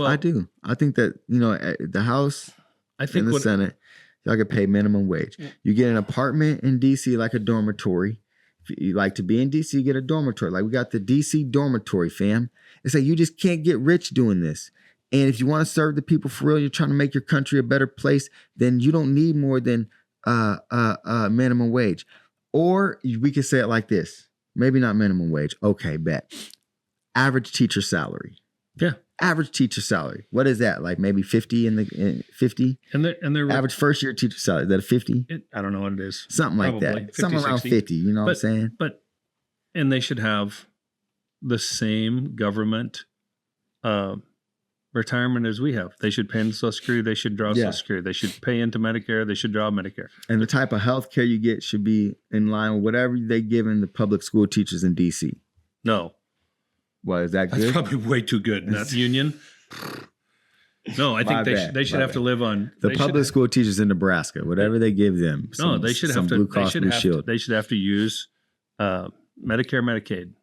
I do. I think that, the House and the Senate, y'all get paid minimum wage. You get an apartment in D.C. like a dormitory. If you like to be in D.C., get a dormitory. Like we got the D.C. dormitory, fam. It's like you just can't get rich doing this. And if you want to serve the people for real, you're trying to make your country a better place, then you don't need more than minimum wage. Or we could say it like this. Maybe not minimum wage. Okay, bet. Average teacher salary. Yeah. Average teacher salary. What is that? Like maybe 50 50? And they're average first year teacher salary. Is that a 50? I don't know what it is. Something like that. 50, something around 60. 50. You know what I'm saying? And they should have the same government retirement as we have. They should pay into Social Security. They should draw Social Security. They should pay into Medicare. They should draw Medicare. And the type of health care you get should be in line with whatever they give in the public school teachers in D.C. No. Well, is that good? That's probably way too good. Not union. No, I think they should have to live on the public school teachers in Nebraska. Whatever they give them. They should have to. They should have to use Medicare, Medicaid,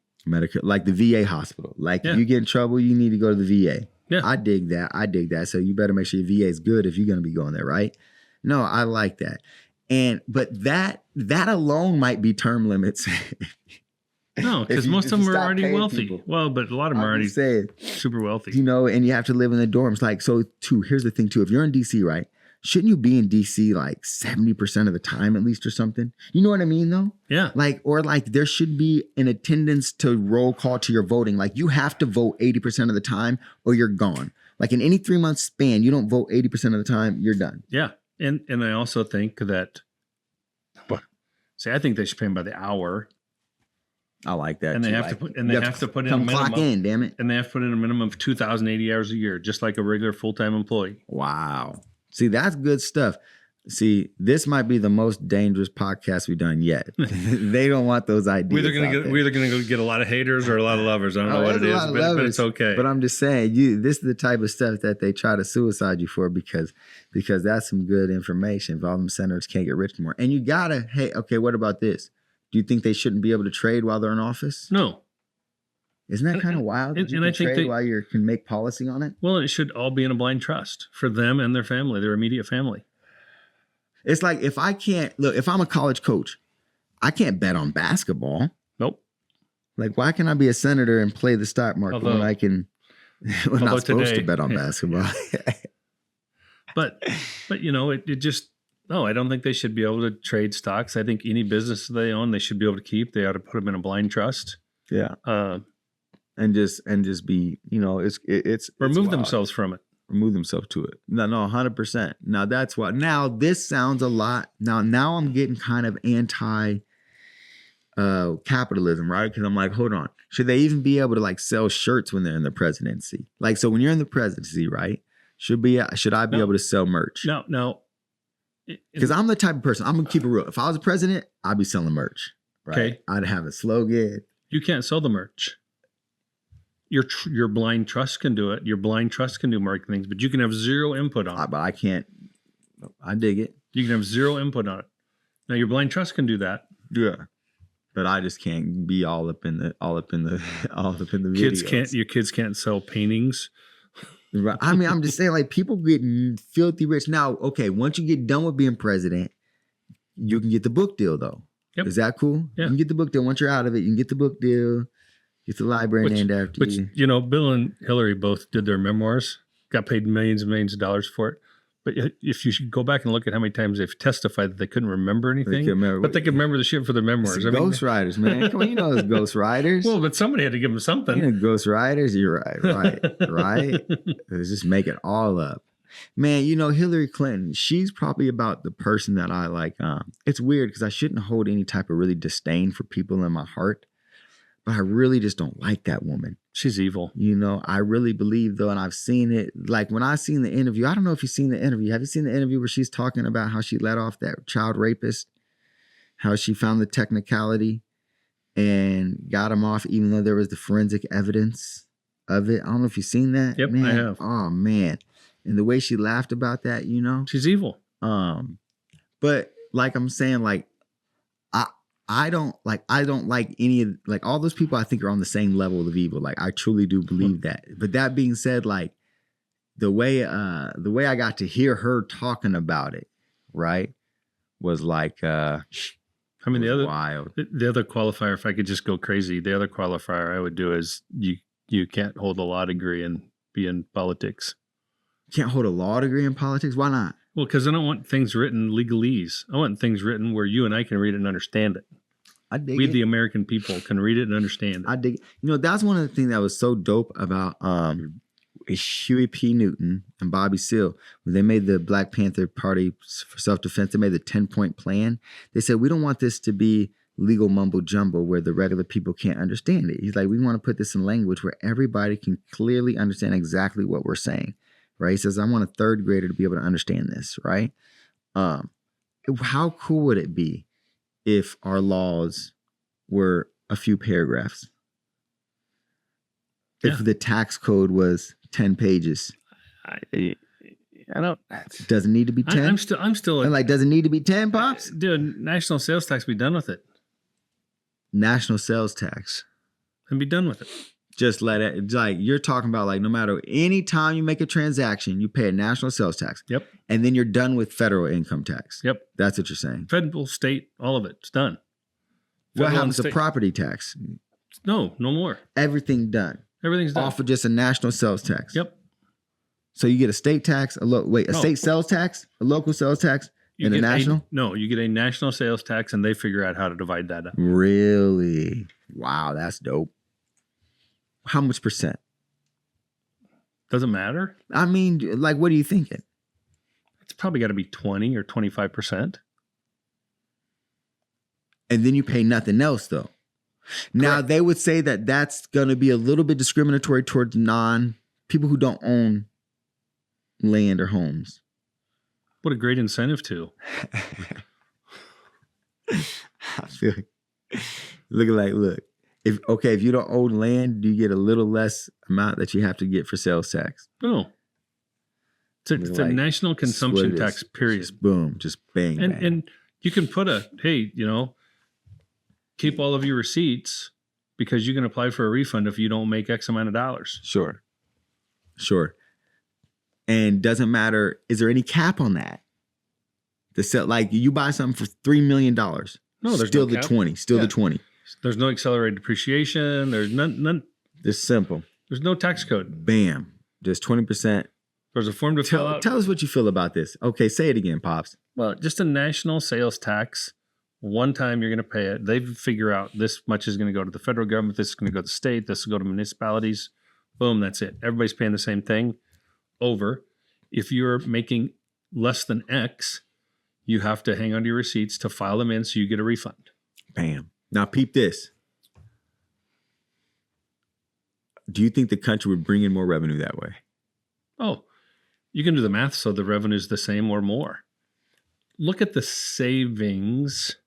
like the VA hospital. Like if you get in trouble, you need to go to the VA. Yeah, I dig that. So you better make sure your VA is good if you're going to be going there, right? No, I like that. But that alone might be term limits. No, because most of them are already wealthy. People. Well, but a lot of them are already super wealthy. And you have to live in the dorms. Like, so too, here's the thing too. If you're in DC, right, shouldn't you be in DC like 70% of the time at least or something? You know what I mean though? Yeah. Or there should be an attendance to roll call to your voting. Like you have to vote 80% of the time or you're gone. Like in any 3 month span, you don't vote 80% of the time, you're done. Yeah. And I also think that, I think they should pay them by the hour. I like that. And they have to put in a minimum. Clock in, damn it. And they have to put in a minimum of 2,080 hours a year, just like a regular full-time employee. Wow. See, that's good stuff. See, this might be the most dangerous podcast we've done yet. They don't want those ideas. We're either going to get a lot of haters or a lot of lovers. I don't know what it is, but it's okay. But I'm just saying, this is the type of stuff that they try to suicide you for because that's some good information. If all them senators can't get rich more. And you gotta, what about this? Do you think they shouldn't be able to trade while they're in office? No. Isn't that kind of wild? That you can trade while you can make policy on it? Well, it should all be in a blind trust for them and their family, their immediate family. It's like if I'm a college coach I can't bet on basketball. Nope. Like, why can I be a senator and play the stock market when I can? We're not supposed to bet on basketball. But you know, it just no. I don't think they should be able to trade stocks. I think any business they own, they should be able to keep. They ought to put them in a blind trust. Yeah. And just be, you know, it's remove themselves from it. Remove themselves to it. No, 100%. Now that's what. Now this sounds a lot. Now I'm getting kind of anti capitalism, right? Because I'm like, hold on, should they even be able to like sell shirts when they're in the presidency? Like, so when you're in the presidency, right? Should I be able to sell merch? No. Because I'm the type of person, I'm gonna keep it real. If I was a president, I'd be selling merch. Right? Okay. I'd have a slogan. You can't sell the merch. Your blind trust can do it. Your blind trust can do marketing things, but you can have zero input on it. But I can't. I dig it. You can have zero input on it. Now your blind trust can do that. Yeah. But I just can't be all up in the videos. Your kids can't sell paintings. Right. I mean, I'm just saying, like, people getting filthy rich. Now, okay, once you get done with being president, you can get the book deal, though. Yep. Is that cool? Yeah. You can get the book deal. Once you're out of it, you can get the book deal. Get the library named after you. You know, Bill and Hillary both did their memoirs, got paid millions and millions of dollars for it. But if you should go back and look at how many times they've testified that they couldn't remember anything, but they could remember the shit for their memoirs. Ghost Riders, man. Come on, you know those Ghost Riders. Well, but somebody had to give them something. You know, Ghost Riders, you're right. Let's just make it all up. Man, you know, Hillary Clinton, she's probably about the person that I like. It's weird because I shouldn't hold any type of really disdain for people in my heart, but I really just don't like that woman. She's evil. You know, I really believe, though, and I've seen it. Like, when I seen the interview, I don't know if you've seen the interview. Have you seen the interview where she's talking about how she let off that child rapist, how she found the technicality and got him off even though there was the forensic evidence of it? I don't know if you've seen that. Yep, man. I have. Oh, man. And the way she laughed about that, you know? She's evil. But like I'm saying, like, I don't like any of, like, all those people I think are on the same level of evil. Like, I truly do believe that. But that being said, like, the way I got to hear her talking about it, right, was like, I mean, the other wild. The other qualifier, if I could just go crazy, the other qualifier I would do is you can't hold a law degree and be in politics. Can't hold a law degree in politics? Why not? Well, because I don't want things written legalese. I want things written where you and I can read it and understand it. I dig we, it. The American people, can read it and understand it. I dig it. You know, that's one of the things that was so dope about Huey P. Newton and Bobby Seale. When they made the Black Panther Party for self-defense, they made the 10-point plan. They said, we don't want this to be legal mumbo jumbo where the regular people can't understand it. He's like, we want to put this in language where everybody can clearly understand exactly what we're saying. Right? He says, I want a third grader to be able to understand this, right? How cool would it be if our laws were a few paragraphs? If the tax code was 10 pages? I don't. It doesn't need to be 10? I'm still. And like, does it need to be 10, Pops? Dude, national sales tax, be done with it. National sales tax. And be done with it. Just let it, it's like, you're talking about, like, no matter any time you make a transaction, you pay a national sales tax. Yep. And then you're done with federal income tax. Yep. That's what you're saying. Federal, state, all of it. It's done. What happens to property tax? No more. Everything done. Everything's done. Off of just a national sales tax. Yep. So you get a state tax, state sales tax, a local sales tax, and a national? You get a national sales tax, and they figure out how to divide that up. Really? Wow, that's dope. How much percent? Doesn't matter. I mean, like, what are you thinking? It's probably got to be 20 or 25%. And then you pay nothing else, though. Now, Correct. they would say that that's going to be a little bit discriminatory towards people who don't own land or homes. What a great incentive to. I feel look. If you don't own land, do you get a little less amount that you have to get for sales tax? No. It's a national consumption tax, period. Just boom, just bang, bang. And you can put keep all of your receipts because you can apply for a refund if you don't make X amount of dollars. Sure. And doesn't matter, is there any cap on that? Like, you buy something for $3 million. No, there's still no the cap. 20. Still Yeah. the 20. There's no accelerated depreciation. There's none. It's simple. There's no tax code. Bam. Just 20%. There's a form to fill out. Tell us what you feel about this. Okay, say it again, Pops. Well, just a national sales tax. One time you're going to pay it. They figure out this much is going to go to the federal government. This is going to go to the state. This will go to municipalities. Boom, that's it. Everybody's paying the same thing. Over. If you're making less than X, you have to hang on to your receipts to file them in so you get a refund. Bam. Now peep this. Do you think the country would bring in more revenue that way? Oh, you can do the math so the revenue is the same or more. Look at the savings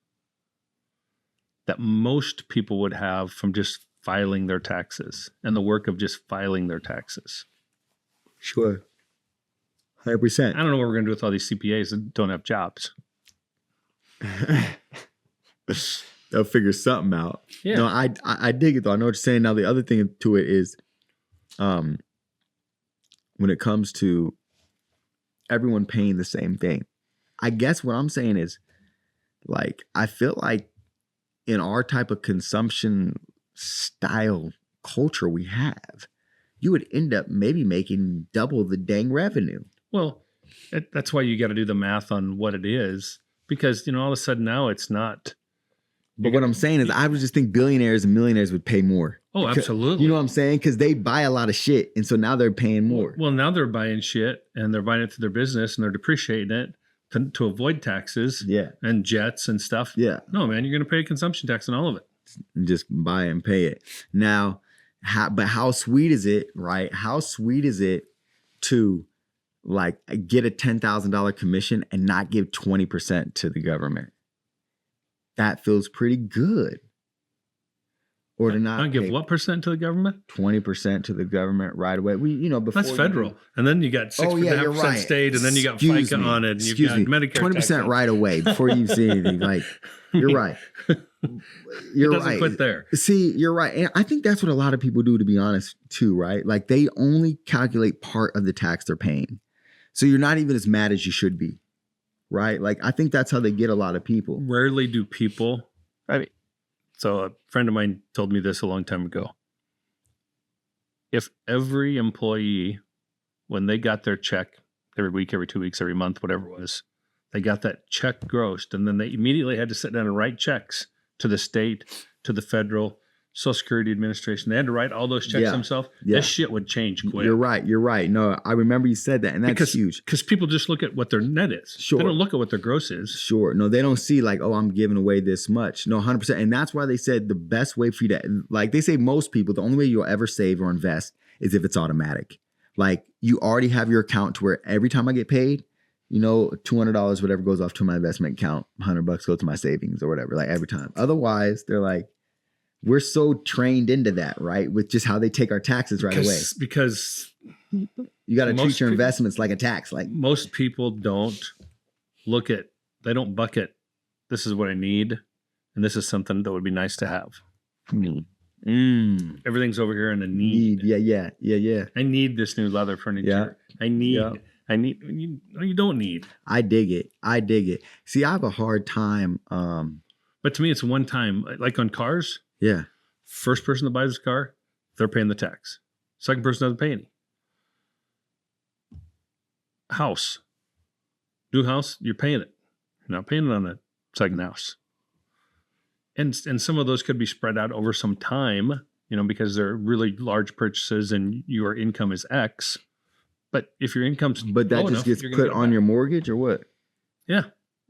that most people would have from just filing their taxes and the work of just filing their taxes. Sure. 100%. I don't know what we're going to do with all these CPAs that don't have jobs. They'll figure something out. Yeah. No, I dig it though. I know what you're saying. Now the other thing to it is, when it comes to everyone paying the same thing, I guess what I'm saying is, like, I feel like in our type of consumption style culture we have, you would end up maybe making double the dang revenue. Well, that's why you got to do the math on what it is, because, all of a sudden now it's not. But what I'm saying is, I would just think billionaires and millionaires would pay more. Oh, absolutely. You know what I'm saying? Because they buy a lot of shit, and so now they're paying more. Well, now they're buying shit and they're buying it to their business and they're depreciating it to avoid taxes and jets and stuff. Yeah. No, man, you're going to pay a consumption tax on all of it. Just buy and pay it. Now, how sweet is it, right? How sweet is it to like get a $10,000 commission and not give 20% to the government? That feels pretty good. Or to not give what percent to the government? 20% to the government right away. Before that's federal, and then you got 6.5% right. state, and then you got FICA on it, and you've got Medicare. 20% right away before you see anything. Like, you're right. You're it doesn't right. quit there. See, you're right, and I think that's what a lot of people do, to be honest, too. Right? Like they only calculate part of the tax they're paying, so you're not even as mad as you should be. Right? Like I think that's how they get a lot of people. Rarely do people. So a friend of mine told me this a long time ago. If every employee, when they got their check every week, every 2 weeks, every month, whatever it was, they got that check grossed, and then they immediately had to sit down and write checks to the state, to the federal, Social Security Administration. They had to write all those checks themselves. Yeah. This shit would change quick. You're right. No, I remember you said that, and that's huge. Because people just look at what their net is. Sure. They don't look at what their gross is. Sure. No, they don't see like, oh, I'm giving away this much. No, 100%. And that's why they said the best way for you to, like they say most people, the only way you'll ever save or invest is if it's automatic. Like you already have your account to where every time I get paid, $200, whatever goes off to my investment account, $100 goes to my savings or whatever, like every time. Otherwise, they're like, we're so trained into that, right? With just how they take our taxes right away. Because you got to treat your investments like a tax. Like most people don't they don't bucket, this is what I need, and this is something that would be nice to have. Everything's over here in a need. Yeah. I need this new leather furniture. Yeah. You don't need. I dig it. See, I have a hard time. But to me, it's one time, like on cars. Yeah. First person that buys a car, they're paying the tax. Second person doesn't pay any. House. New house, you're paying it. You're not paying it on the second house. And some of those could be spread out over some time, because they're really large purchases and your income is X. But if your income's But that just gets put on your mortgage or what? Yeah.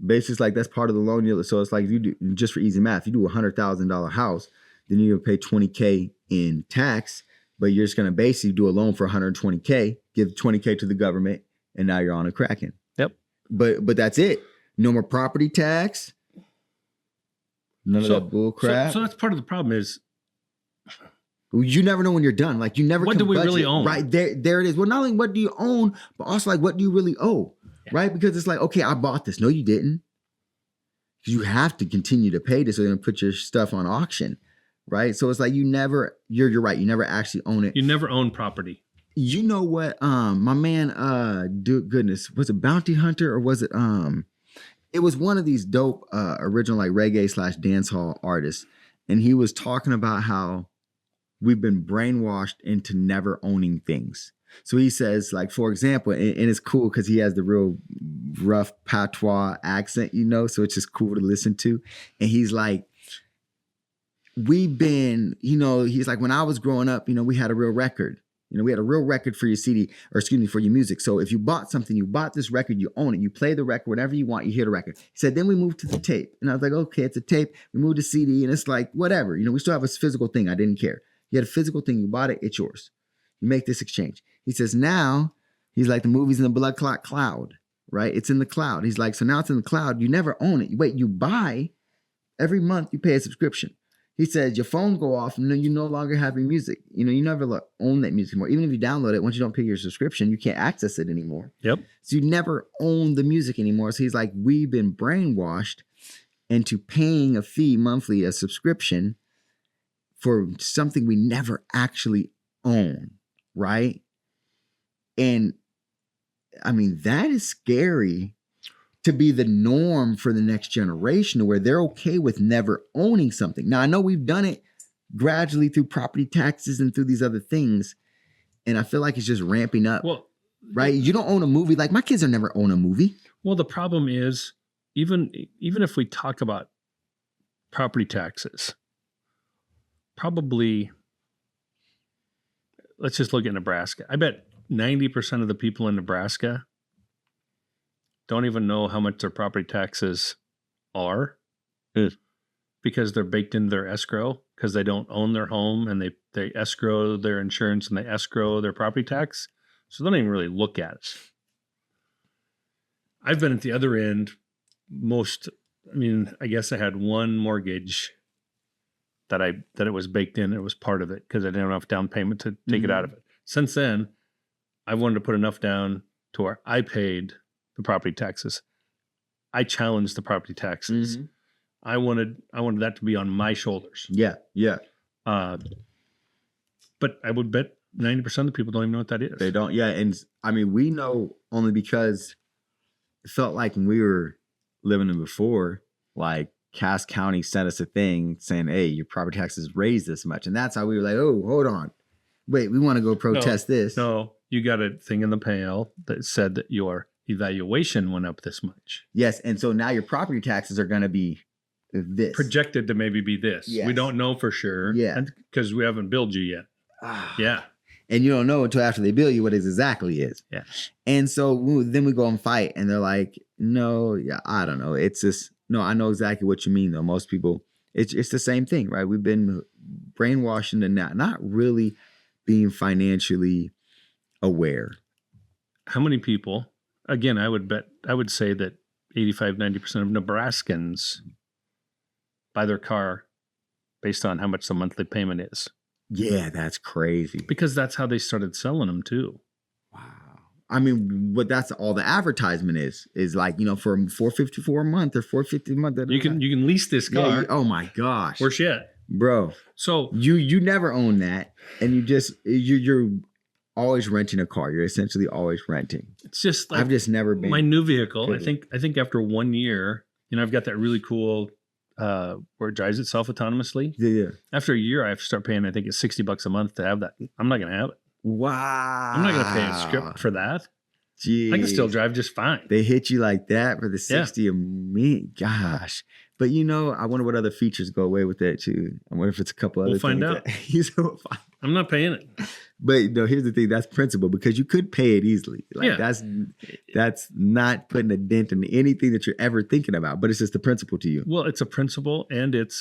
Basically, like that's part of the loan deal. So it's like you do, just for easy math, you do $100,000 house, then you're gonna pay $20K in tax, but you're just gonna basically do a loan for $120K, give $20K to the government, and now you're on a cracking. Yep. But that's it. No more property tax. None of that bull crap. So that's part of the problem is you never know when you're done. Like you never. What can do we budget. really own? Right there it is. Well, not only what do you own, but also like what do you really owe? Yeah. Right? Because it's like, okay, I bought this. No, you didn't. Because you have to continue to pay this. So they're gonna put your stuff on auction, right? So it's like you're right. You never actually own it. You never own property. You know what? My man, goodness, was it Bounty Hunter or was it It was one of these dope original like reggae/dancehall artists, and he was talking about how we've been brainwashed into never owning things. So he says, like, for example, and it's cool because he has the real rough patois accent, so it's just cool to listen to. And he's like, we've been, he's like, when I was growing up, we had a real record. We had a real record for your CD, or excuse me, for your music. So if you bought something, you bought this record, you own it, you play the record, whatever you want, you hear the record. He said, then we moved to the tape. And I was like, okay, it's a tape. We moved to CD, and it's like, whatever. We still have a physical thing. I didn't care. You had a physical thing, you bought it, it's yours. You make this exchange. He says, now, he's like, the movie's in the blood clot cloud, right? It's in the cloud. He's like, so now it's in the cloud. You never own it. Wait, you buy, every month you pay a subscription. He says, your phone go off and you no longer have your music. You never own that music anymore. Even if you download it, once you don't pay your subscription, you can't access it anymore. Yep. So you never own the music anymore. So he's like, we've been brainwashed into paying a fee monthly, a subscription for something we never actually own, right? And I mean, that is scary to be the norm for the next generation, where they're okay with never owning something. Now, I know we've done it gradually through property taxes and through these other things, and I feel like it's just ramping up. Well, right? You don't own a movie. Like, my kids will never own a movie. Well, the problem is, even if we talk about property taxes, probably, let's just look at Nebraska. I bet 90% of the people in Nebraska don't even know how much their property taxes are because they're baked into their escrow, because they don't own their home, and they escrow their insurance and they escrow their property tax. So they don't even really look at it. I've been at the other end. I guess I had one mortgage that it was baked in. It was part of it because I didn't have enough down payment to take it out of it. Since then, I wanted to put enough down to where I paid the property taxes. I challenged the property taxes. Mm-hmm. I wanted that to be on my shoulders. Yeah. But I would bet 90% of the people don't even know what that is. They don't. Yeah. And I mean, we know only because it felt like when we were living in before, like Cass County sent us a thing saying, hey, your property taxes raised this much. And that's how we were like, oh, hold on. Wait, we want to go protest this. No, you got a thing in the mail that said that your evaluation went up this much. Yes. And so now your property taxes are going to be this. Projected to maybe be this. Yes. We don't know for sure. Yeah. Because we haven't billed you yet. Yeah. And you don't know until after they bill you what it exactly is. Yeah. And so then we go and fight, and they're like, no, yeah, I don't know. It's just, no, I know exactly what you mean, though. Most people, it's the same thing, right? We've been brainwashed into not really being financially aware. How many people, again, I would say that 85, 90% of Nebraskans buy their car based on how much the monthly payment is. Yeah, that's crazy. Because that's how they started selling them too. Wow. I mean, what that's all the advertisement is like, for $454 a month or $450 a month. You can lease this car. Yeah, oh my gosh. We're shit. Bro. So you never own that, and you're always renting a car. You're essentially always renting. It's just like I've just never been my new vehicle. good. I think after 1 year, I've got that really cool where it drives itself autonomously. Yeah. After a year, I have to start paying, I think it's $60 a month to have that. I'm not going to have it. Wow. I'm not going to pay a script for that. Jeez. I can still drive just fine. They hit you like that for the 60 of me. Gosh. But I wonder what other features go away with that too. I wonder if it's a couple other We'll find things. out. I'm not paying it. But here's the thing, that's principle, because you could pay it easily. Like that's not putting a dent in anything that you're ever thinking about, but it's just the principle to you. Well, it's a principle, and it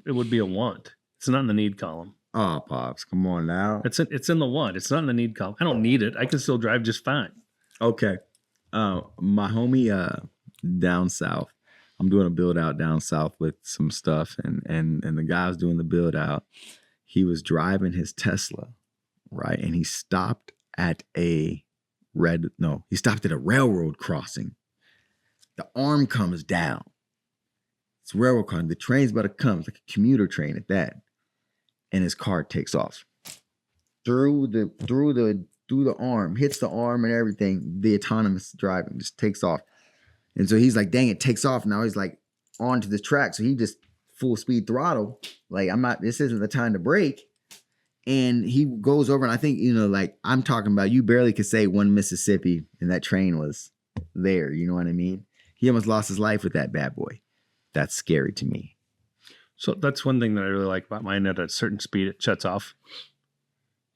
would be a want. It's not in the need column. Oh, Pops, come on now. It's in the want. It's not in the need column. I don't need it. I can still drive just fine. Okay. My homie down south, I'm doing a build out down south with some stuff, and the guy was doing the build out. He was driving his Tesla, right? And he stopped at a railroad crossing. The arm comes down. It's a railroad crossing. The train's about to come. It's like a commuter train at that. And his car takes off through the through the arm, hits the arm and everything. The autonomous driving just takes off. And so he's like, dang, it takes off. Now he's like onto the track. So he just full speed throttle. Like, this isn't the time to brake. And he goes over, and I think, like I'm talking about, you barely could say one Mississippi and that train was there. You know what I mean? He almost lost his life with that bad boy. That's scary to me. So that's one thing that I really like about mine. At a certain speed, it shuts off.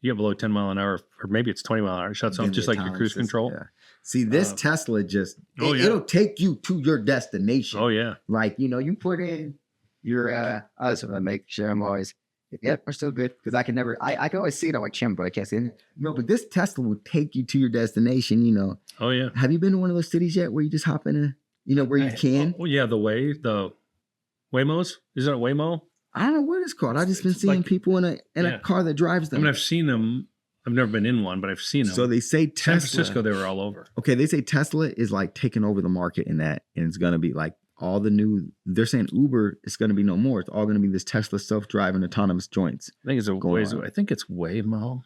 You get below 10 mile an hour, or maybe it's 20 mile an hour, it shuts off just like your cruise control. Yeah. See, this Tesla just, it'll take you to your destination. Oh, yeah. Like, you put in your, I just want to make sure I'm always, yep, we're still good. Because I can always see it on my chin, but I can't see it. No, but this Tesla will take you to your destination, Oh, yeah. Have you been to one of those cities yet where you just hop in where you can? Oh, yeah, the Waymos. Is it a Waymo? I don't know what it's called. I've just been seeing people in a car that drives them. I mean, I've seen them. I've never been in one, but I've seen them. So they say Tesla. San Francisco, they were all over. Okay, they say Tesla is like taking over the market in that, and it's going to be like all the new, they're saying Uber is going to be no more. It's all going to be this Tesla self-driving autonomous joints. I think it's Waymo.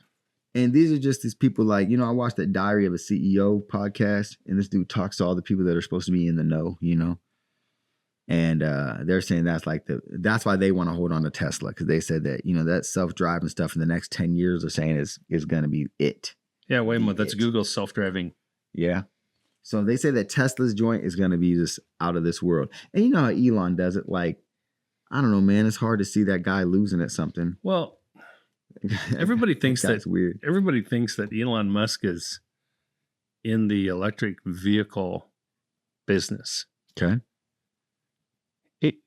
And these are just these people like, I watched that Diary of a CEO podcast, and this dude talks to all the people that are supposed to be in the know, And they're saying that's why they want to hold on to Tesla, because they said that, that self-driving stuff in the next 10 years they're saying is going to be it. Yeah, Waymo, that's Google's self-driving. Yeah. So they say that Tesla's joint is going to be just out of this world. And you know how Elon does it? Like, I don't know, man. It's hard to see that guy losing at something. Well, everybody thinks that's weird. Everybody thinks that Elon Musk is in the electric vehicle business. Okay.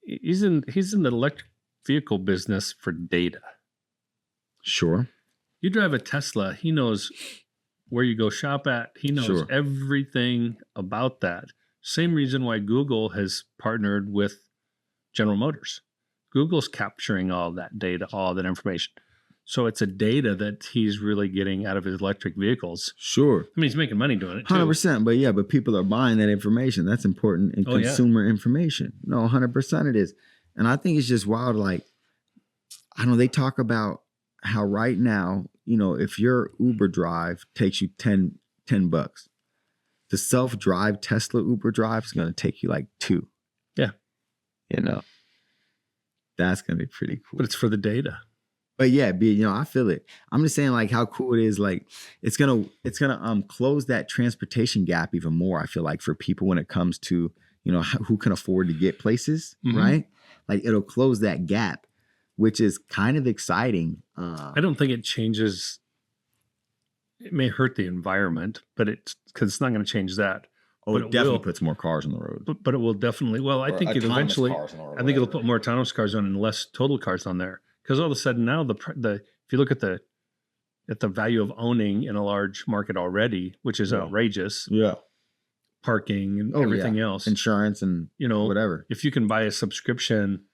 He's in the electric vehicle business for data. Sure. You drive a Tesla, he knows where you go shop at. He knows everything about that. Same reason why Google has partnered with General Motors. Google's capturing all that data, all that information. So it's a data that he's really getting out of his electric vehicles. Sure. I mean, he's making money doing it too. 100%. But people are buying that information. That's important in consumer information. No, 100% it is. And I think it's just wild. Like, I don't know, they talk about how right now, if your Uber drive takes you $10, the self-drive Tesla Uber drive is going to take you like $2. Yeah. That's going to be pretty cool. But it's for the data. But yeah, I feel it. I'm just saying like how cool it is. Like it's gonna close that transportation gap even more. I feel like for people when it comes to, who can afford to get places, right? Like it'll close that gap, which is kind of exciting. I don't think it changes. It may hurt the environment, but because it's not going to change that. Oh, but it definitely puts more cars on the road. But it will definitely. Well, I think it eventually. I think it'll put more autonomous cars on and less total cars on there. Because all of a sudden now if you look at the value of owning in a large market already, which is outrageous. Yeah. Parking and everything else. Insurance and whatever. If you can buy a subscription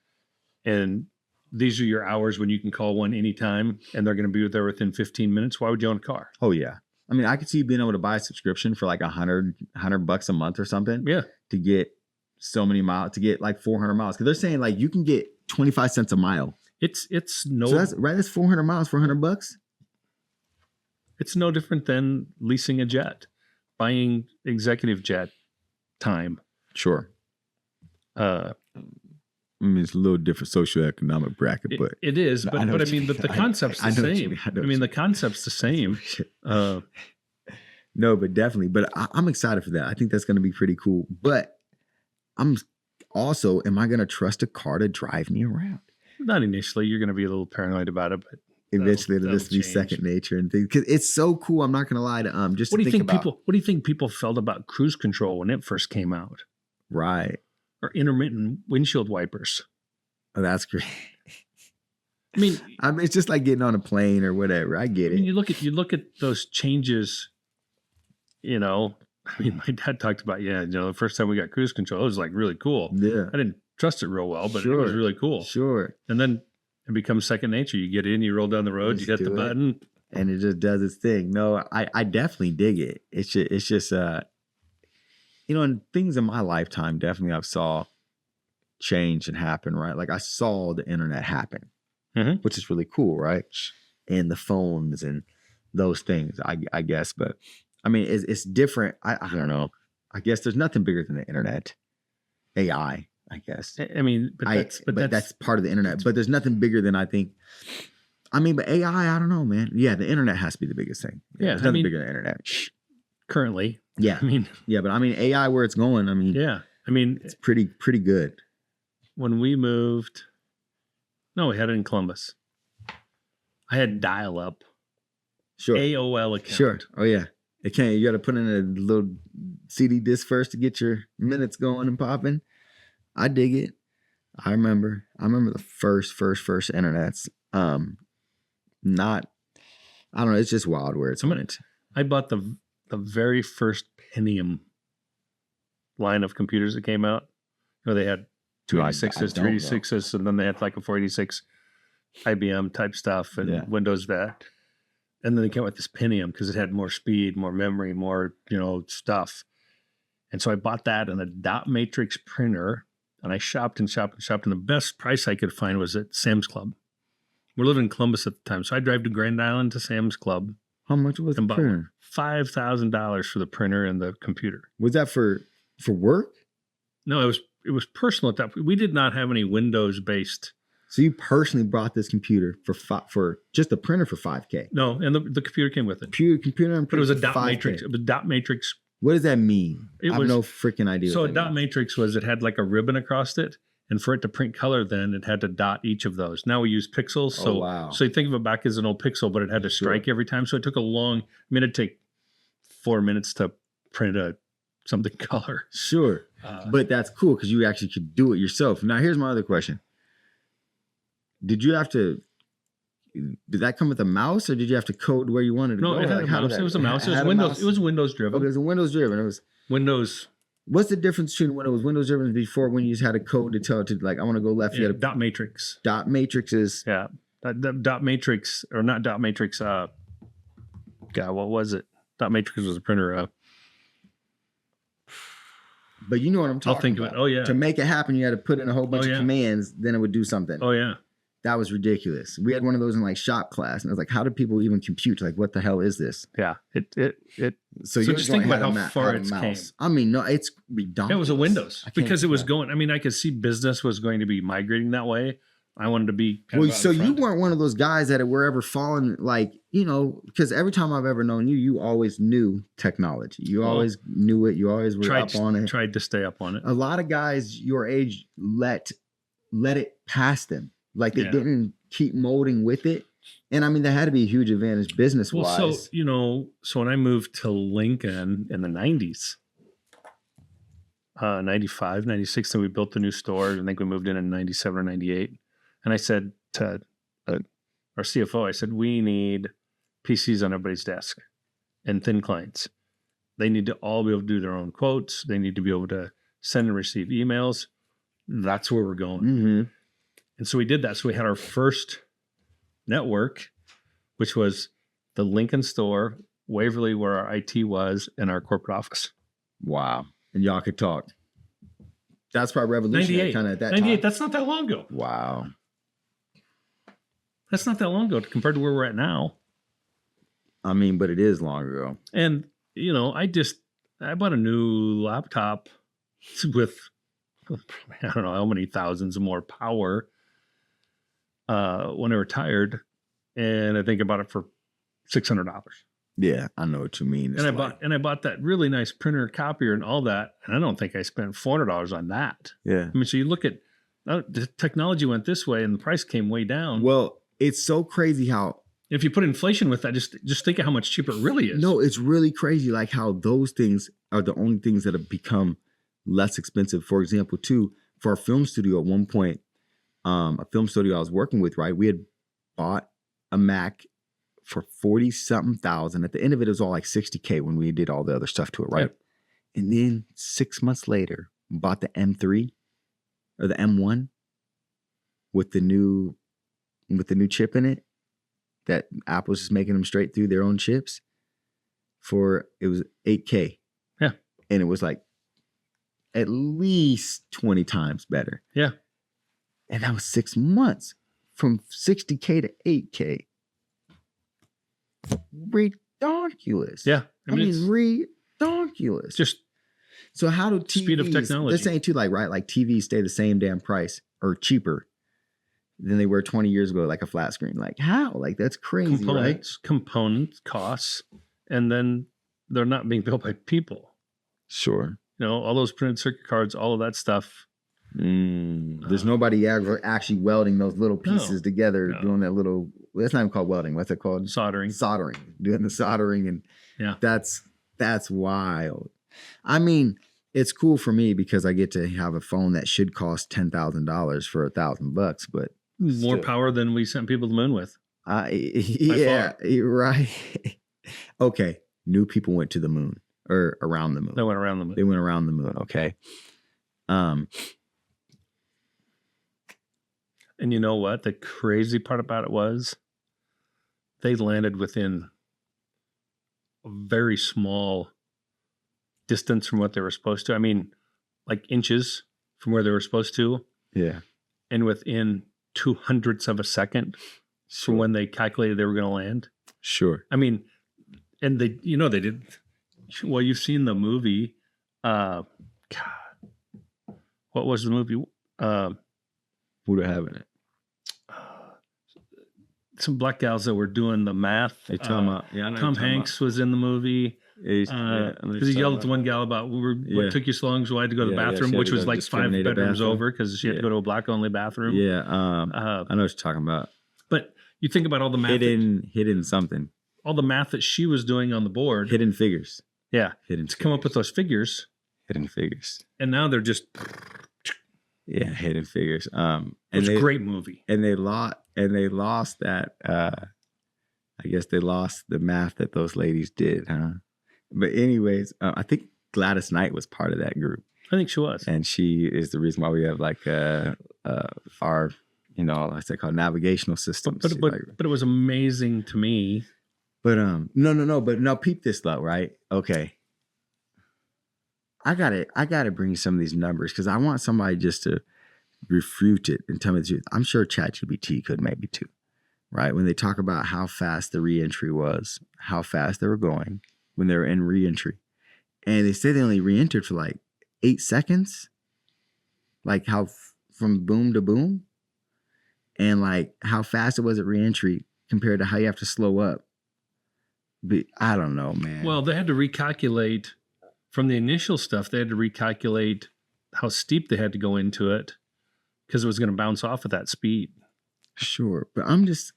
and these are your hours when you can call one anytime and they're going to be there within 15 minutes, why would you own a car? Oh yeah. I mean, I could see you being able to buy a subscription for like $100 a month or something. Yeah. To get so many miles, to get like 400 miles. Because they're saying like you can get 25 cents a mile. It's no. So that's 400 miles for $100. It's no different than leasing a jet, buying executive jet time. Sure. I mean, it's a little different socioeconomic bracket, but it is. But I mean, the concept's the same. I mean, the concept's the same. No, but definitely. But I'm excited for that. I think that's going to be pretty cool. But am I going to trust a car to drive me around? Not initially. You're going to be a little paranoid about it, but eventually it'll just be second nature and things. Because it's so cool. I'm not going to lie to just. What do you think people felt about cruise control when it first came out? Right. Or intermittent windshield wipers. Oh, that's great. I mean, it's just like getting on a plane or whatever. I get it. You look at those changes. I mean, my dad talked about the first time we got cruise control, it was like really cool. Yeah. I didn't trust it real well, but it was really cool. Sure. And then it becomes second nature. You get in, you roll down the road, you hit the button, and it just does its thing. No, I definitely dig it. It's just and things in my lifetime definitely I've saw change and happen, right? Like I saw the internet happen, which is really cool, right? And the phones and those things, I guess. But I mean, it's different. I don't know. I guess there's nothing bigger than the internet. AI, I guess. I mean, but that's part of the internet. But there's nothing bigger than I think. I mean, but AI, I don't know, man. Yeah, the internet has to be the biggest thing. Yeah, there's nothing bigger than the internet. Currently, Yeah, I mean, yeah, but I mean, AI where it's going. I mean, yeah, I mean, it's pretty good. when we moved, no, we had it in Columbus. I had dial-up, Sure, AOL account. sure. Oh yeah, it can't. You got to put in a little CD disc first to get your minutes going and popping. I dig it. I remember the first internets. Not, I don't know. It's just wild where it's went. I bought the very first Pentium line of computers that came out. You know, they had 286s, 386s, and then they had like a 486 IBM type stuff and Windows Vet. And then they came out with this Pentium because it had more speed, more memory, more, stuff. And so I bought that and a dot matrix printer, and I shopped and shopped and shopped. And the best price I could find was at Sam's Club. We're living in Columbus at the time. So I drive to Grand Island to Sam's Club. How much was the printer? $5,000 for the printer and the computer. Was that for work? No, it was personal at that point. We did not have any Windows based. So you personally bought this computer for just the printer for $5,000? No, and the computer came with it. Computer and printer. But it was a for dot $5,000. matrix. It was a dot matrix. What does that mean? I have no freaking idea. So a dot matrix was, it had like a ribbon across it, and for it to print color, then it had to dot each of those. Now we use pixels. So wow. So you think of it back as an old pixel, but it had to strike every time. So it took it'd take 4 minutes to print something color. Sure. But that's cool because you actually could do it yourself. Now here's my other question. Did that come with a mouse, or did you have to code where you wanted to go? No, it had a mouse. It was a mouse. It was Windows. It was Windows driven. Okay, it was Windows driven. It was Windows. What's the difference between when it was Windows driven and before, when you just had a code to tell it to, like, I want to go left? Yeah, dot matrix. Dot matrix is dot matrix, or not dot matrix. God, what was it? Dot matrix was a printer. But you know what I'm talking about. I'll think of it. Oh yeah. To make it happen, you had to put in a whole bunch of commands. Then it would do something. Oh yeah. That was ridiculous. We had one of those in like shop class, and I was like, "How do people even compute? Like, what the hell is this?" Yeah. So you just think about how far it's came. I mean, no, it's redundant. It was a Windows because it was going. I mean, I could see business was going to be migrating that way. I wanted to be. So you weren't one of those guys that were ever falling, like, because every time I've ever known you, you always knew technology. You always knew it. You always were up on it. Tried to stay up on it. A lot of guys your age let it pass them. Like they didn't keep molding with it. And I mean, that had to be a huge advantage business wise. Well, so when I moved to Lincoln in the 90s, 95, 96, then we built the new store. I think we moved in 97 or 98. And I said to our CFO, I said, we need PCs on everybody's desk and thin clients. They need to all be able to do their own quotes. They need to be able to send and receive emails. That's where we're going. Mm-hmm. And so we did that. So we had our first network, which was the Lincoln store, Waverly, where our IT was, and our corporate office. Wow. And y'all could talk. That's probably revolutionary kind of at that 98, time. that's not that long ago. Wow. That's not that long ago compared to where we're at now. I mean, but it is long ago. And, I bought a new laptop with, I don't know how many thousands more power when I retired. And I think I bought it for $600. Yeah, I know what you mean. And I bought that really nice printer, copier, and all that. And I don't think I spent $400 on that. Yeah. I mean, so you look at the technology went this way, and the price came way down. Well, it's so crazy how if you put inflation with that, just think of how much cheaper it really is. No, it's really crazy, like how those things are the only things that have become less expensive. For example, too, for our film studio at one point, a film studio I was working with, right? We had bought a Mac for 40-something thousand. At the end of it was all like $60K when we did all the other stuff to it, right? Yep. And then 6 months later, bought the M3 or the M1 with the new chip in it that Apple's just making them straight through their own chips it was $8K. Yeah. And it was like at least 20 times better. Yeah. And that was 6 months from $60K to $8K. Redonkulous. Yeah. I mean, redonkulous. just So how do TVs, Speed of technology. They're saying too, like, right, like TVs stay the same damn price or cheaper than they were 20 years ago, like a flat screen. Like how? Like that's crazy, right? components, costs, and then they're not being built by people. Sure. You know, all those printed circuit cards, all of that stuff. There's nobody ever actually welding those little pieces together, no. doing that little. That's not even called welding. What's it called? Soldering. Doing the soldering, and Yeah. that's wild. I mean, it's cool for me because I get to have a phone that should cost $10,000 for $1,000, but More still. power than we sent people to the moon with. Yeah, you're right. Okay, new people went to the moon or around the moon. They went around the moon. They went around the moon. Okay. And you know what? The crazy part about it was they landed within a very small distance from what they were supposed to. I mean, like inches from where they were supposed to, Yeah. and within 200ths of a second from when they calculated they were going to land. Sure. I mean, and they, you know, they did. Well, you've seen the movie. God, what was the movie? Who do have in it? Some black gals that were doing the math. They talking about, yeah, I know Tom Hanks was in the movie because he yelled at the one gal about what took you so long, so I had to go to the bathroom, which was like 5 bedrooms over because she had to go to a black only bathroom. Yeah, I know what you're talking about. But you think about all the math, Hidden something. all the math that she was doing on the board. Hidden figures. Yeah, Hidden to come up with those figures, hidden figures. and now they're just. Yeah, hidden figures. It was a great movie. And they lost that. I guess they lost the math that those ladies did, huh? But anyways, I think Gladys Knight was part of that group, I think she was. and she is the reason why we have like our, you know, what's that called, navigational systems. But it was amazing to me. But no. But now peep this though, right? Okay. I gotta bring some of these numbers because I want somebody just to refute it and tell me the truth. I'm sure ChatGPT could maybe too, right? When they talk about how fast the reentry was, how fast they were going when they were in reentry, and they say they only reentered for like 8 seconds, like how from boom to boom, and like how fast it was at reentry compared to how you have to slow up. But I don't know, man. Well, they had to recalculate from the initial stuff. They had to recalculate how steep they had to go into it because it was going to bounce off at that speed. Sure, but I'm just.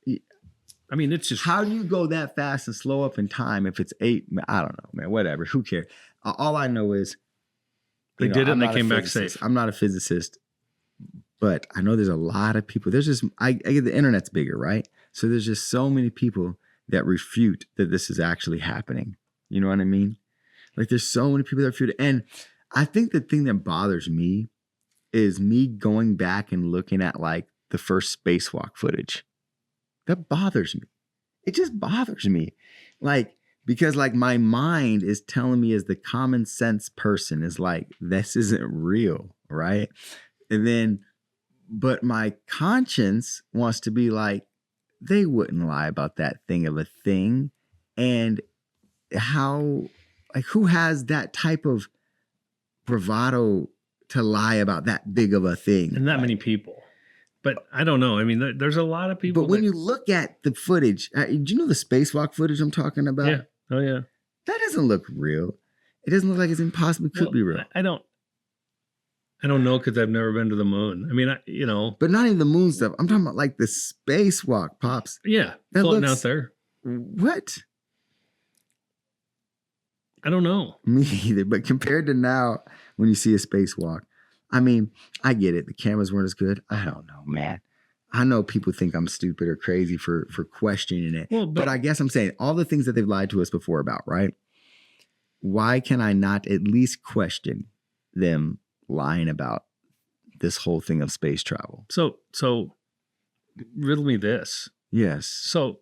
I mean, it's just How do you go that fast and slow up in time if it's 8? I don't know, man. Whatever. Who cares? All I know is they did it and they came back physicist. safe. I'm not a physicist, but I know there's a lot of people. There's just I get the internet's bigger, right? So there's just so many people that refute that this is actually happening. You know what I mean? Like there's so many people that refute it. And I think the thing that bothers me is me going back and looking at like the first spacewalk footage. That bothers me. It just bothers me. Like, because like my mind is telling me as the common sense person is like, this isn't real, right? And then, but my conscience wants to be like, they wouldn't lie about that thing of a thing. And how, like, who has that type of bravado to lie about that big of a thing? And that many people. But I don't know. I mean, there's a lot of people. But when you look at the footage, do you know the spacewalk footage I'm talking about? Yeah. Oh, yeah. That doesn't look real. It doesn't look like it's impossible. Could be real. I don't know because I've never been to the moon. I mean, But not even the moon stuff. I'm talking about like the spacewalk, Pops. Yeah. That Floating looks- out there. What? I don't know. Me either. But compared to now, when you see a spacewalk, I mean, I get it. The cameras weren't as good. I don't know, man. I know people think I'm stupid or crazy for questioning it. Well, but I guess I'm saying all the things that they've lied to us before about, right? Why can I not at least question them lying about this whole thing of space travel? So riddle me this. Yes. So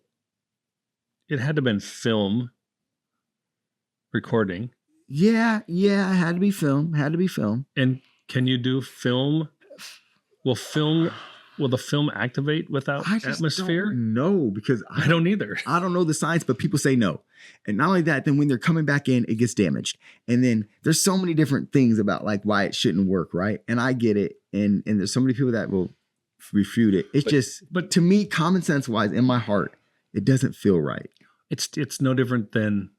it had to have been film recording. Yeah. It had to be film. And can you do film? Will film will the film activate without I just atmosphere? No, because I don't either. I don't know the science, but people say no. And not only that, then when they're coming back in, it gets damaged. And then there's so many different things about like why it shouldn't work, right? And I get it. And there's so many people that will refute it. It's but to me, common sense wise, in my heart, it doesn't feel right. It's no different than,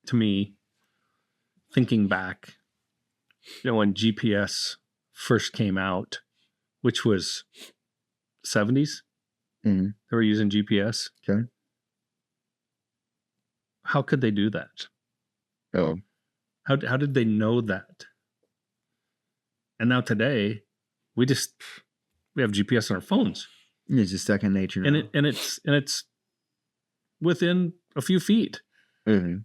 to me, thinking back, when GPS first came out, which was 70s. Mm-hmm. They were using GPS. Okay. How could they do that? Oh, How did they know that? And now today, we have GPS on our phones, it's just second nature now. and it's within a few feet. Mm-hmm.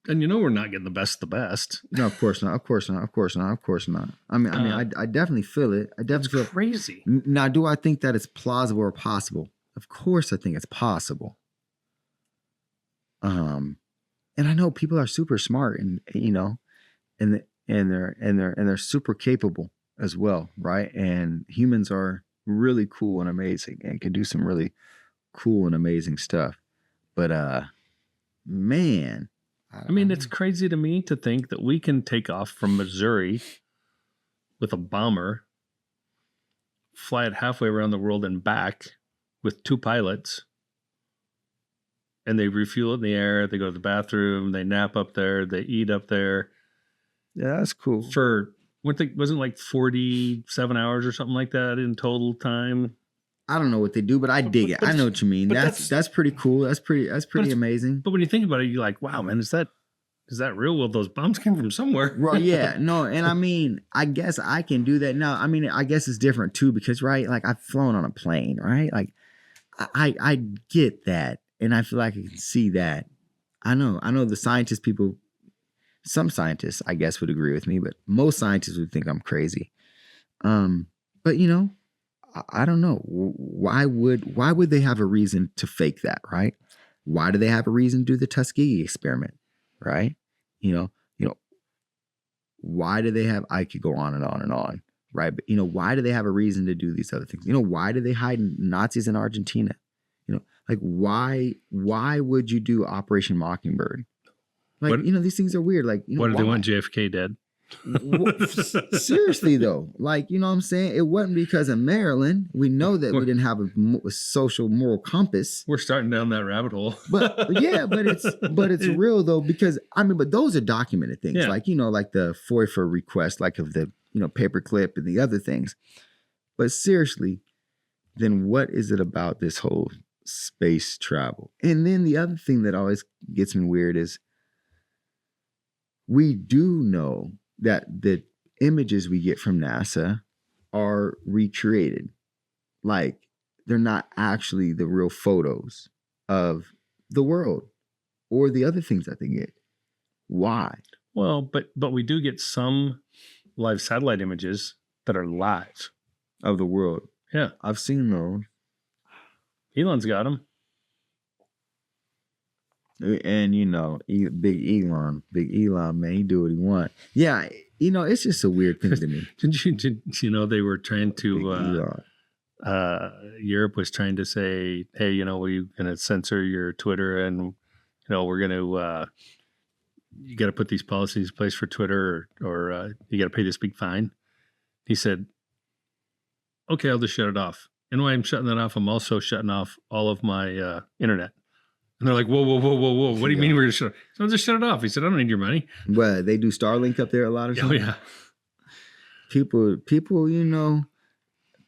And we're not getting the best of the best. No, of course not. Of course not. Of course not. Of course not. I definitely feel it. I definitely feel It's crazy. Now, do I think that it's plausible or possible? Of course, I think it's possible. And I know people are super smart, and and they're super capable as well, right? And humans are really cool and amazing, and can do some really cool and amazing stuff. But man, I mean, it's crazy to me to think that we can take off from Missouri with a bomber, fly it halfway around the world and back with 2 pilots, and they refuel it in the air. They go to the bathroom, they nap up there, they eat up there. Yeah, that's cool. For wasn't like 47 hours or something like that in total time. I don't know what they do, but I dig it. I know what you mean. That's pretty cool. That's pretty amazing. But when you think about it, you're like, wow, man, is that real? Well, those bombs came from somewhere. Well, yeah, no, and I mean, I guess I can do that now. I mean, I guess it's different too because, right, like I've flown on a plane, right? Like I get that, and I feel like I can see that. I know the scientist people. Some scientists, I guess, would agree with me, but most scientists would think I'm crazy. But I don't know. Why would they have a reason to fake that, right? Why do they have a reason to do the Tuskegee experiment, right? Why do they have? I could go on and on and on, right? But why do they have a reason to do these other things? Why do they hide Nazis in Argentina? Like why would you do Operation Mockingbird? Like these things are weird. Like why do they want JFK dead? Seriously though, like what I'm saying, it wasn't because of Maryland. We know that we didn't have a social moral compass. We're starting down that rabbit hole. but yeah, but it's real though, because but those are documented things. Yeah. Like like the FOIA request, like of the paperclip and the other things. But seriously, then what is it about this whole space travel? And then the other thing that always gets me weird is we do know that the images we get from NASA are recreated. Like they're not actually the real photos of the world or the other things that they get. Why? Well, but we do get some live satellite images that are live of the world. Yeah. I've seen those. Elon's got them. And big Elon, man, he do what he want. Yeah, it's just a weird thing to me. Did you know they were trying to? Europe was trying to say, hey, we're going to censor your Twitter, and we're going to. You got to put these policies in place for Twitter, or you got to pay this big fine. He said, "Okay, I'll just shut it off." And while I'm shutting that off, I'm also shutting off all of my internet. And they're like, whoa. What do you mean we're going to shut it off? So I'll just shut it off. He said, I don't need your money. Well, they do Starlink up there a lot or something? Oh, yeah. People,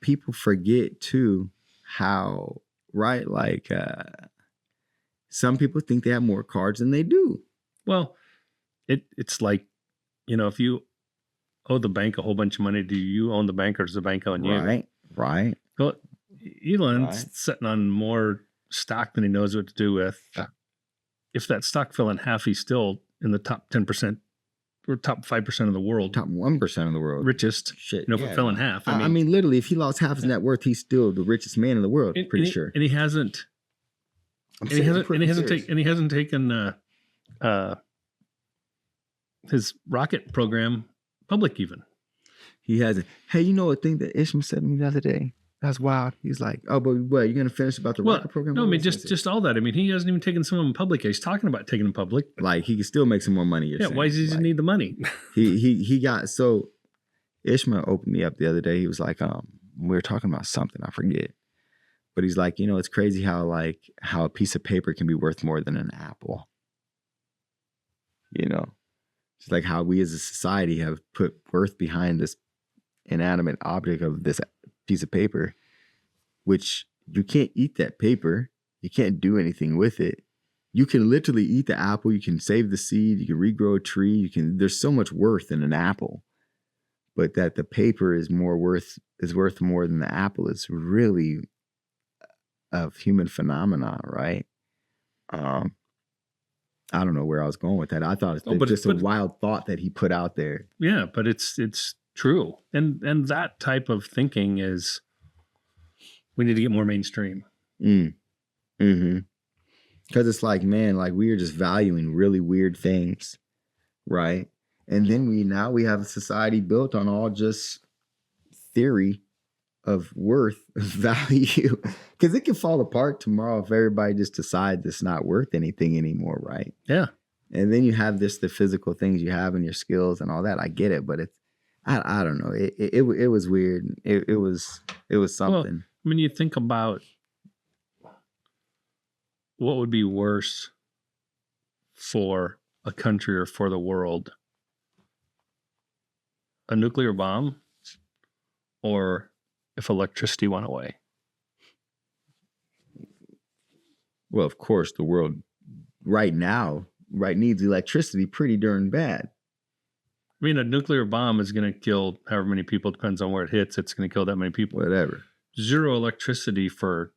people forget too how, right? Like some people think they have more cards than they do. Well, it's like, if you owe the bank a whole bunch of money, do you own the bank or does the bank own you? Right. Well, Elon's sitting on more stock than he knows what to do with. If that stock fell in half, he's still in the top 10% or top 5% of the world. Top 1% of the world. Richest. Shit. If it fell in half. I mean, literally, if he lost half his net worth, he's still the richest man in the world, pretty sure. And he hasn't. He hasn't taken his rocket program public even. He hasn't. Hey, a thing that Ishmael said to me the other day? That's wild. He's like, oh, but what? You're gonna finish about the Well, rocket program? no, I What mean was this? just all that. I mean, he hasn't even taken some of them public. He's talking about taking them public. Like he can still make some more money. You're Yeah, saying. why does he Like, need the money? he got so Ishmael opened me up the other day. He was like, we were talking about something, I forget. But he's like, it's crazy how a piece of paper can be worth more than an apple. It's like how we as a society have put worth behind this inanimate object of this piece of paper, which you can't eat that paper. You can't do anything with it. You can literally eat the apple. You can save the seed. You can regrow a tree. There's so much worth in an apple, but that the paper is worth more than the apple. It's really a human phenomenon, right? I don't know where I was going with that. I thought it's just a wild thought that he put out there. Yeah, but it's true, and that type of thinking is we need to get more mainstream. Mm-hmm. Because it's like, man, like we are just valuing really weird things, right? And then we have a society built on all just theory of worth, of value, because it can fall apart tomorrow if everybody just decides it's not worth anything anymore, right? Yeah. And then you have the physical things you have and your skills and all that. I get it, but I don't know. It was weird. It was something. Well, I mean, you think about what would be worse for a country or for the world, a nuclear bomb, or if electricity went away. Well, of course, the world right now needs electricity pretty darn bad. I mean, a nuclear bomb is going to kill however many people. Depends on where it hits. It's going to kill that many people. Whatever. Zero electricity for.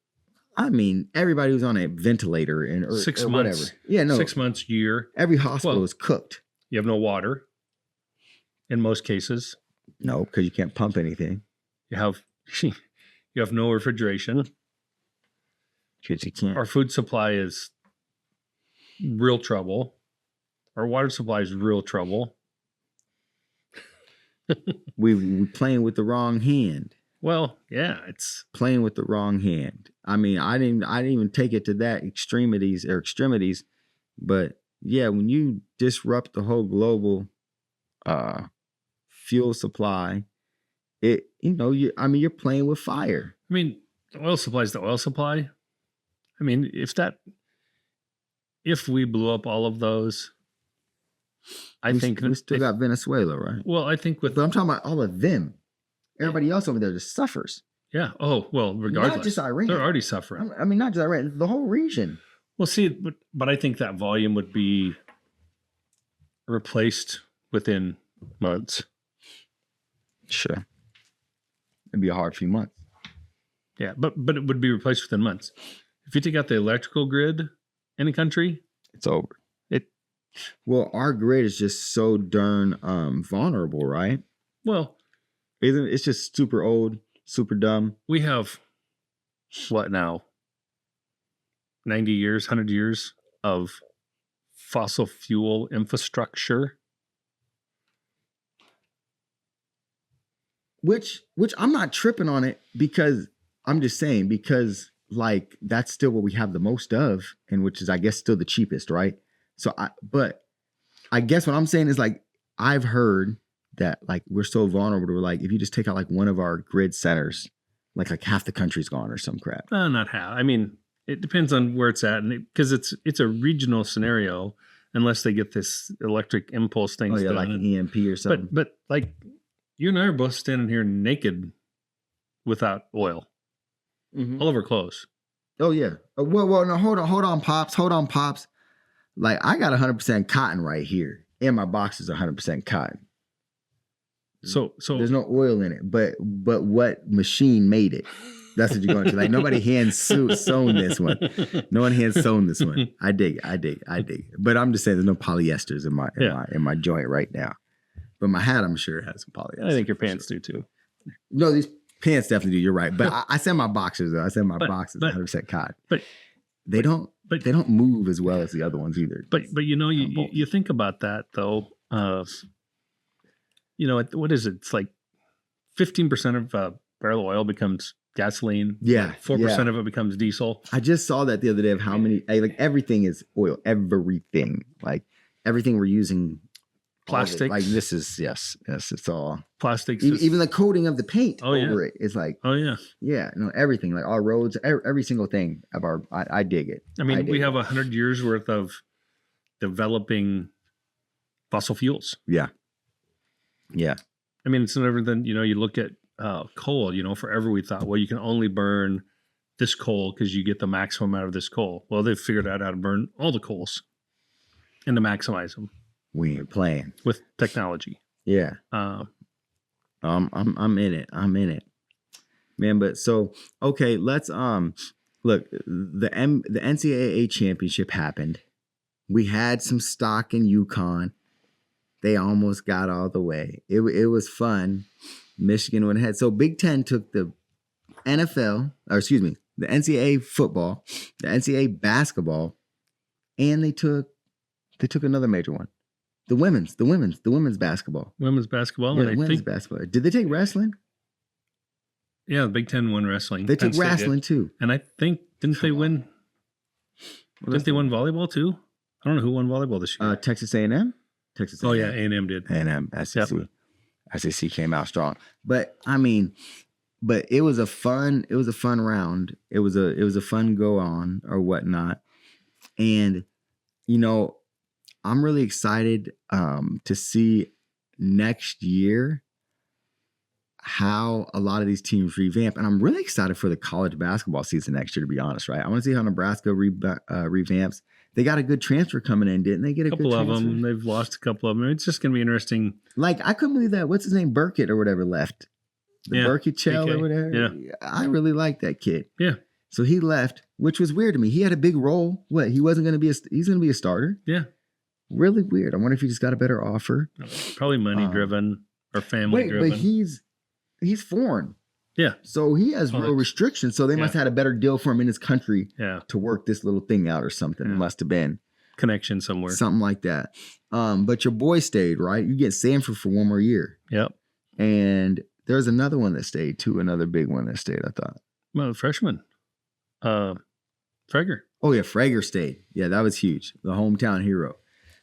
I mean, everybody was on a ventilator or 6 or months. whatever. Yeah, no. 6 months, year. Every hospital is cooked. You have no water. In most cases, no, because you can't pump anything. You have no refrigeration. Because you can't. Our food supply is real trouble. Our water supply is real trouble. we playing with the wrong hand. Well, yeah, it's playing with the wrong hand. I mean, I didn't even take it to that extremities, but yeah, when you disrupt the whole global fuel supply, you're playing with fire. I mean, the oil supply is the oil supply. I mean, if we blew up all of those, I think we still got Venezuela, right? Well, I think but I'm talking about all of them. Everybody else over there just suffers. Yeah. Oh, well, regardless. Not just Iran. They're already suffering. I mean, not just Iran, the whole region. Well, see, but I think that volume would be replaced within months. Sure. It'd be a hard few months. Yeah, but it would be replaced within months. If you take out the electrical grid in a country, it's over. Well, our grid is just so darn vulnerable, right? Well, it's just super old, super dumb. We have what now? 90 years, 100 years of fossil fuel infrastructure. Which I'm not tripping on it because I'm just saying because like that's still what we have the most of, and which is I guess still the cheapest, right? So but I guess what I'm saying is like I've heard that like we're so vulnerable to like if you just take out like one of our grid centers, like half the country's gone or some crap. Not half. I mean, it depends on where it's at, and because it's a regional scenario, unless they get this electric impulse thing. Oh yeah, like an EMP or something. But like you and I are both standing here naked without oil. Mm-hmm. All of our clothes. Oh yeah. Well, no, hold on, pops. Like I got 100% cotton right here, and my box is 100% cotton. So there's no oil in it, but what machine made it? That's what you're going to like. Nobody hand sewn this one. No one hand sewn this one. I dig it. But I'm just saying, there's no polyesters in my joint right now. But my hat, I'm sure, has some polyester. I think your pants do too. No, these pants definitely do. You're right. But I said my boxers though. I said my boxers 100% cotton. But they don't move as well as the other ones either. But you think about that though. What is it? It's like 15% of barrel oil becomes gasoline. Yeah, 4% of it becomes diesel. I just saw that the other day of how many, like everything is oil, everything, like everything we're using. Plastics. Like this is, yes, it's all. Plastics. Even the coating of the paint over it is like, oh yeah. Yeah, no, everything, like our roads, every single thing of I dig it. I mean, we have 100 years worth of developing fossil fuels. Yeah. Yeah. I mean, it's never than, you look at coal, forever we thought, well, you can only burn this coal because you get the maximum out of this coal. Well, they've figured out how to burn all the coals and to maximize them. We ain't playing with technology. Yeah. I'm in it. I'm in it, man. But so, okay, let's, look, the NCAA championship happened. We had some stock in UConn. They almost got all the way. It was fun. Michigan went ahead. So Big Ten took the the NCAA football, the NCAA basketball, and they took another major one. The women's basketball. Women's basketball. Yeah, women's basketball. Did they take wrestling? Yeah, the Big Ten won wrestling. They took wrestling too. And I think, didn't they win? Didn't they win volleyball too? I don't know who won volleyball this year. Texas A&M? Texas A&M. Oh yeah, A&M did. A&M, SEC. Yep. SEC came out strong. But I mean, it was a fun round. It was a fun go on or whatnot. And I'm really excited to see next year how a lot of these teams revamp. And I'm really excited for the college basketball season next year, to be honest, right? I want to see how Nebraska revamps. They got a good transfer coming in, didn't they? Get a couple good of transfer? them. They've lost a couple of them. It's just going to be interesting. Like, I couldn't believe that. What's his name? Burkett or whatever left. Burkett Chell or whatever. Yeah. I really like that kid. Yeah. So he left, which was weird to me. He had a big role. What? He wasn't going to be he's going to be a starter? Yeah. Really weird. I wonder if he just got a better offer. Probably money driven or family driven. But he's foreign. Yeah. So he has real restrictions. So they must have had a better deal for him in his country to work this little thing out or something. It must have been. Connection somewhere. Something like that. But your boy stayed, right? You get Sanford for one more year. Yep. And there's another one that stayed too. Another big one that stayed, I thought. Well, the freshman. Frager. Oh yeah, Frager stayed. Yeah, that was huge. The hometown hero.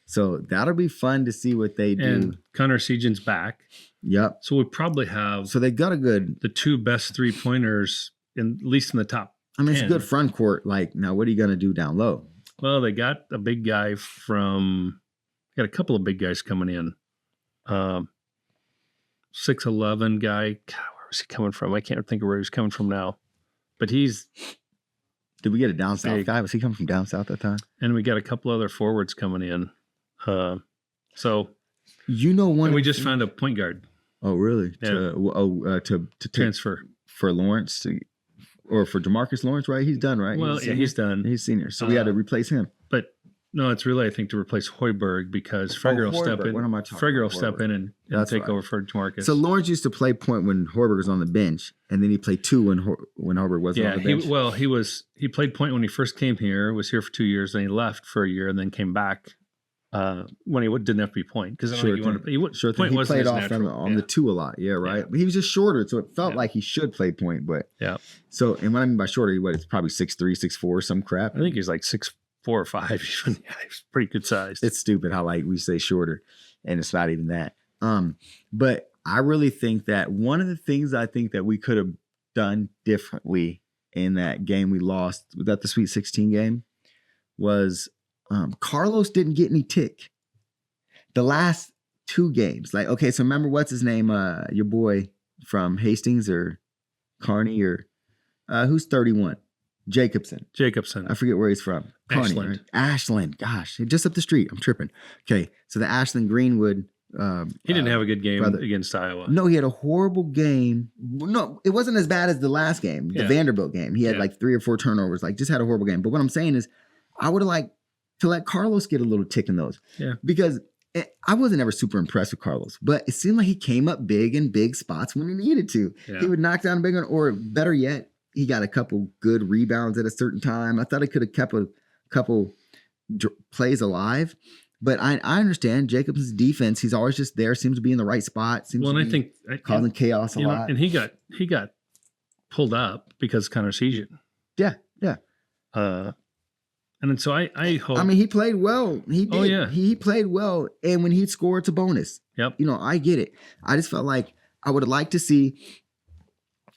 So that'll be fun to see what they do. And Connor Sejan's back. Yep. So we probably have they got the two best 3-pointers at least in the top. I mean, 10. it's a good front court. Like, now what are you gonna do down low? Well, they got a big guy got a couple of big guys coming in. 6'11" guy. God, where was he coming from? I can't think of where he was coming from now. But did we get a down south guy? Was he coming from down south that time? And we got a couple other forwards coming in. So one. We just found a point guard. Oh, really? Yeah. To transfer for Lawrence or for DeMarcus Lawrence, right? He's done, right? Well, he's done. He's senior, so we had to replace him. But no, it's really, I think, to replace Hoiberg because Frager will step in. What am I talking Frager will about? step in and take over for DeMarcus. So Lawrence used to play point when Hoiberg was on the bench, and then he played two when Hoiberg wasn't on the bench. He played point when he first came here, was here for 2 years, then he left for a year, and then came back when he didn't have to be point because he played off on the two a lot. Yeah, right. But he was just shorter, so it felt like he should play point. But So, and what I mean by shorter, it's probably 6'3", 6'4", some crap. I think he's like 6'4" or 5". Even he's pretty good size. It's stupid how we say shorter, and it's not even that. But I really think that one of the things I think that we could have done differently in that game we lost, was that the Sweet 16 game, was Carlos didn't get any tick. The last two games, so remember what's his name? Your boy from Hastings or Kearney or who's 31? Jacobson. I forget where he's from. Ashland. Kearney, right? Ashland. Gosh, just up the street. I'm tripping. Okay, so the Ashland Greenwood. He didn't have a good game against Iowa. No, he had a horrible game. No, it wasn't as bad as the last game, the Vanderbilt game. He had 3 or 4 turnovers. Just had a horrible game. But what I'm saying is, I would have liked to let Carlos get a little tick in those. Yeah. Because I wasn't ever super impressed with Carlos, but it seemed like he came up big in big spots when he needed to. Yeah. He would knock down a big one, or better yet, he got a couple good rebounds at a certain time. I thought he could have kept a couple plays alive. But I understand Jacobson's defense. He's always just there, seems to be in the right spot. I think causing chaos a lot. And he got pulled up because Connor season. Yeah. And then so I hope. I mean, he played well. He did. Oh, yeah. He played well. And when he scored, it's a bonus. Yep. You know, I get it. I just felt like I would have liked to see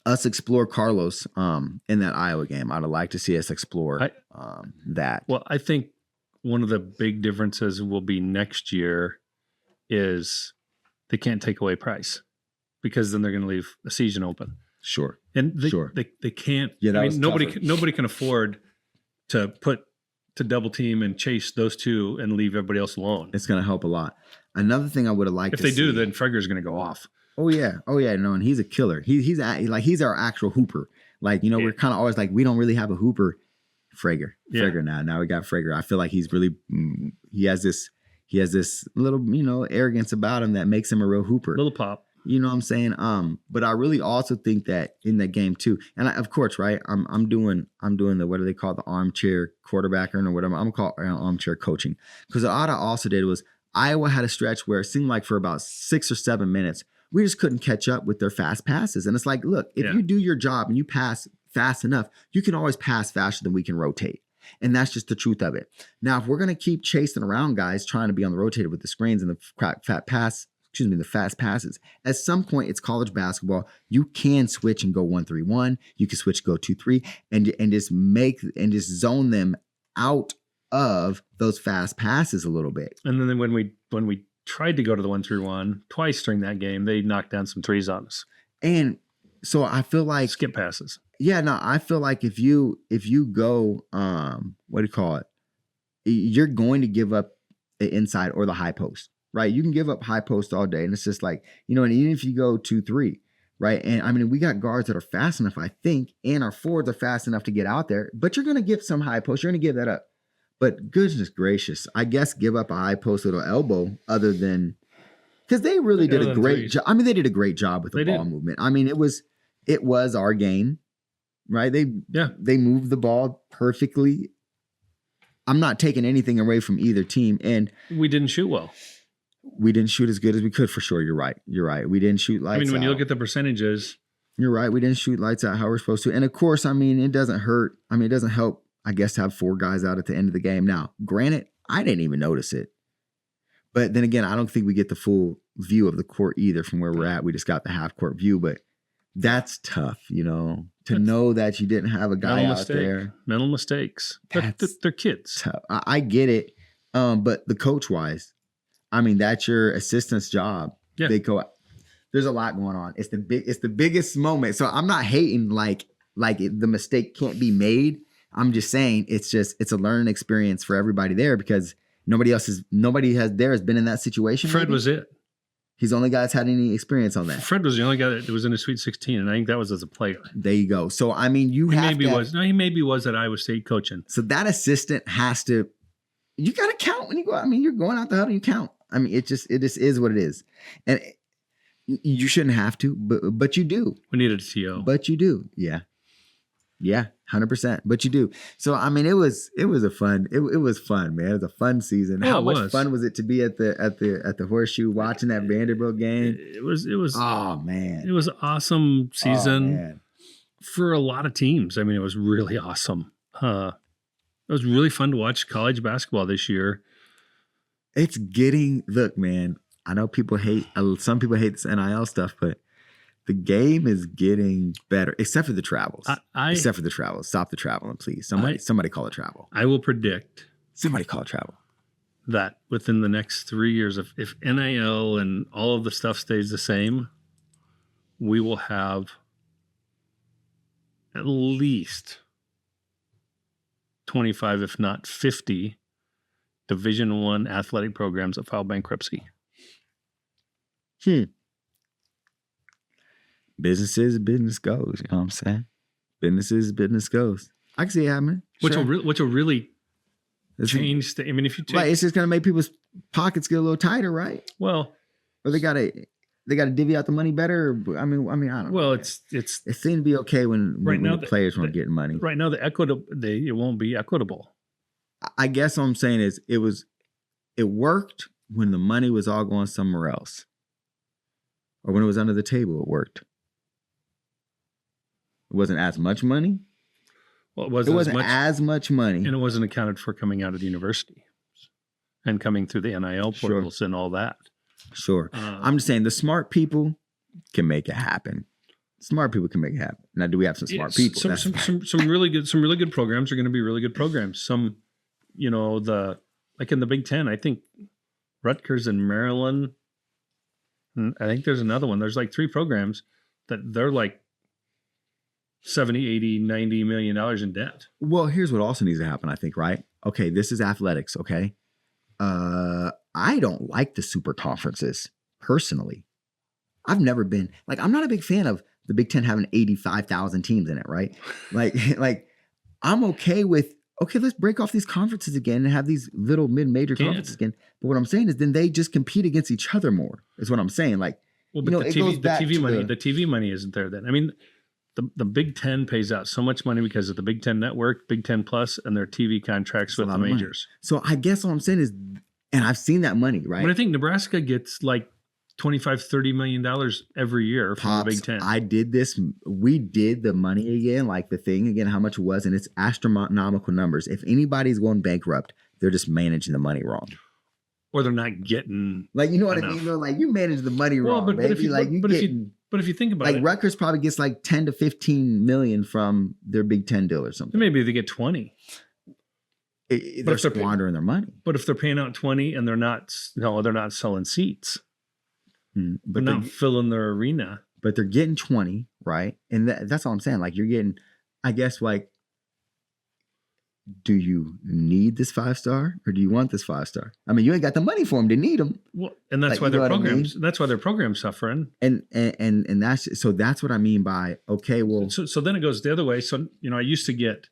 us explore Carlos in that Iowa game. I'd have liked to see us explore that. Well, I think one of the big differences will be next year is they can't take away Price because then they're going to leave the season open. Sure. And they can't. Yeah, that I was mean, nobody can afford to double team and chase those two and leave everybody else alone. It's going to help a lot. Another thing I would have liked If to they see, do, then Freger's going to go off. Oh yeah. No, and he's a killer. He's our actual hooper. Like, you know, we're kind of always like, we don't really have a hooper. Freger now we got Freger. I feel like he's really he has this little, you know, arrogance about him that makes him a real hooper. Little pop. You know what I'm saying? But I really also think that in that game too, and of course, right? I'm doing the, what do they call it, the armchair quarterbacking or whatever. I'm gonna call it armchair coaching, because what I also did was Iowa had a stretch where it seemed like for about 6 or 7 minutes we just couldn't catch up with their fast passes, and it's like, look, if you do your job and you pass fast enough, you can always pass faster than we can rotate. And that's just the truth of it. Now, if we're going to keep chasing around guys trying to be on the rotator with the screens and the fast passes, at some point it's college basketball. You can switch and go 1-3-1. You can switch, go 2-3, and just zone them out of those fast passes a little bit. And then when we tried to go to the 1-3-1 twice during that game, they knocked down some threes on us. And so I feel like skip passes. Yeah, no, I feel like if you go, what do you call it? You're going to give up the inside or the high post, right? You can give up high post all day, and it's just like, you know, and even if you go 2-3, right? And I mean, we got guards that are fast enough, I think, and our forwards are fast enough to get out there, but you're going to give some high post. You're going to give that up. But goodness gracious, I guess give up a high post little elbow other than, because they really did a great job. I mean, they did a great job with the ball movement. I mean, it was our game. Right. They moved the ball perfectly. I'm not taking anything away from either team. And we didn't shoot well. We didn't shoot as good as we could, for sure. You're right. We didn't shoot lights out. I mean, when you look at the percentages. You're right. We didn't shoot lights out how we're supposed to. And of course, I mean, it doesn't hurt. I mean, it doesn't help, I guess, to have 4 guys out at the end of the game. Now, granted, I didn't even notice it. But then again, I don't think we get the full view of the court either from where we're at. We just got the half court view, but that's tough, you know, to know that you didn't have a guy out there. Mental mistakes. They're kids. Tough. I get it. But the coach wise, I mean, that's your assistant's job. Yeah. There's a lot going on. It's the biggest moment. So I'm not hating like the mistake can't be made. I'm just saying it's a learning experience for everybody there, because nobody has been in that situation. Fred was it. He's the only guy that's had any experience on that. Fred was the only guy that was in the Sweet 16, and I think that was as a player. There you go. So, I mean, he maybe was at Iowa State coaching. So that assistant has to, you got to count when you go. I mean, you're going out the huddle, you count. I mean, it just is what it is. And you shouldn't have to, but you do. We needed a TO. But you do. Yeah. Yeah, 100%. But you do. So I mean, it was fun, man. It was a fun season. How much fun was it to be at the Horseshoe watching that Vanderbilt game? It was. Oh man, it was an awesome season for a lot of teams. I mean, it was really awesome. It was really fun to watch college basketball this year. It's look, man. I know some people hate this NIL stuff, but the game is getting better, except for the travels. Except for the travels. Stop the traveling, please. Somebody call it travel. I will predict. Somebody call it travel. That within the next 3 years, if NIL and all of the stuff stays the same, we will have at least 25, if not 50, Division I athletic programs that file bankruptcy. Business is business goes. You know what I'm saying? Business is business goes. I can see it happening. Which will really change. I mean, if you take, it's just gonna make people's pockets get a little tighter, right? Well, or they gotta divvy out the money better. I mean, I don't know. Well, it seemed to be okay when the players weren't getting money. Right now, it won't be equitable. I guess what I'm saying is it worked when the money was all going somewhere else, or when it was under the table. It worked. wasn't as much money. Well, it It wasn't, wasn't as much money. and it wasn't accounted for coming out of the university and coming through the NIL Sure. portals and all that. Sure. I'm just saying the smart people can make it happen. Smart people can make it happen. Now, do we have some smart people? Some really good programs are going to be really good programs. Some, like in the Big Ten, I think Rutgers and Maryland, and I think there's another one. There's like 3 programs that they're like 70, 80, 90 million dollars in debt. Well, here's what also needs to happen, I think, right? Okay, this is athletics, okay? I don't like the super conferences personally. I've never been like, I'm not a big fan of the Big Ten having 85,000 teams in it, right? Like I'm okay with, okay, let's break off these conferences again and have these little mid-major conferences again. But what I'm saying is then they just compete against each other more, is what I'm saying. Like, Well, but the TV money isn't there then. I mean, the Big Ten pays out so much money because of the Big Ten Network, Big Ten Plus, and their TV contracts with the majors. So I guess what I'm saying is, and I've seen that money, right? But I think Nebraska gets like $25-30 million every year from the Big Ten. I did this. We did the money again, like the thing again, how much it was, and it's astronomical numbers. If anybody's going bankrupt, they're just managing the money wrong. Or they're not getting like, you know what enough. I mean? Bro? Like, you manage the money wrong, baby. But if you think about like it, Rutgers probably gets like 10 to 15 million from their Big Ten deal or something. Maybe they get 20. They're squandering their money. But if they're paying out 20 and they're not selling seats, but they're not filling their arena. But they're getting 20, right? And that's all I'm saying. Like, you're getting, I guess, like, do you need this 5-star or do you want this 5-star? I mean, you ain't got the money for them to need them. Well, and that's why their programs. I mean? That's why their programs suffering. And that's what I mean by, okay, well. So then it goes the other way. So I used to get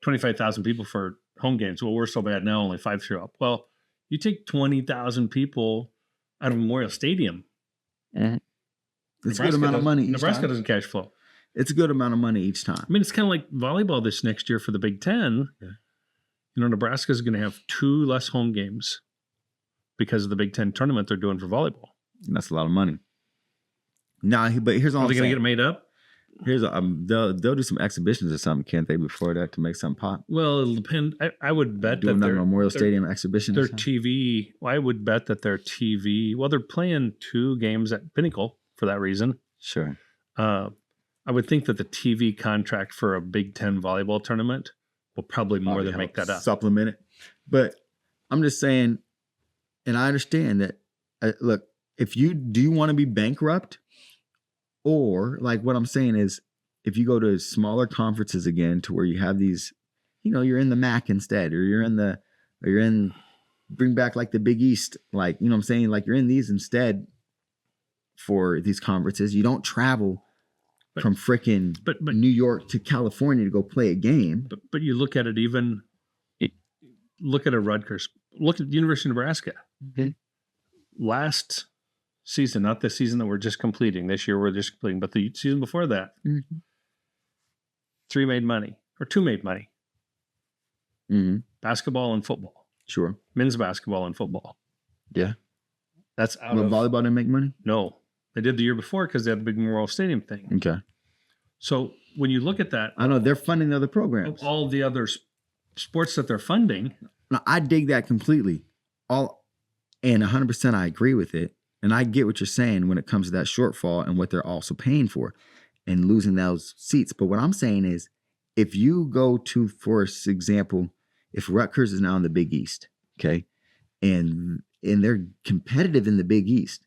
25,000 people for home games. Well, we're so bad now, only 5 show up. Well, you take 20,000 people out of Memorial Stadium. It's a good amount of money. Nebraska doesn't cash flow. It's a good amount of money each time. I mean, it's kind of like volleyball this next year for the Big Ten. Yeah. Nebraska is going to have 2 less home games because of the Big Ten tournament they're doing for volleyball. And that's a lot of money. Nah, but here's all. Are they going to get it made up? Here's they'll do some exhibitions or something, can't they? Before that, to make something pop. Well, it'll depend. I would bet that their Memorial Stadium exhibition. Their TV. Well, I would bet that their TV. Well, they're playing 2 games at Pinnacle for that reason. Sure. I would think that the TV contract for a Big Ten volleyball tournament will probably more than make that up. Supplement it. But I'm just saying, and I understand that, look, if do you want to be bankrupt? Or like what I'm saying is, if you go to smaller conferences again to where you have these, you're in the MAC instead, or you're in, bring back like the Big East, like, what I'm saying? Like, you're in these instead for these conferences. You don't travel from frickin' New York to California to go play a game. But you look at it look at a Rutgers, look at the University of Nebraska. Mm-hmm. Last season, not the season that we're just completing. This year we're just completing, but the season before that, 3 made money, or 2 made money. Mm-hmm. Basketball and football. Sure. Men's basketball and football. Yeah. That's out of... volleyball didn't make money? No. They did the year before because they had the big Memorial Stadium thing. Okay. So when you look at that... I know, they're funding the other programs. All the other sports that they're funding... No, I dig that completely. And 100% I agree with it. And I get what you're saying when it comes to that shortfall and what they're also paying for and losing those seats. But what I'm saying is, if you go to, for example, if Rutgers is now in the Big East, okay, and they're competitive in the Big East,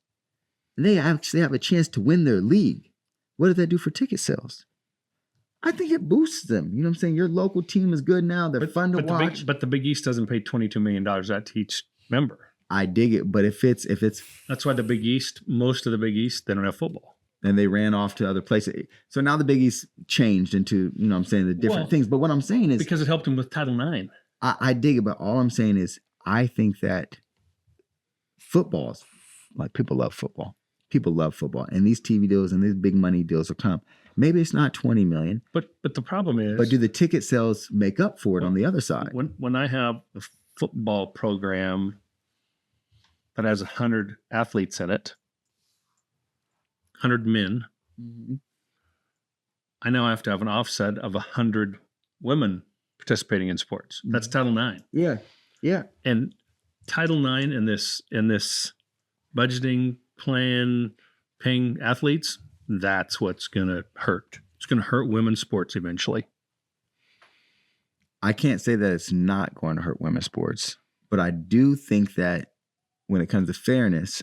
and they actually have a chance to win their league, what does that do for ticket sales? I think it boosts them. You know what I'm saying? Your local team is good now. They're fun to watch. But the Big East doesn't pay $22 million out to each member. I dig it, but if it's that's why the Big East, most of the Big East, they don't have football, and they ran off to other places. So now the Big East changed into, what I'm saying, the different things. But what I'm saying is, because it helped them with Title IX. I dig it, but all I'm saying is, I think that football's like, people love football. People love football, and these TV deals and these big money deals will come. Maybe it's not 20 million, but the problem is, but do the ticket sales make up for it on the other side? When I have a football program that has 100 athletes in it, 100 men, I now have to have an offset of 100 women participating in sports. That's Title IX. Yeah. Yeah. And Title IX in this budgeting plan, paying athletes, that's what's going to hurt. It's going to hurt women's sports eventually. I can't say that it's not going to hurt women's sports, but I do think that when it comes to fairness,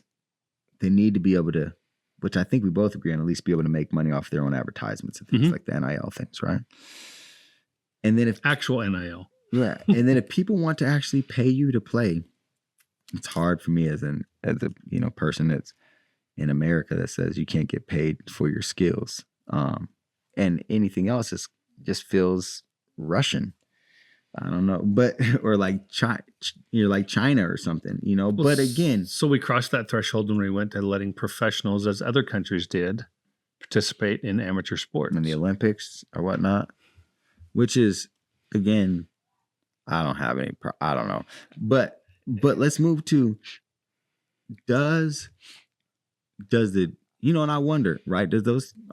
they need to be able to, which I think we both agree on, at least be able to make money off their own advertisements and things like the NIL things, right? And then if actual NIL. Yeah. And then if people want to actually pay you to play, it's hard for me as a person that's in America that says you can't get paid for your skills. And anything else just feels Russian. I don't know, but or like you're like China or something, Well, but again, so we crossed that threshold when we went to letting professionals, as other countries did, participate in amateur sports in the Olympics or whatnot, which is again, I don't have any. I don't know, but let's move to does the and I wonder, right? Are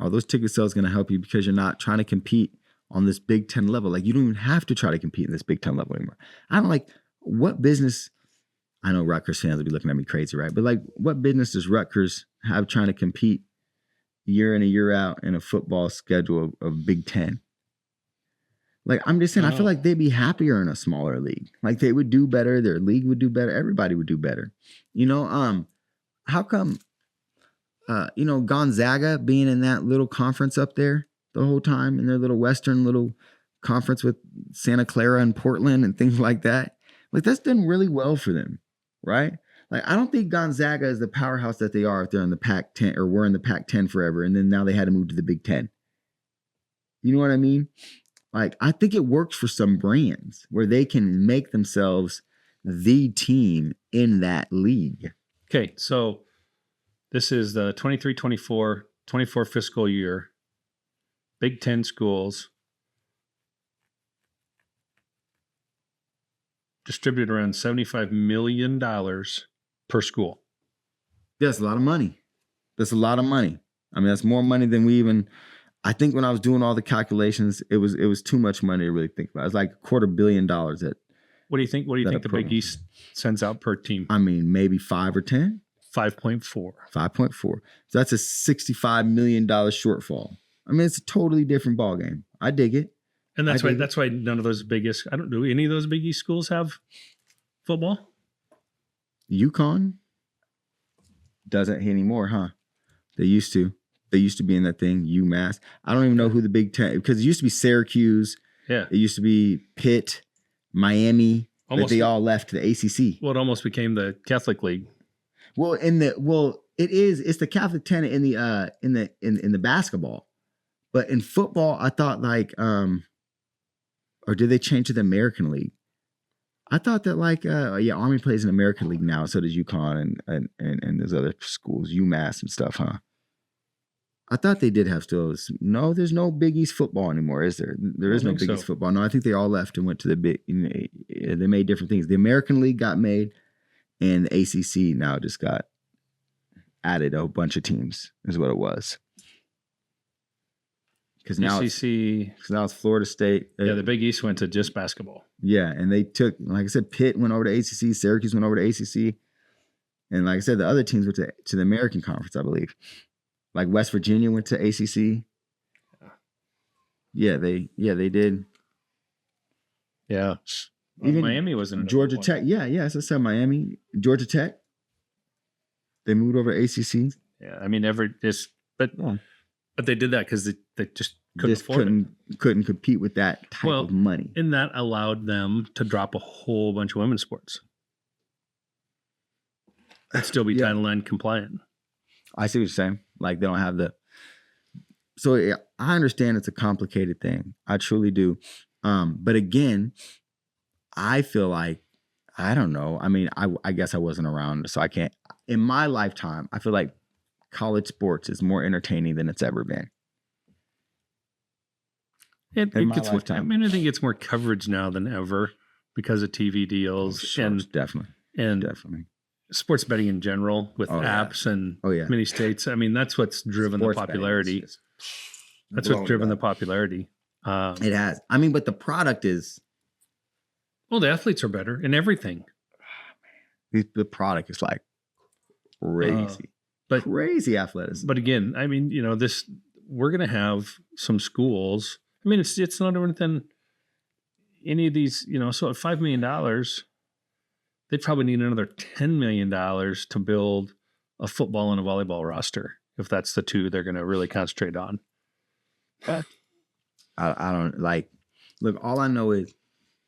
those ticket sales going to help you because you're not trying to compete on this Big Ten level? Like you don't even have to try to compete in this Big Ten level anymore. I don't like what business. I know Rutgers fans will be looking at me crazy, right? But like, what business does Rutgers have trying to compete year in and year out in a football schedule of Big Ten? Like, I'm just saying, I feel like they'd be happier in a smaller league. Like they would do better. Their league would do better. Everybody would do better. How come, Gonzaga being in that little conference up there the whole time in their little Western little conference with Santa Clara and Portland and things like that. Like that's done really well for them, right? Like I don't think Gonzaga is the powerhouse that they are if they're in the Pac-10 or were in the Pac-10 forever. And then now they had to move to the Big Ten. You know what I mean? Like I think it works for some brands where they can make themselves the team in that league. Okay, so this is the 23-24 fiscal year. Big Ten schools distribute around $75 million per school. Yeah, that's a lot of money. That's a lot of money. I mean, that's more money than we even. I think when I was doing all the calculations, it was too much money to really think about. It's like $250 million. That. What do you think? What do you think the Big East sends out per team? I mean, maybe 5 or 10. 5.4. 5.4. So that's a $65 million shortfall. I mean, it's a totally different ballgame. I dig it. And that's why none of those biggest, do any of those Big East schools have football? UConn doesn't anymore, huh? They used to. They used to be in that thing, UMass. I don't even know who the Big Ten, because it used to be Syracuse. Yeah. It used to be Pitt, Miami. But they all left the ACC. Well, it almost became the Catholic League. Well, it's the Catholic tenet in the basketball. But in football, I thought or did they change to the American League? I thought that Army plays in American League now. So does UConn and those other schools, UMass and stuff, huh? I thought they did have still. No, there's no Big East football anymore, is there? There is no Big East football. No, I think they all left and went to the big. They made different things. The American League got made, and the ACC now just got added a bunch of teams. Is what it was. Because now it's Florida State. Yeah, the Big East went to just basketball. Yeah, and they took, like I said, Pitt went over to ACC, Syracuse went over to ACC, and like I said, the other teams went to the American Conference, I believe. Like West Virginia went to ACC. Yeah, they did. Yeah, even Miami was in Georgia Tech. Yeah. As I said, Miami, Georgia Tech. They moved over to ACC. Yeah, I mean, but they did that because they just couldn't compete with that type of money. And that allowed them to drop a whole bunch of women's sports. And still be Title IX compliant. I see what you're saying. Like they don't have so I understand it's a complicated thing. I truly do. But again, I feel like, I don't know. I mean, I guess I wasn't around, so I can't. In my lifetime, I feel like college sports is more entertaining than it's ever been. It gets more, I mean, I think it's more coverage now than ever because of TV deals. Definitely. Sports betting in general with apps and many states. I mean, that's what's driven the popuality. That's what's blown driven it the up. popularity. It has. I mean, but the product is Well, the athletes are better in everything. the product is like crazy, but- crazy athleticism. But again, I mean, we're going to have some schools. I mean, it's no different than any of these, so at $5 million, they'd probably need another $10 million to build a football and a volleyball roster, if that's the two they're going to really concentrate on. I don't like. Look, all I know is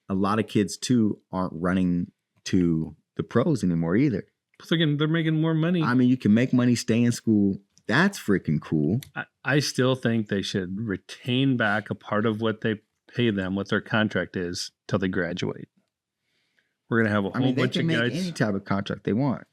a lot of kids too aren't running to the pros anymore either. But again, they're making more money. I mean, you can make money, stay in school. That's freaking cool. I still think they should retain back a part of what they pay them, what their contract is, till they graduate. We're going to have a I whole mean, they bunch can of make guys. any type of contract they want.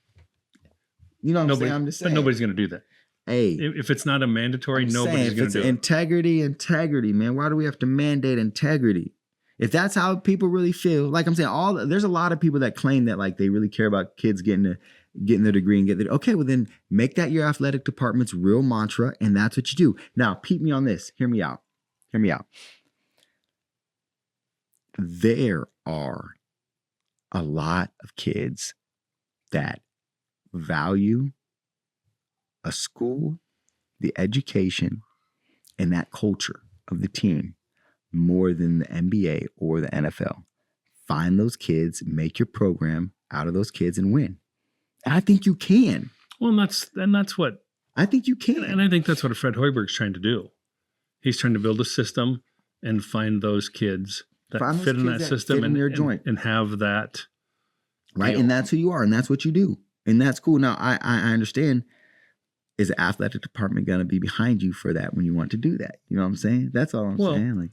You know what I'm saying? I'm just But saying. nobody's going to do that. Hey, If it's not a mandatory, I'm nobody's saying, if going it's to do it. integrity, man. Why do we have to mandate integrity? If that's how people really feel, like I'm saying, there's a lot of people that claim that like they really care about kids getting their degree and okay, well then make that your athletic department's real mantra, and that's what you do. Now, peep me on this. Hear me out. There are a lot of kids that value a school, the education, and that culture of the team more than the NBA or the NFL. Find those kids, make your program out of those kids, and win. And I think you can. Well, that's what, I think you can. and I think that's what Fred Hoiberg's trying to do. He's trying to build a system and find those kids that Find those fit in kids that that system fit in your joint. and have that. Right. deal. And that's who you are. And that's what you do. And that's cool. Now, I understand. Is the athletic department going to be behind you for that when you want to do that? You know what I'm saying? That's all I'm saying. Like,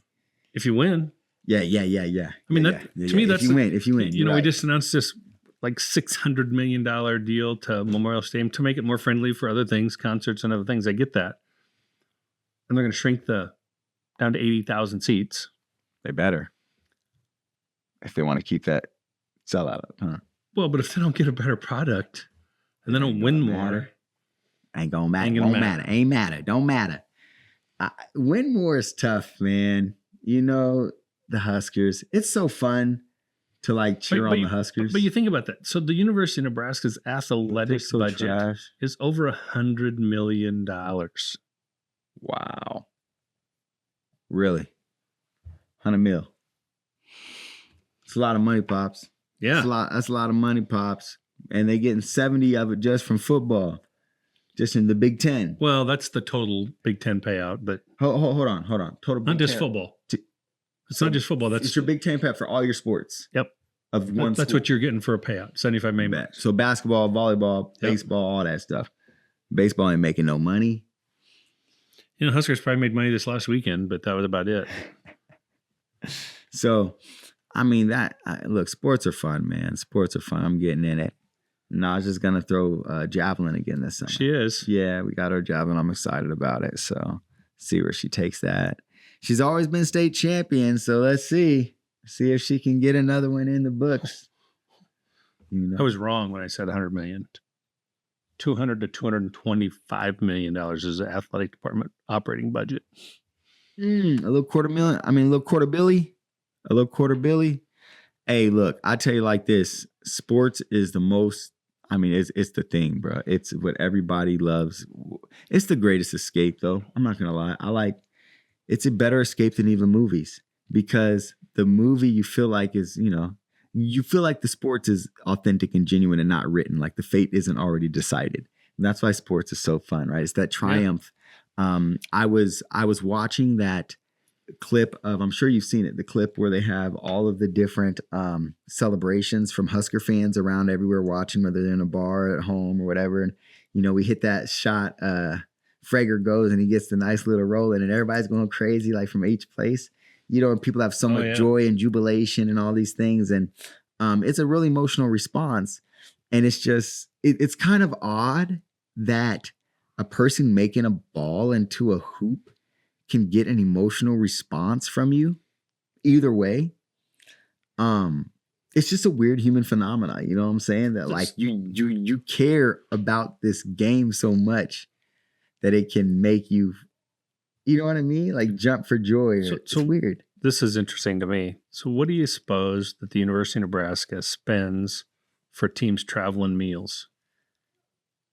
If you win, yeah. I mean, to me, that's if you win. we you're right. just announced this like $600 million deal to Memorial Stadium to make it more friendly for other things, concerts and other things. I get that. And they're going to shrink down to 80,000 seats. They better. If they want to keep that sellout up, huh? Well, but if they don't get a better product and they don't win gonna more, matter. Ain't gonna matter. Ain't gonna Won't matter. Ain't matter. Don't matter. Win more is tough, man. You know, the Huskers. It's so fun to like cheer on the Huskers. But you think about that. So the University of Nebraska's athletic so budget trash. is over $100 million. Wow. Really? 100 mil. It's a lot of money, Pops. Yeah. That's a lot of money, Pops. And they getting 70 of it just from football. Just in the Big Ten. Well, that's the total Big Ten payout, but Hold on. Total Big not just Ten. football. It's not just football. It's your Big Ten payout for all your sports. Yep. Of one That's school. what you're getting for a payout. $75 million. So basketball, volleyball, Yep. baseball, all that stuff. Baseball ain't making no money. Huskers probably made money this last weekend, but that was about it. So, I mean, look, sports are fun, man. Sports are fun. I'm getting in it. Naja's going to throw javelin again this summer. She is. Yeah, we got her javelin. I'm excited about it. So, see where she takes that. She's always been state champion. So, let's see. See if she can get another one in the books. I was wrong when I said $100 million. $200 to $225 million is the athletic department operating budget. A little $250,000. I mean, a little quarter billy. Hey, look, I tell you like this: sports is the most. I mean, it's the thing, bro. It's what everybody loves. It's the greatest escape, though. I'm not gonna lie. It's a better escape than even movies, because the movie you feel like is, you feel like the sports is authentic and genuine and not written. Like the fate isn't already decided. And that's why sports is so fun, right? It's that triumph. Yeah. I was watching that clip of, I'm sure you've seen it, the clip where they have all of the different celebrations from Husker fans around everywhere watching, whether they're in a bar, at home, or whatever. And, we hit that shot. Frager goes and he gets the nice little roll in, and everybody's going crazy, like from each place. And people have so much joy and jubilation and all these things. And it's a really emotional response. And it's just, it's kind of odd that a person making a ball into a hoop can get an emotional response from you either way. It's just a weird human phenomena. You know what I'm saying? That like you care about this game so much that it can make you You know what I mean? Like jump for joy. It's weird. This is interesting to me. So what do you suppose that the University of Nebraska spends for teams traveling meals?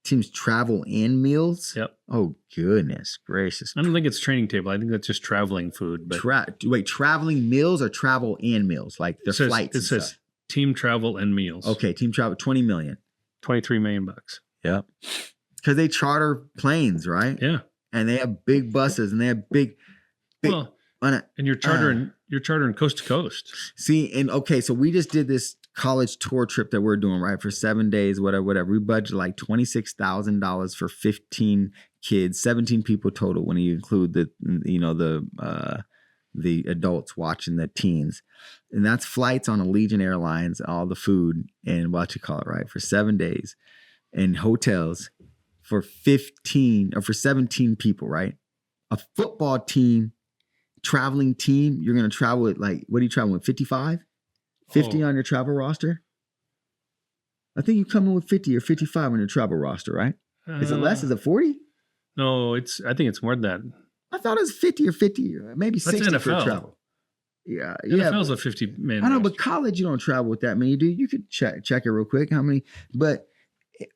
Teams travel and meals? Yep. Oh, goodness gracious. I don't think it's training table. I think that's just traveling food. But Wait, traveling meals or travel and meals? Like the flights It and says stuff. team travel and meals. Okay, team travel, 20 million. $23 million. Yep. Because they charter planes, right? Yeah. And they have big buses and they have big Well, and you're chartering coast to coast. See, and okay, so we just did this college tour trip that we're doing, right? For 7 days, whatever. We budgeted like $26,000 for 15 kids, 17 people total when you include the adults watching the teens. And that's flights on Allegiant Airlines, all the food and for 7 days, and hotels for 15 or for 17 people, right? A football team, traveling team, you're going to travel with what are you traveling with? 55? 50 on your travel roster? I think you come in with 50 or 55 on your travel roster, right? Is it less? Is it 40? No, I think it's more than that. I thought it was 50 or 50, or maybe 60 NFL. for travel. Yeah. NFL's a 50 man. I know, but college, you don't travel with that many, dude. You could check it real quick. How many? But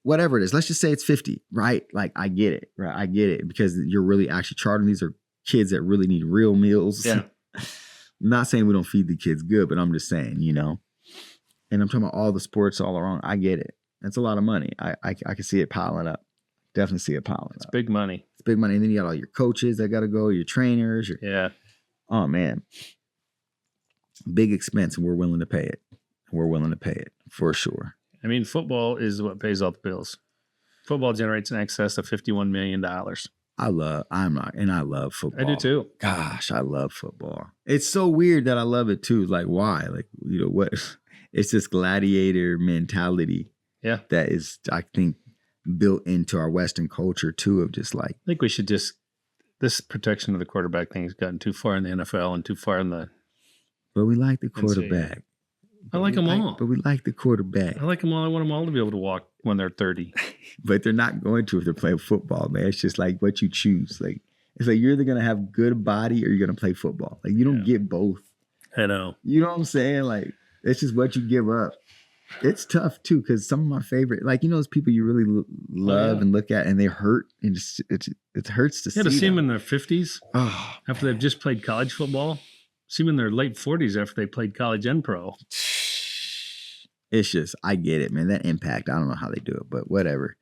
whatever it is, let's just say it's 50, right? Like, I get it, right? I get it because you're really actually charting. These are kids that really need real meals. Yeah. I'm not saying we don't feed the kids good, but I'm just saying, and I'm talking about all the sports all around. I get it. That's a lot of money. I can see it piling up. Definitely see it piling It's up. big money. It's big money. And then you got all your coaches that got to go, your trainers. Yeah. Oh, man. Big expense, and we're willing to pay it. We're willing to pay it for sure. I mean, football is what pays all the bills. Football generates in excess of $51 million. I love football. I do too. Gosh, I love football. It's so weird that I love it too. Like, why? Like, what? It's this gladiator mentality. Yeah. That is, I think, built into our Western culture too, of just like. I think we should this protection of the quarterback thing has gotten too far in the NFL and too far in the. But we like the quarterback. I like them all. But we like the quarterback. I like them all. I want them all to be able to walk when they're 30. But they're not going to if they're playing football, man. It's just like what you choose. Like, it's like you're either going to have good body or you're going to play football. Like, you don't get both. I know. You know what I'm saying? Like, it's just what you give up. It's tough, too, because some of my favorite, like, those people you really love and look at, and they hurt. And it hurts to see to see them them in their 50s after they've just played college football. See them in their late 40s after they played college and pro. It's just, I get it, man. That impact, I don't know how they do it, but whatever.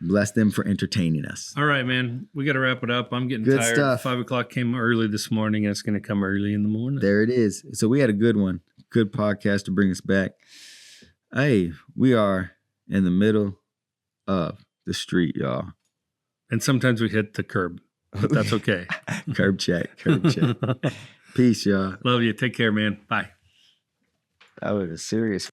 Bless them for entertaining us. All right, man. We got to wrap it up. I'm getting Good tired. stuff. 5 o'clock came early this morning, and it's going to come early in the morning. There it is. So we had a good one. Good podcast to bring us back. Hey, we are in the middle of the street, y'all. And sometimes we hit the curb, but that's okay. Curb check. Peace, y'all. Love you. Take care, man. Bye. That was a serious